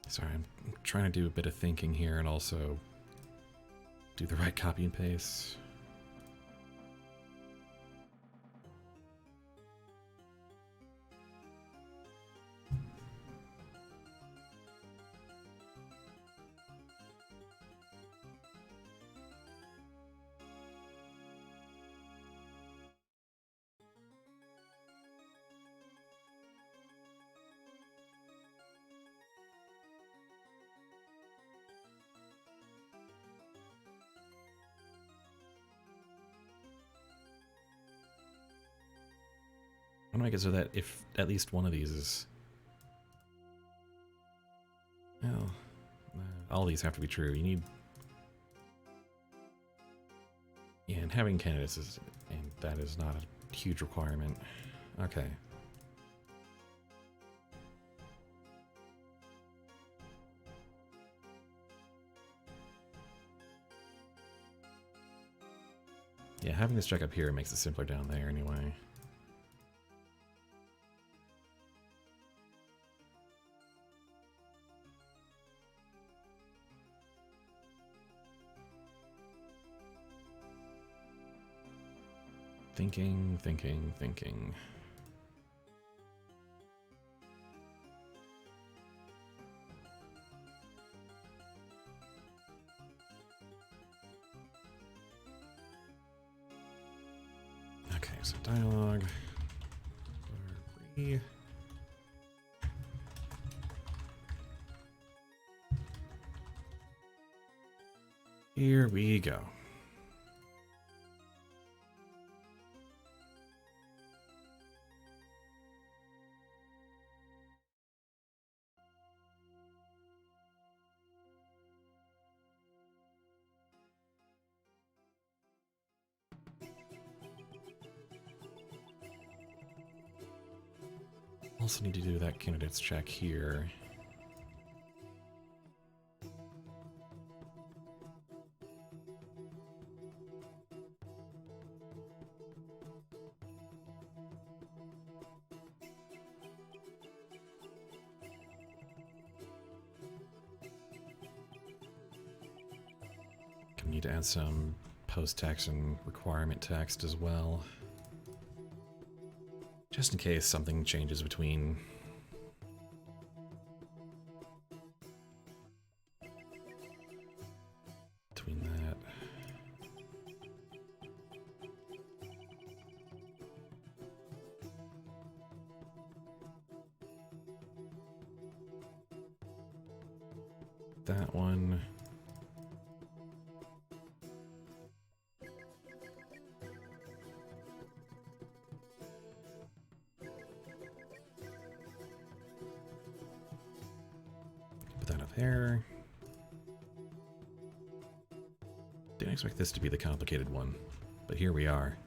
sorry, I'm trying to do a bit of thinking here and also do the right copy and paste. I want to make it so that if at least one of these is... Well, all these have to be true. You need... Yeah, and having candidates is... And that is not a huge requirement. Okay. Yeah, having this check up here makes it simpler down there anyway. Thinking. Okay, so dialogue. Here we go. Also need to do that candidates check here. Gonna need to add some post-text and requirement text as well. Just in case something changes between that. That one. There. Didn't expect this to be the complicated one, but here we are.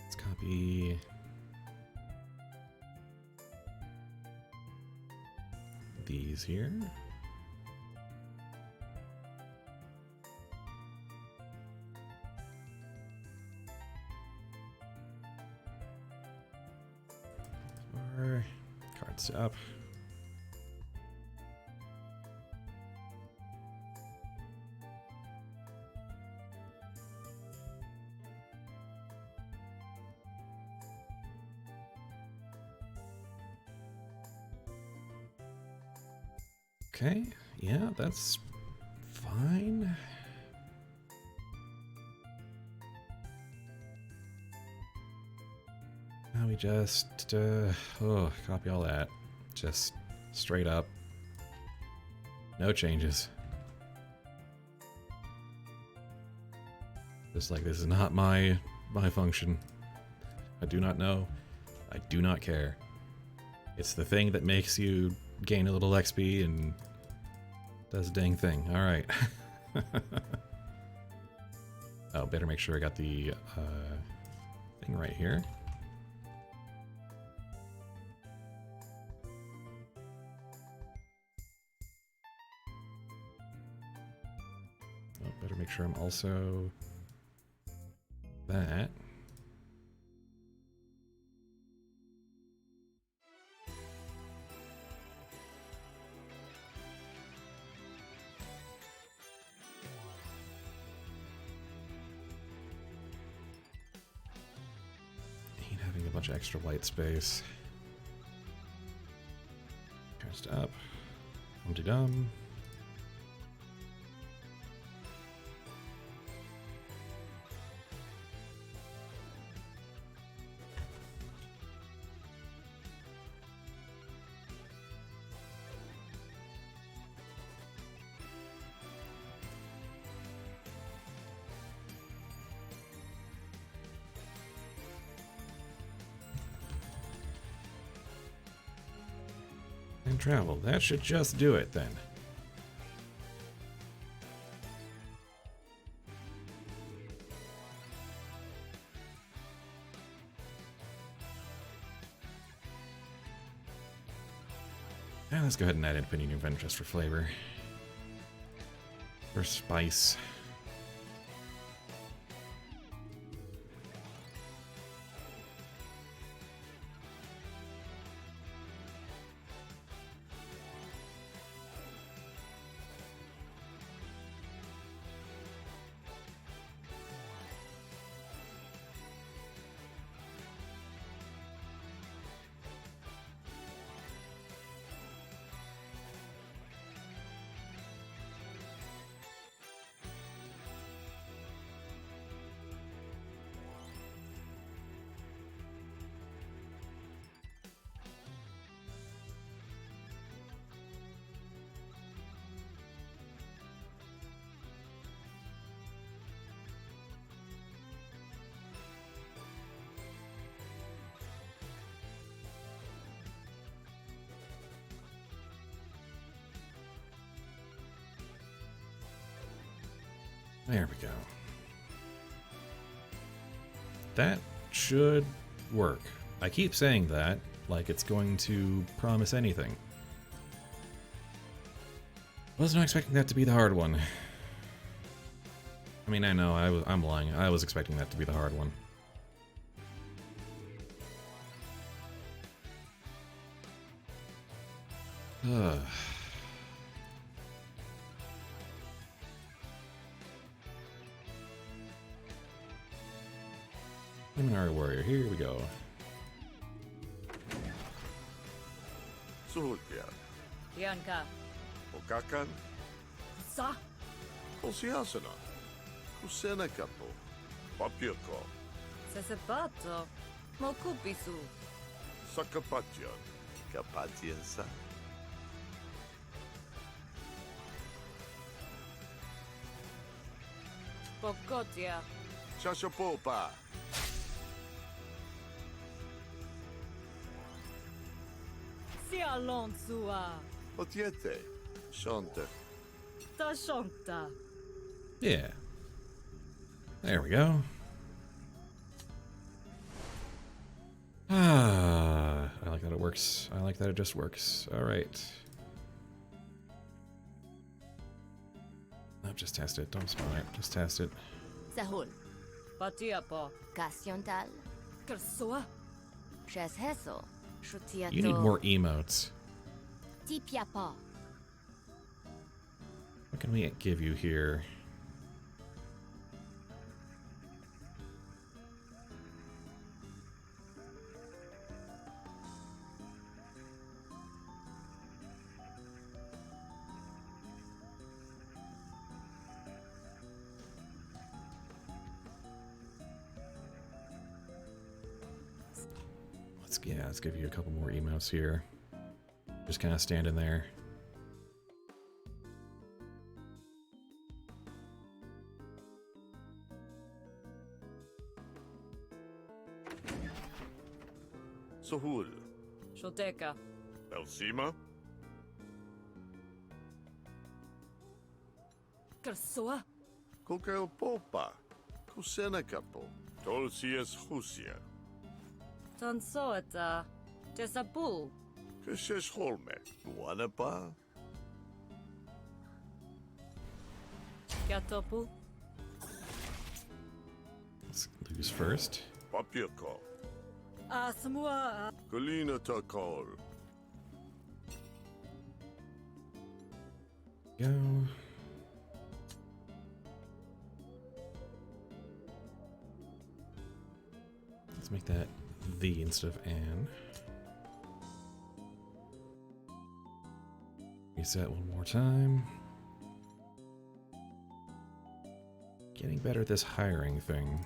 Let's copy these here. Or cards up. Okay, yeah, that's fine. we just, copy all that. Just straight up. No changes. Just like this is not my function. I do not know. I do not care. It's the thing that makes you gain a little XP and does a dang thing. Alright. Oh, better make sure I got the thing right here. Oh, better make sure I'm also that. Hate having a bunch of extra white space. Cast up. Humpty Dum. And travel. That should just do it then. And let's go ahead and add in Opinion Event just for flavor. For spice. There we go. That should work. I keep saying that, like it's going to promise anything. Wasn't expecting that to be the hard one. I mean, I know, I'm lying. I was expecting that to be the hard one. Ugh. Luminary Warrior, here we go. Suhulkia. Bianca. Okakan. Sa. Osiasana. Kusenekapo. Papioko. Sesepato. Mokupisu. Sakapatyon. Kapatiensa. Pokotia. Chashapopa. Sialonsua. Otiete. Shante. Tashonta. Yeah. There we go. Ah, I like that it works. I like that it just works. All right. No, just test it. Don't spawn it. Just test it. Sahul. Patiapo. Kasyontal. Kersoa. Shesheso. Shutiato. You need more emotes. Tipiapa. What can we give you here? let's give you a couple more emotes here. Just kind of standing there. Sohul. Shoteka. Elsima. Kersoa. Kokeo popa. Kusenakapo. Tolsias husia. Tansoeta. Tesapul. Keshes holme. Wanapa. Katopu. Let's lose first. Papiako. Asmua. Kolina takol. Go. Let's make that the instead of an. Reset one more time. Getting better at this hiring thing.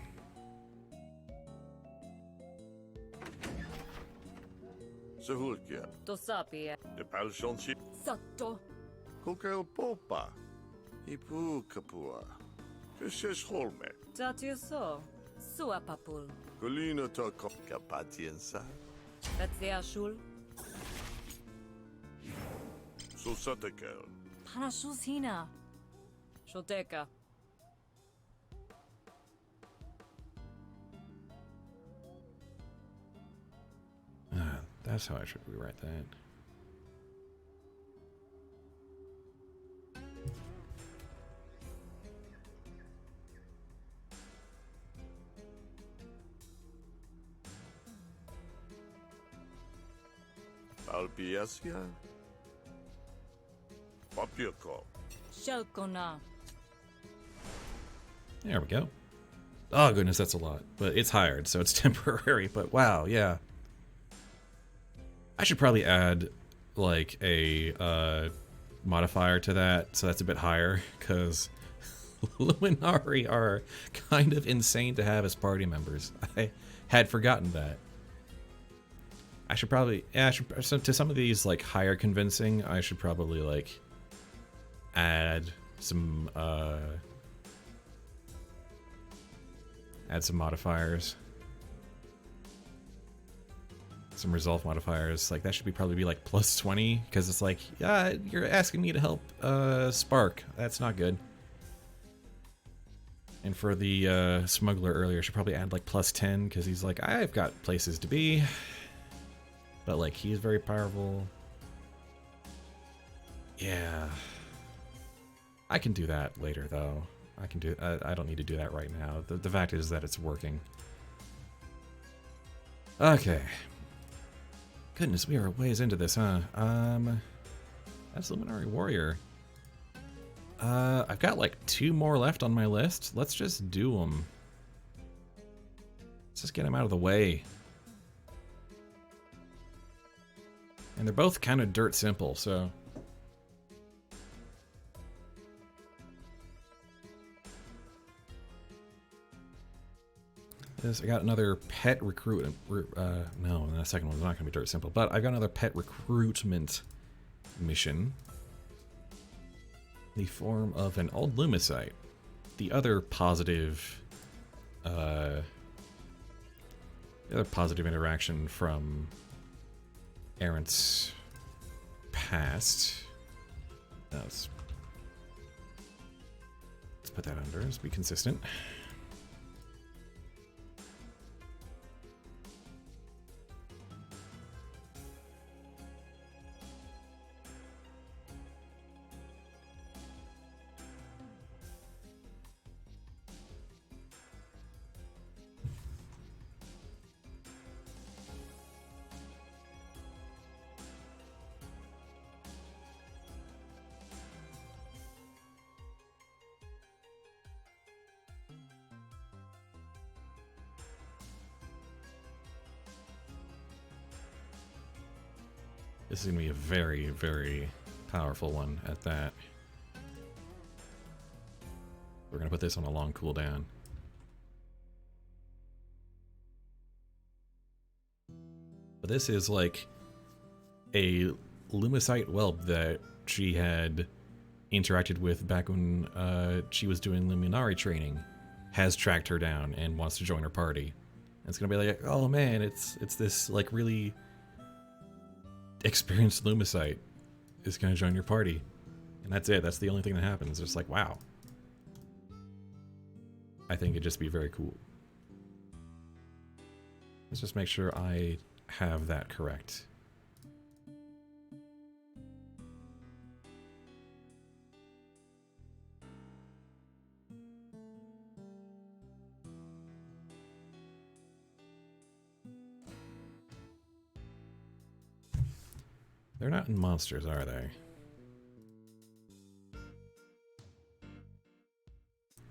Sohulkia. Tosapia. De palshonshi. Sato. Kokeo popa. Ipu kapua. Keshes holme. Tatiuso. Suapapul. Kolina takol. Kapatiensa. Petsiashul. Susatakel. Panashus hina. Shoteka. That's how I should rewrite that. Albiasia. Papiako. Shelkona. There we go. Oh goodness, that's a lot. But it's hired, so it's temporary. But wow, yeah. I should probably add like a modifier to that, so that's a bit higher, because Luminari are kind of insane to have as party members. I had forgotten that. I should probably, so to some of these like higher convincing, I should probably like add some modifiers. Some resolve modifiers. Like that should probably be like plus 20, because it's like, yeah, you're asking me to help Spark. That's not good. And for the smuggler earlier, I should probably add like plus 10, because he's like, I've got places to be. But like, he's very powerful. Yeah. I can do that later though. I can do, I don't need to do that right now. The fact is that it's working. Okay. Goodness, we are ways into this, huh? That's Luminary Warrior. I've got like 2 more left on my list. Let's just do them. Let's just get them out of the way. And they're both kind of dirt simple, so... I got another pet recruit. No, the second one's not going to be dirt simple. But I've got another pet recruitment mission. In the form of an old Lumicite. The other positive, interaction from Arint's past. Let's put that under. Let's be consistent. This is going to be a very, very powerful one at that. We're going to put this on a long cooldown. But this is like a Lumicite whelp that she had interacted with back when she was doing Luminari training, has tracked her down and wants to join her party. And it's gonna be like, oh man, it's this like really experienced Lumicite is gonna join your party. And that's it. That's the only thing that happens. It's like, wow. I think it'd just be very cool. Let's just make sure I have that correct. They're not in monsters, are they?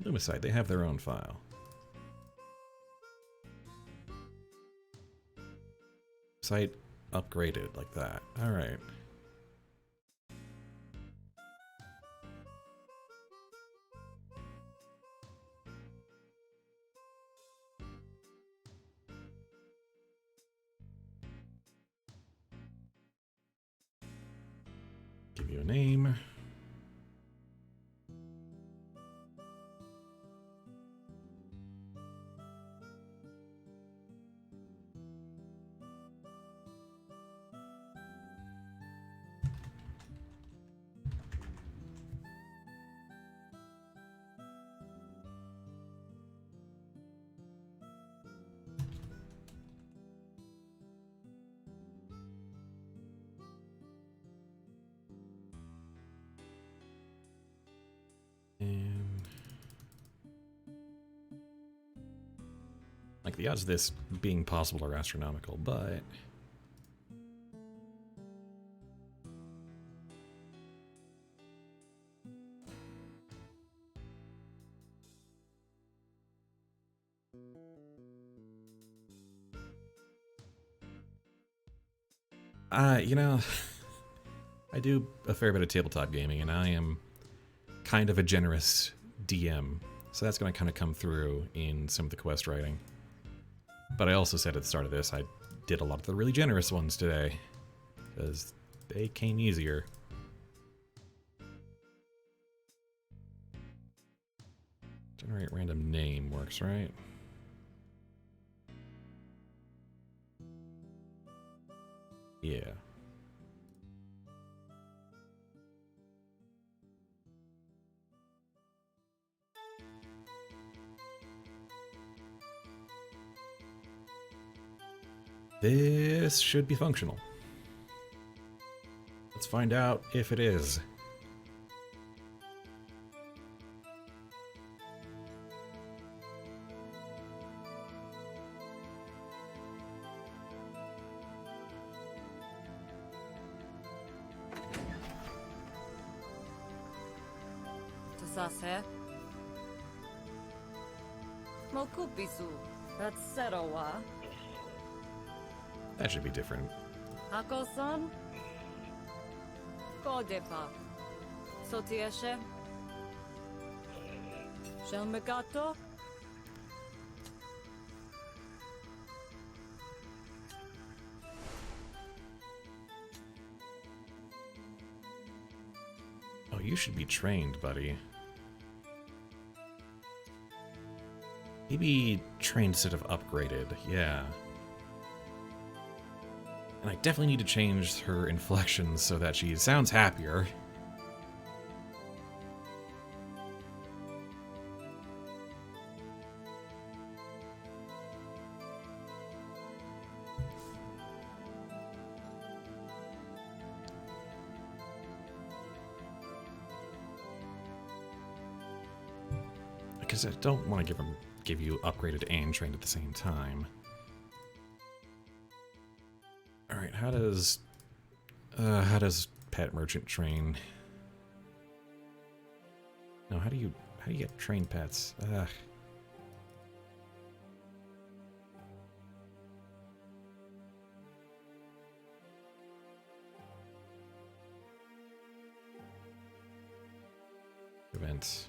Lumicite, they have their own file. Site upgraded like that. Alright. Give you a name. And like the odds of this being possible are astronomical, but you know, I do a fair bit of tabletop gaming, and I am kind of a generous DM, so that's going to kind of come through in some of the quest writing. But I also said at the start of this, I did a lot of the really generous ones today, because they came easier. Generate random name works, right? Yeah. This should be functional. Let's find out if it is. Tasase. Mokupisu. That's Serowa. That should be different. Hako-san. Kodepa. Sotieshe. Shelmegato. Oh, you should be trained, buddy. Maybe trained instead of upgraded, yeah. And I definitely need to change her inflections so that she sounds happier. Because I don't want to give you upgraded and trained at the same time. Alright, how does Pet Merchant train? No, how do you get trained pets? Events.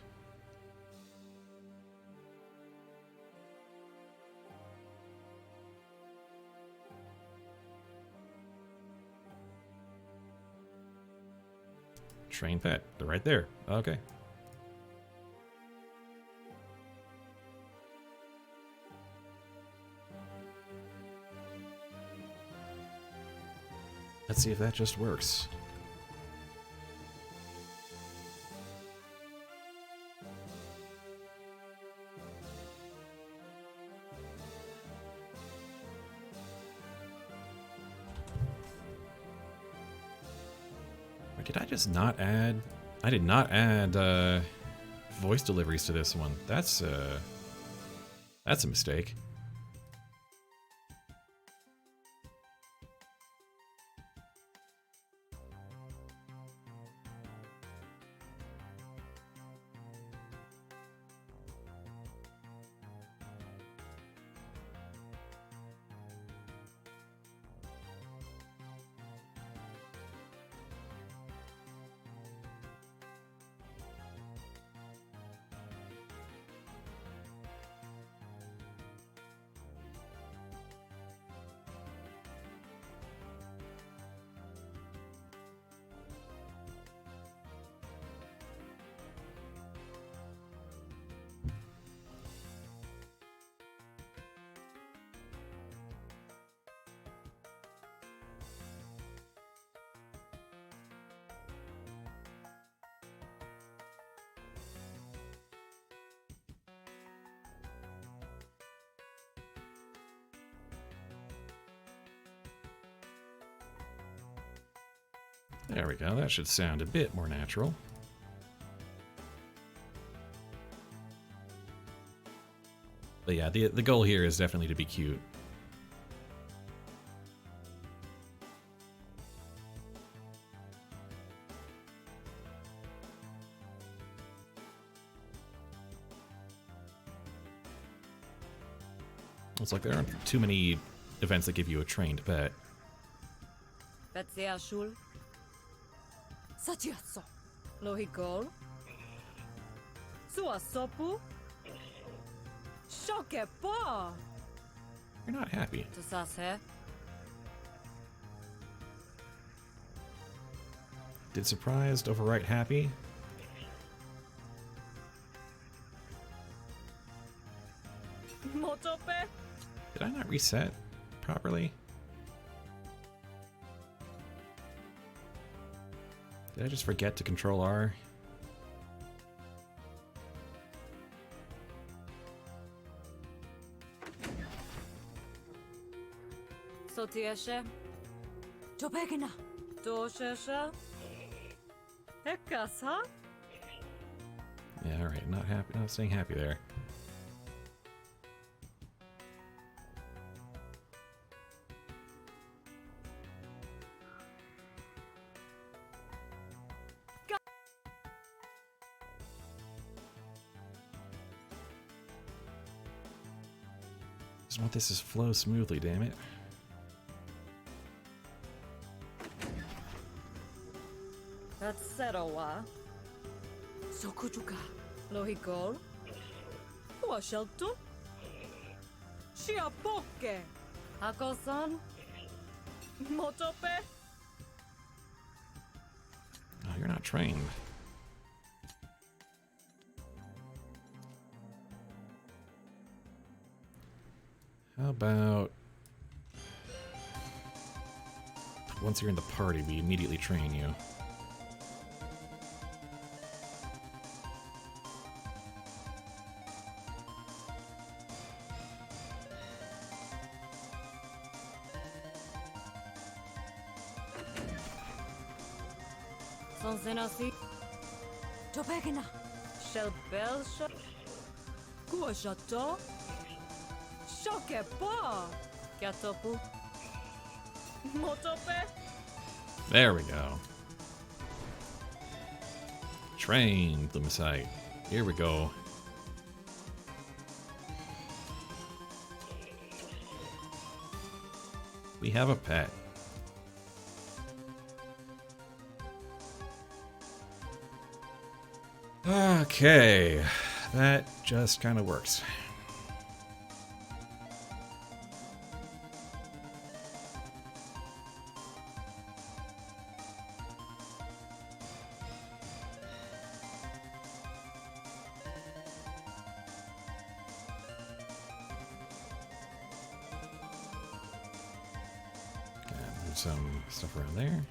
Train pet. They're right there. Okay. Let's see if that just works. Or did I just not add? I did not add voice deliveries to this one. That's a mistake. There we go. That should sound a bit more natural. But yeah, the goal here is definitely to be cute. It's like there aren't too many events that give you a trained pet. Vetsiashul. Satiazzo. Lohikol. Suasopu. Shokepa. You're not happy. Tusase. Did surprised overwrite happy? Motope. Did I not reset properly? Did I just forget to control R? Sotieshe. Topegna. Doshesha. Ekasa. Yeah, alright, not happy, not staying happy there. Just want this to flow smoothly, damn it. That's Serowa. Sokujuka. Lohikol. Huasheltu. Shiapoke. Hakosan. Motope. Oh, you're not trained. How about once you're in the party, we immediately train you. Sonsenasi. Topegna. Shelbelsha. Kuashato. Shokepa. Katopu. Motope. There we go. Train the site. Here we go. We have a pet. Okay, that just kind of works. some stuff around there.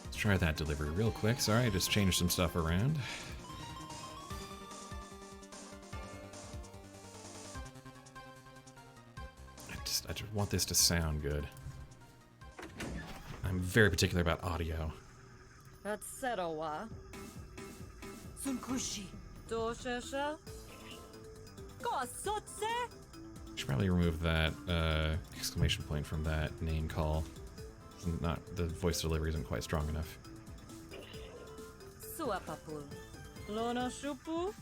Let's try that delivery real quick. Sorry, I just changed some stuff around. I just want this to sound good. I'm very particular about audio. That's Serowa. Sunkushi. Doshesha. Kosotse. Should probably remove that exclamation point from that name call. Not the voice delivery isn't quite strong enough. Suapapu. Lona Shupu.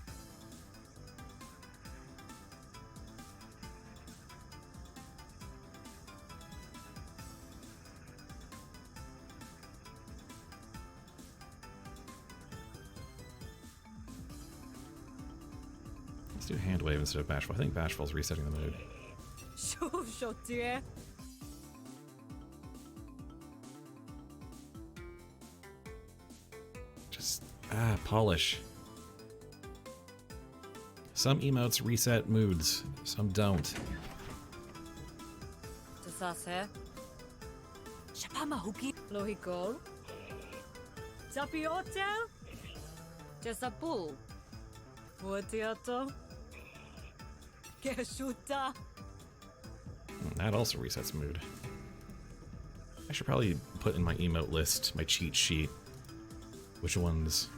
Let's do hand wave instead of bashful. I think bashful's resetting the mood. Shuv shotie. Just polish. Some emotes reset moods, some don't. Tasase. Shapama Huki. Lohikol. Tapiotel. Jesapu. Fuatiato. Keshuta. That also resets mood. I should probably put in my emote list, my cheat sheet, which ones.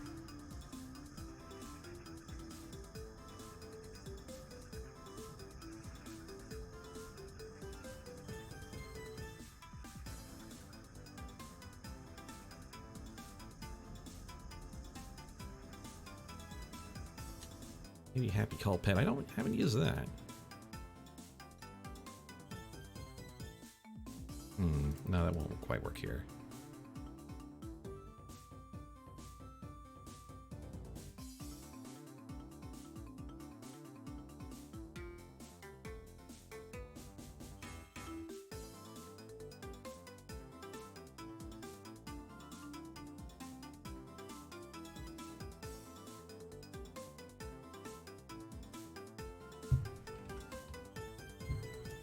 Maybe happy call pet. Haven't used that. No, that won't quite work here.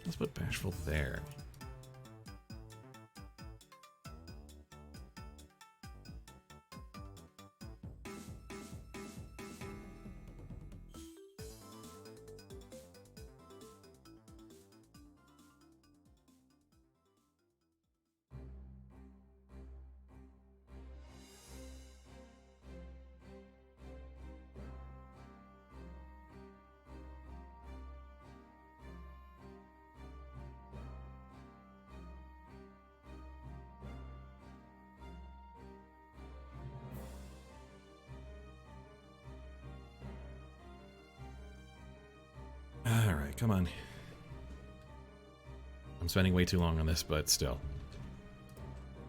Let's put bashful there. Alright, come on. I'm spending way too long on this, but still.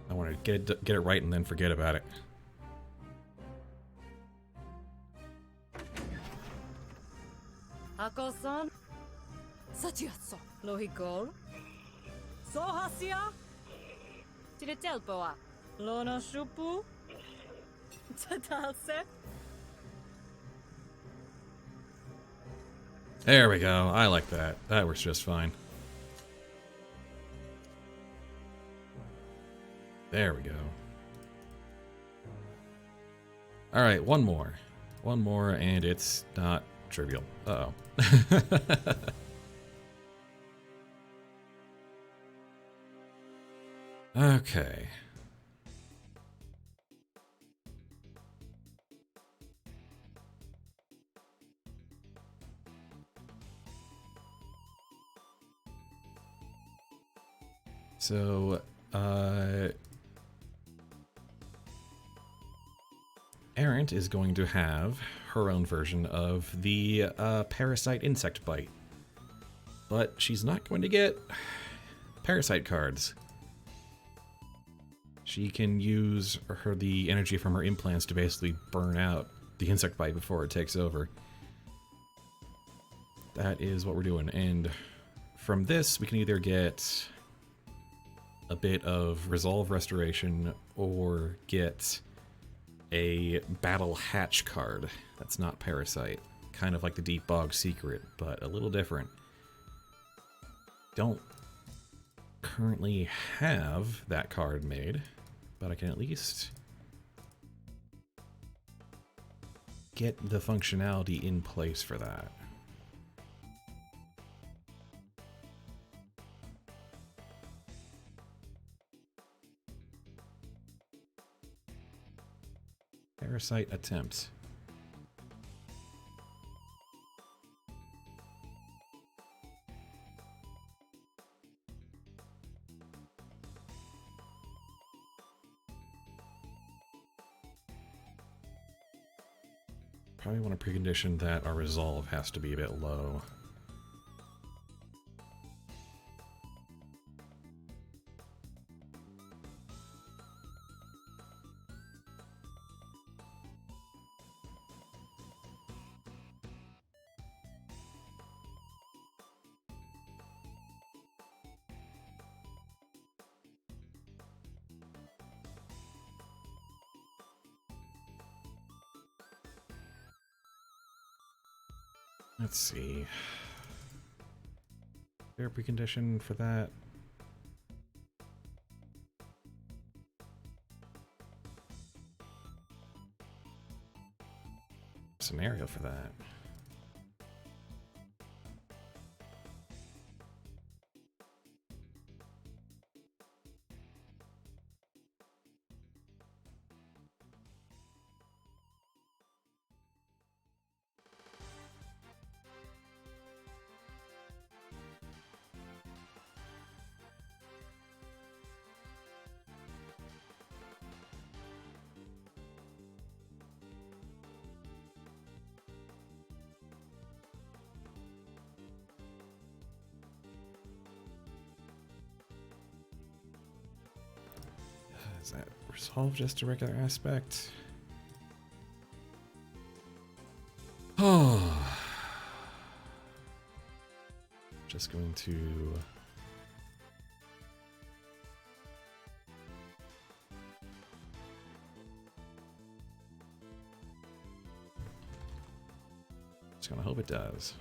I want to get it right and then forget about it. Hakosan. Satyatso. Lohikol. Sohasia. Tilitelpoa. Lona Shupu. Tatalse. There we go. I like that. That works just fine. There we go. Alright, one more. One more, and it's not trivial. Uh-oh. Okay. So, Arint is going to have her own version of the parasite insect bite. But she's not going to get parasite cards. She can use the energy from her implants to basically burn out the insect bite before it takes over. That is what we're doing. And from this, we can either get a bit of Resolve Restoration or get a Battle Hatch card that's not Parasite. Kind of like the Deep Bog Secret, but a little different. Don't currently have that card made, but I can at least get the functionality in place for that. Parasite attempt. Probably want to precondition that our resolve has to be a bit low. Let's see. Is there a precondition for that? Scenario for that. Is that resolve just a regular aspect? Oh. Just going to... Just gonna hope it does.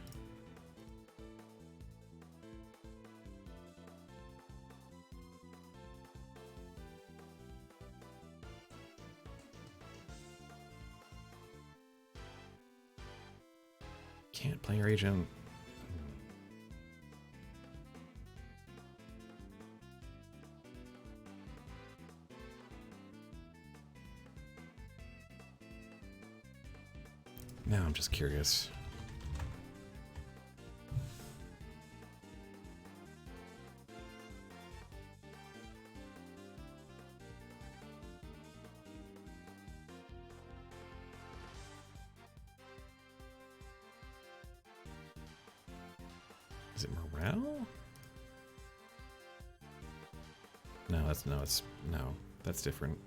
Can't play your agent. Now I'm just curious. Is it morale? No, that's different.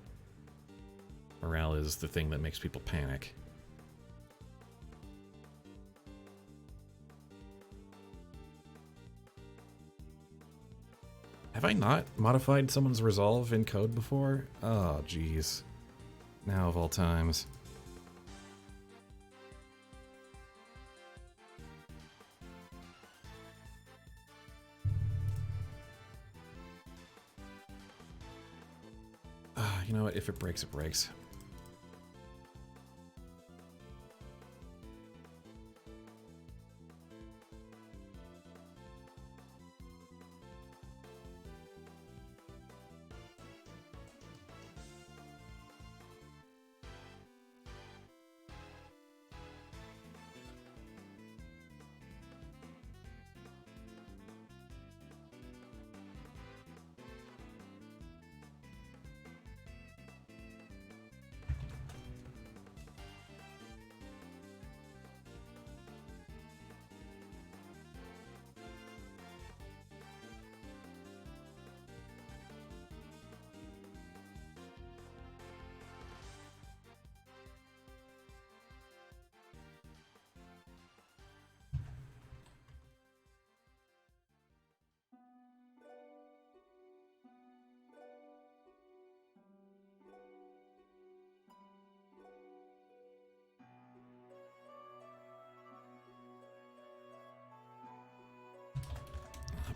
Morale is the thing that makes people panic. Have I not modified someone's resolve in code before? Oh, jeez. Now of all times. You know what? If it breaks, it breaks.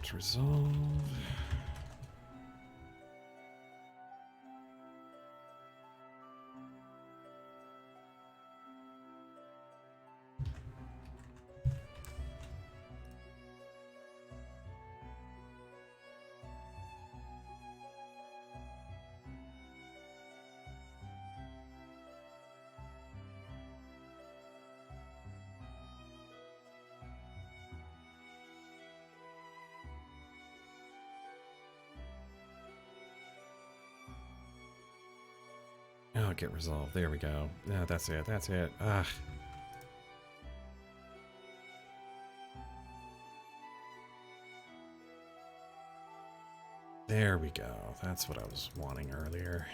Alright, resolve. Oh, get resolved. There we go. Yeah, that's it. That's it. Ah. There we go. That's what I was wanting earlier.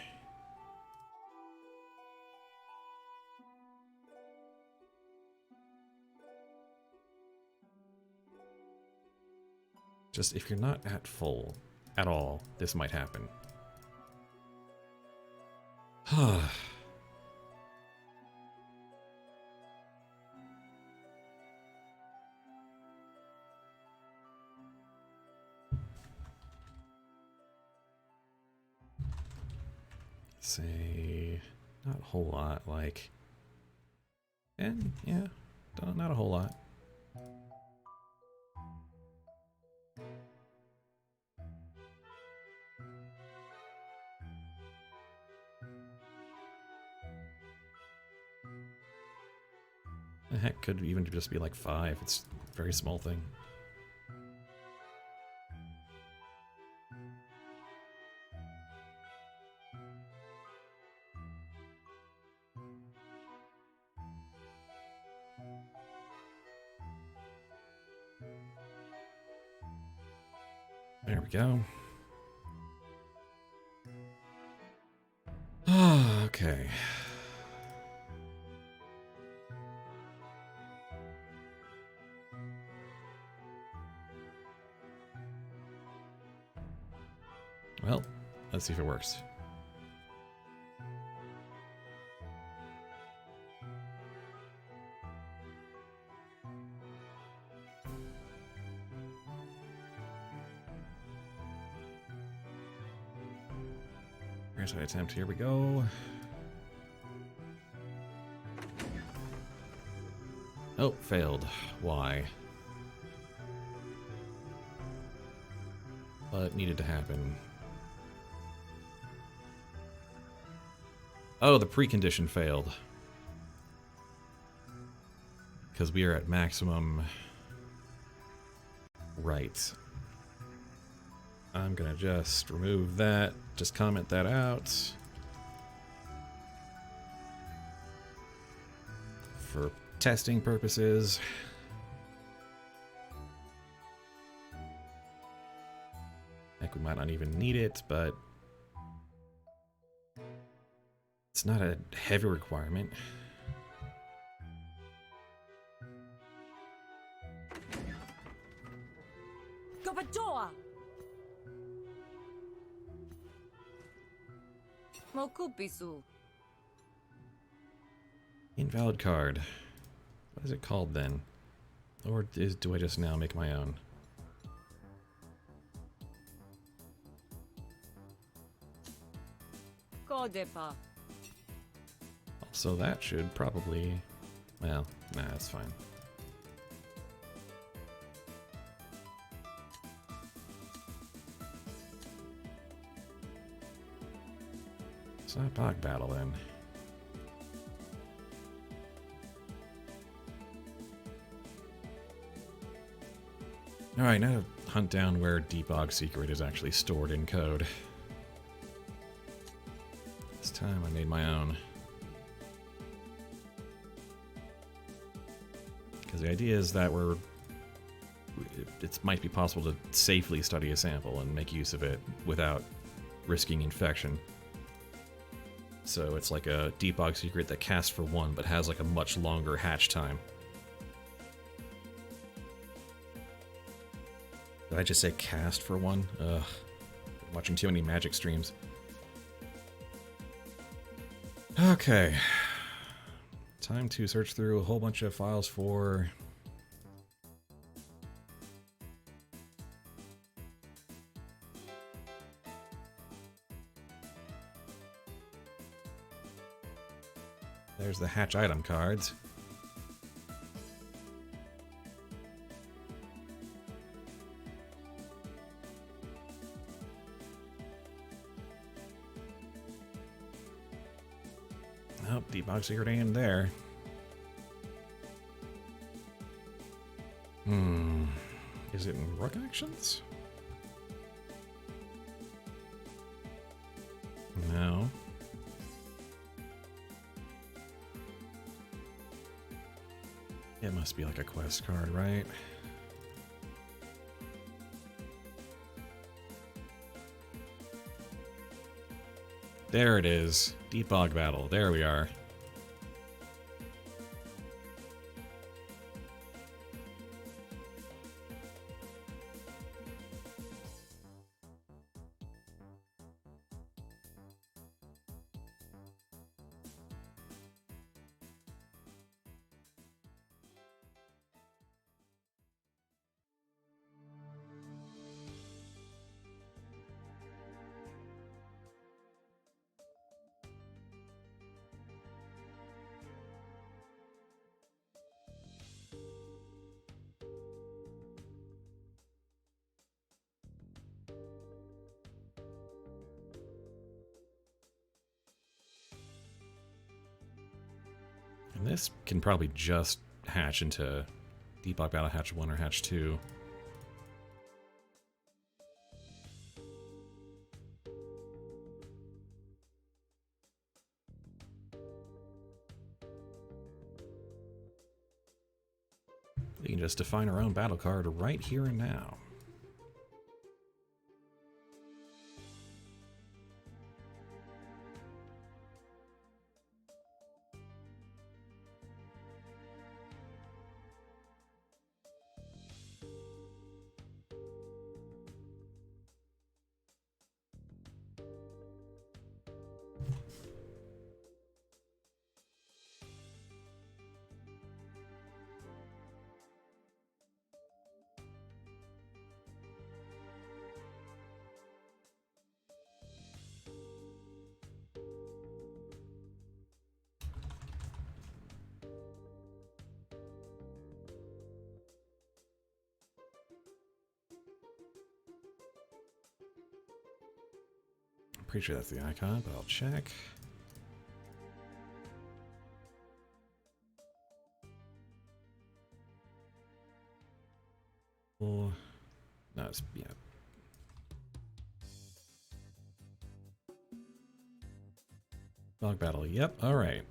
Just if you're not at full at all, this might happen. Say, not a whole lot, like, and yeah, not a whole lot. The heck, could even just be like 5. It's a very small thing. There we go. Okay. Well, let's see if it works. Here's my attempt. Here we go. Oh, failed. Why? But needed to happen. Oh, the precondition failed. Because we are at maximum. Right. I'm gonna just remove that. Just comment that out. For testing purposes. Heck, we might not even need it, but it's not a heavy requirement. Gobadoa! Mokupisu. Invalid card. What is it called then? Or do I just now make my own? Kodepa. So that should probably... Well, nah, that's fine. Slapbog battle then. Alright, now to hunt down where Debog secret is actually stored in code. This time I made my own. Because the idea is that it might be possible to safely study a sample and make use of it without risking infection. So it's like a debug secret that casts for 1 but has like a much longer hatch time. Did I just say cast for 1? Ugh. Watching too many magic streams. Okay. Time to search through a whole bunch of files for There's the hatch item cards. Oh, deep bog secret ain't there. Is it in Rook actions? No. It must be like a quest card, right? There it is. Deep Bog Battle. There we are. And this can probably just hatch into Deep Bog Battle Hatch 1 or Hatch 2. We can just define our own battle card right here and now. Pretty sure that's the icon, but I'll check. Oh, no, it's, yeah. Dog battle, yep, alright.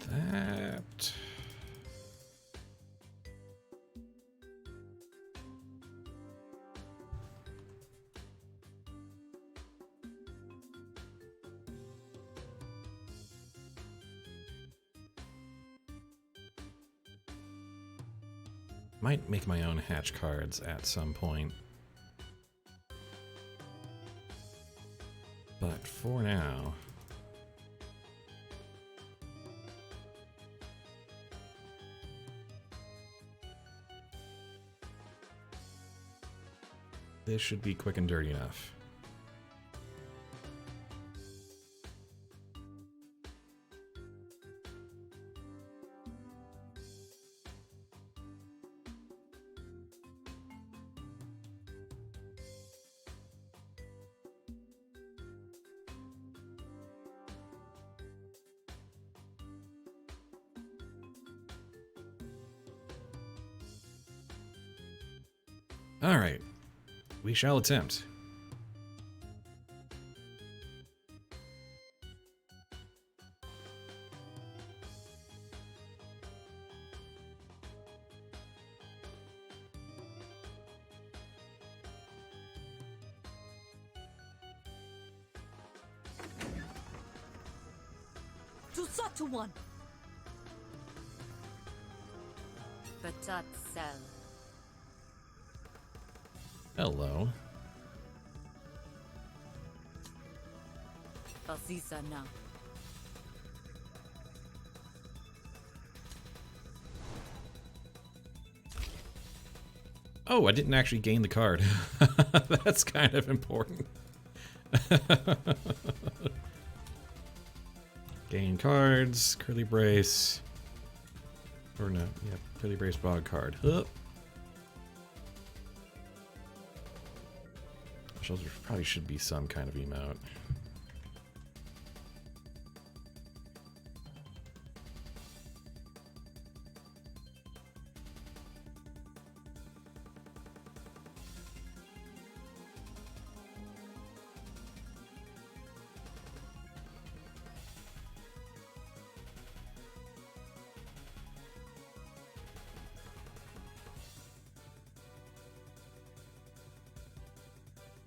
That might make my own hatch cards at some point. But for now, this should be quick and dirty enough. All right. We shall attempt. To such a one. Patat cell. Hello. Asisa na. Oh, I didn't actually gain the card. That's kind of important. Gain cards, curly brace. Or no, yeah, curly brace bog card. There probably should be some kind of emote.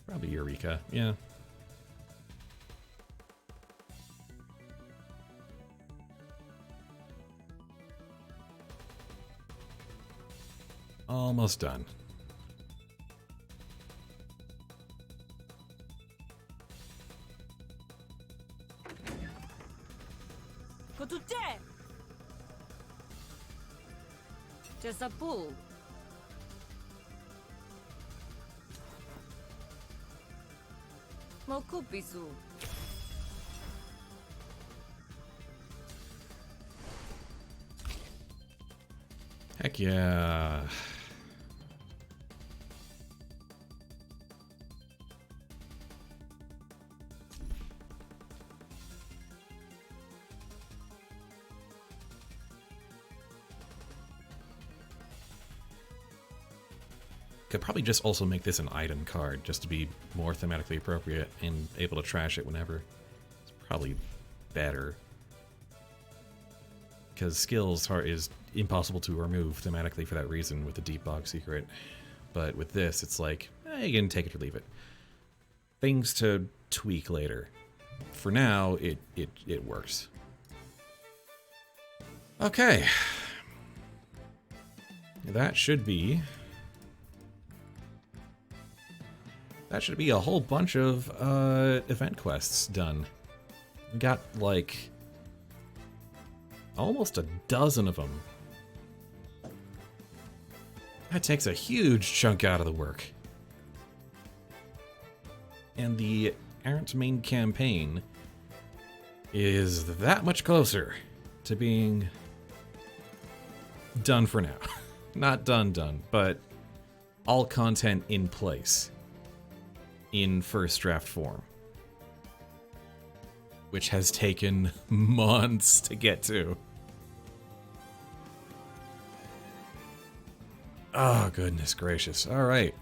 Probably Eureka, yeah. Almost done. Go to there. Just a bull. Mokubisu. Heck yeah. Could probably just also make this an item card, just to be more thematically appropriate and able to trash it whenever. It's probably better. Because skills is impossible to remove thematically for that reason with the deep bog secret. But with this, it's like, you can take it or leave it. Things to tweak later. For now, it works. Okay. That should be a whole bunch of event quests done. We got like almost a dozen of them. That takes a huge chunk out of the work. And the Arint main campaign is that much closer to being done for now. Not done, but all content in place. In first draft form, which has taken months to get to. Oh, goodness gracious. All right.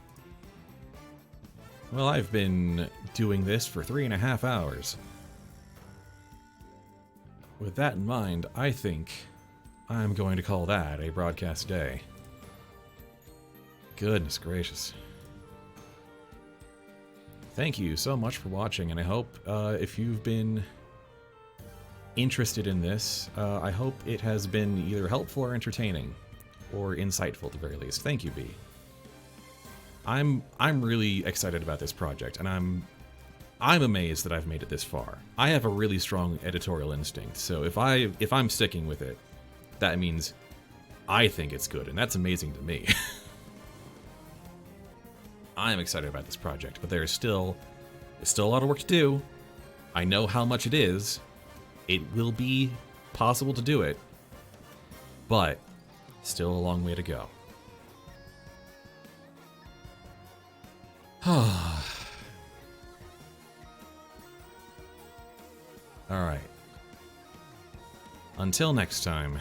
Well, I've been doing this for 3.5 hours. With that in mind, I think I'm going to call that a broadcast day. Goodness gracious. Thank you so much for watching, and I hope if you've been interested in this, I hope it has been either helpful or entertaining, or insightful at the very least. Thank you, B. I'm really excited about this project, and I'm amazed that I've made it this far. I have a really strong editorial instinct, so if I'm sticking with it, that means I think it's good, and that's amazing to me. I am excited about this project, but there's still a lot of work to do. I know how much it is. It will be possible to do it, but still a long way to go. All right. Until next time.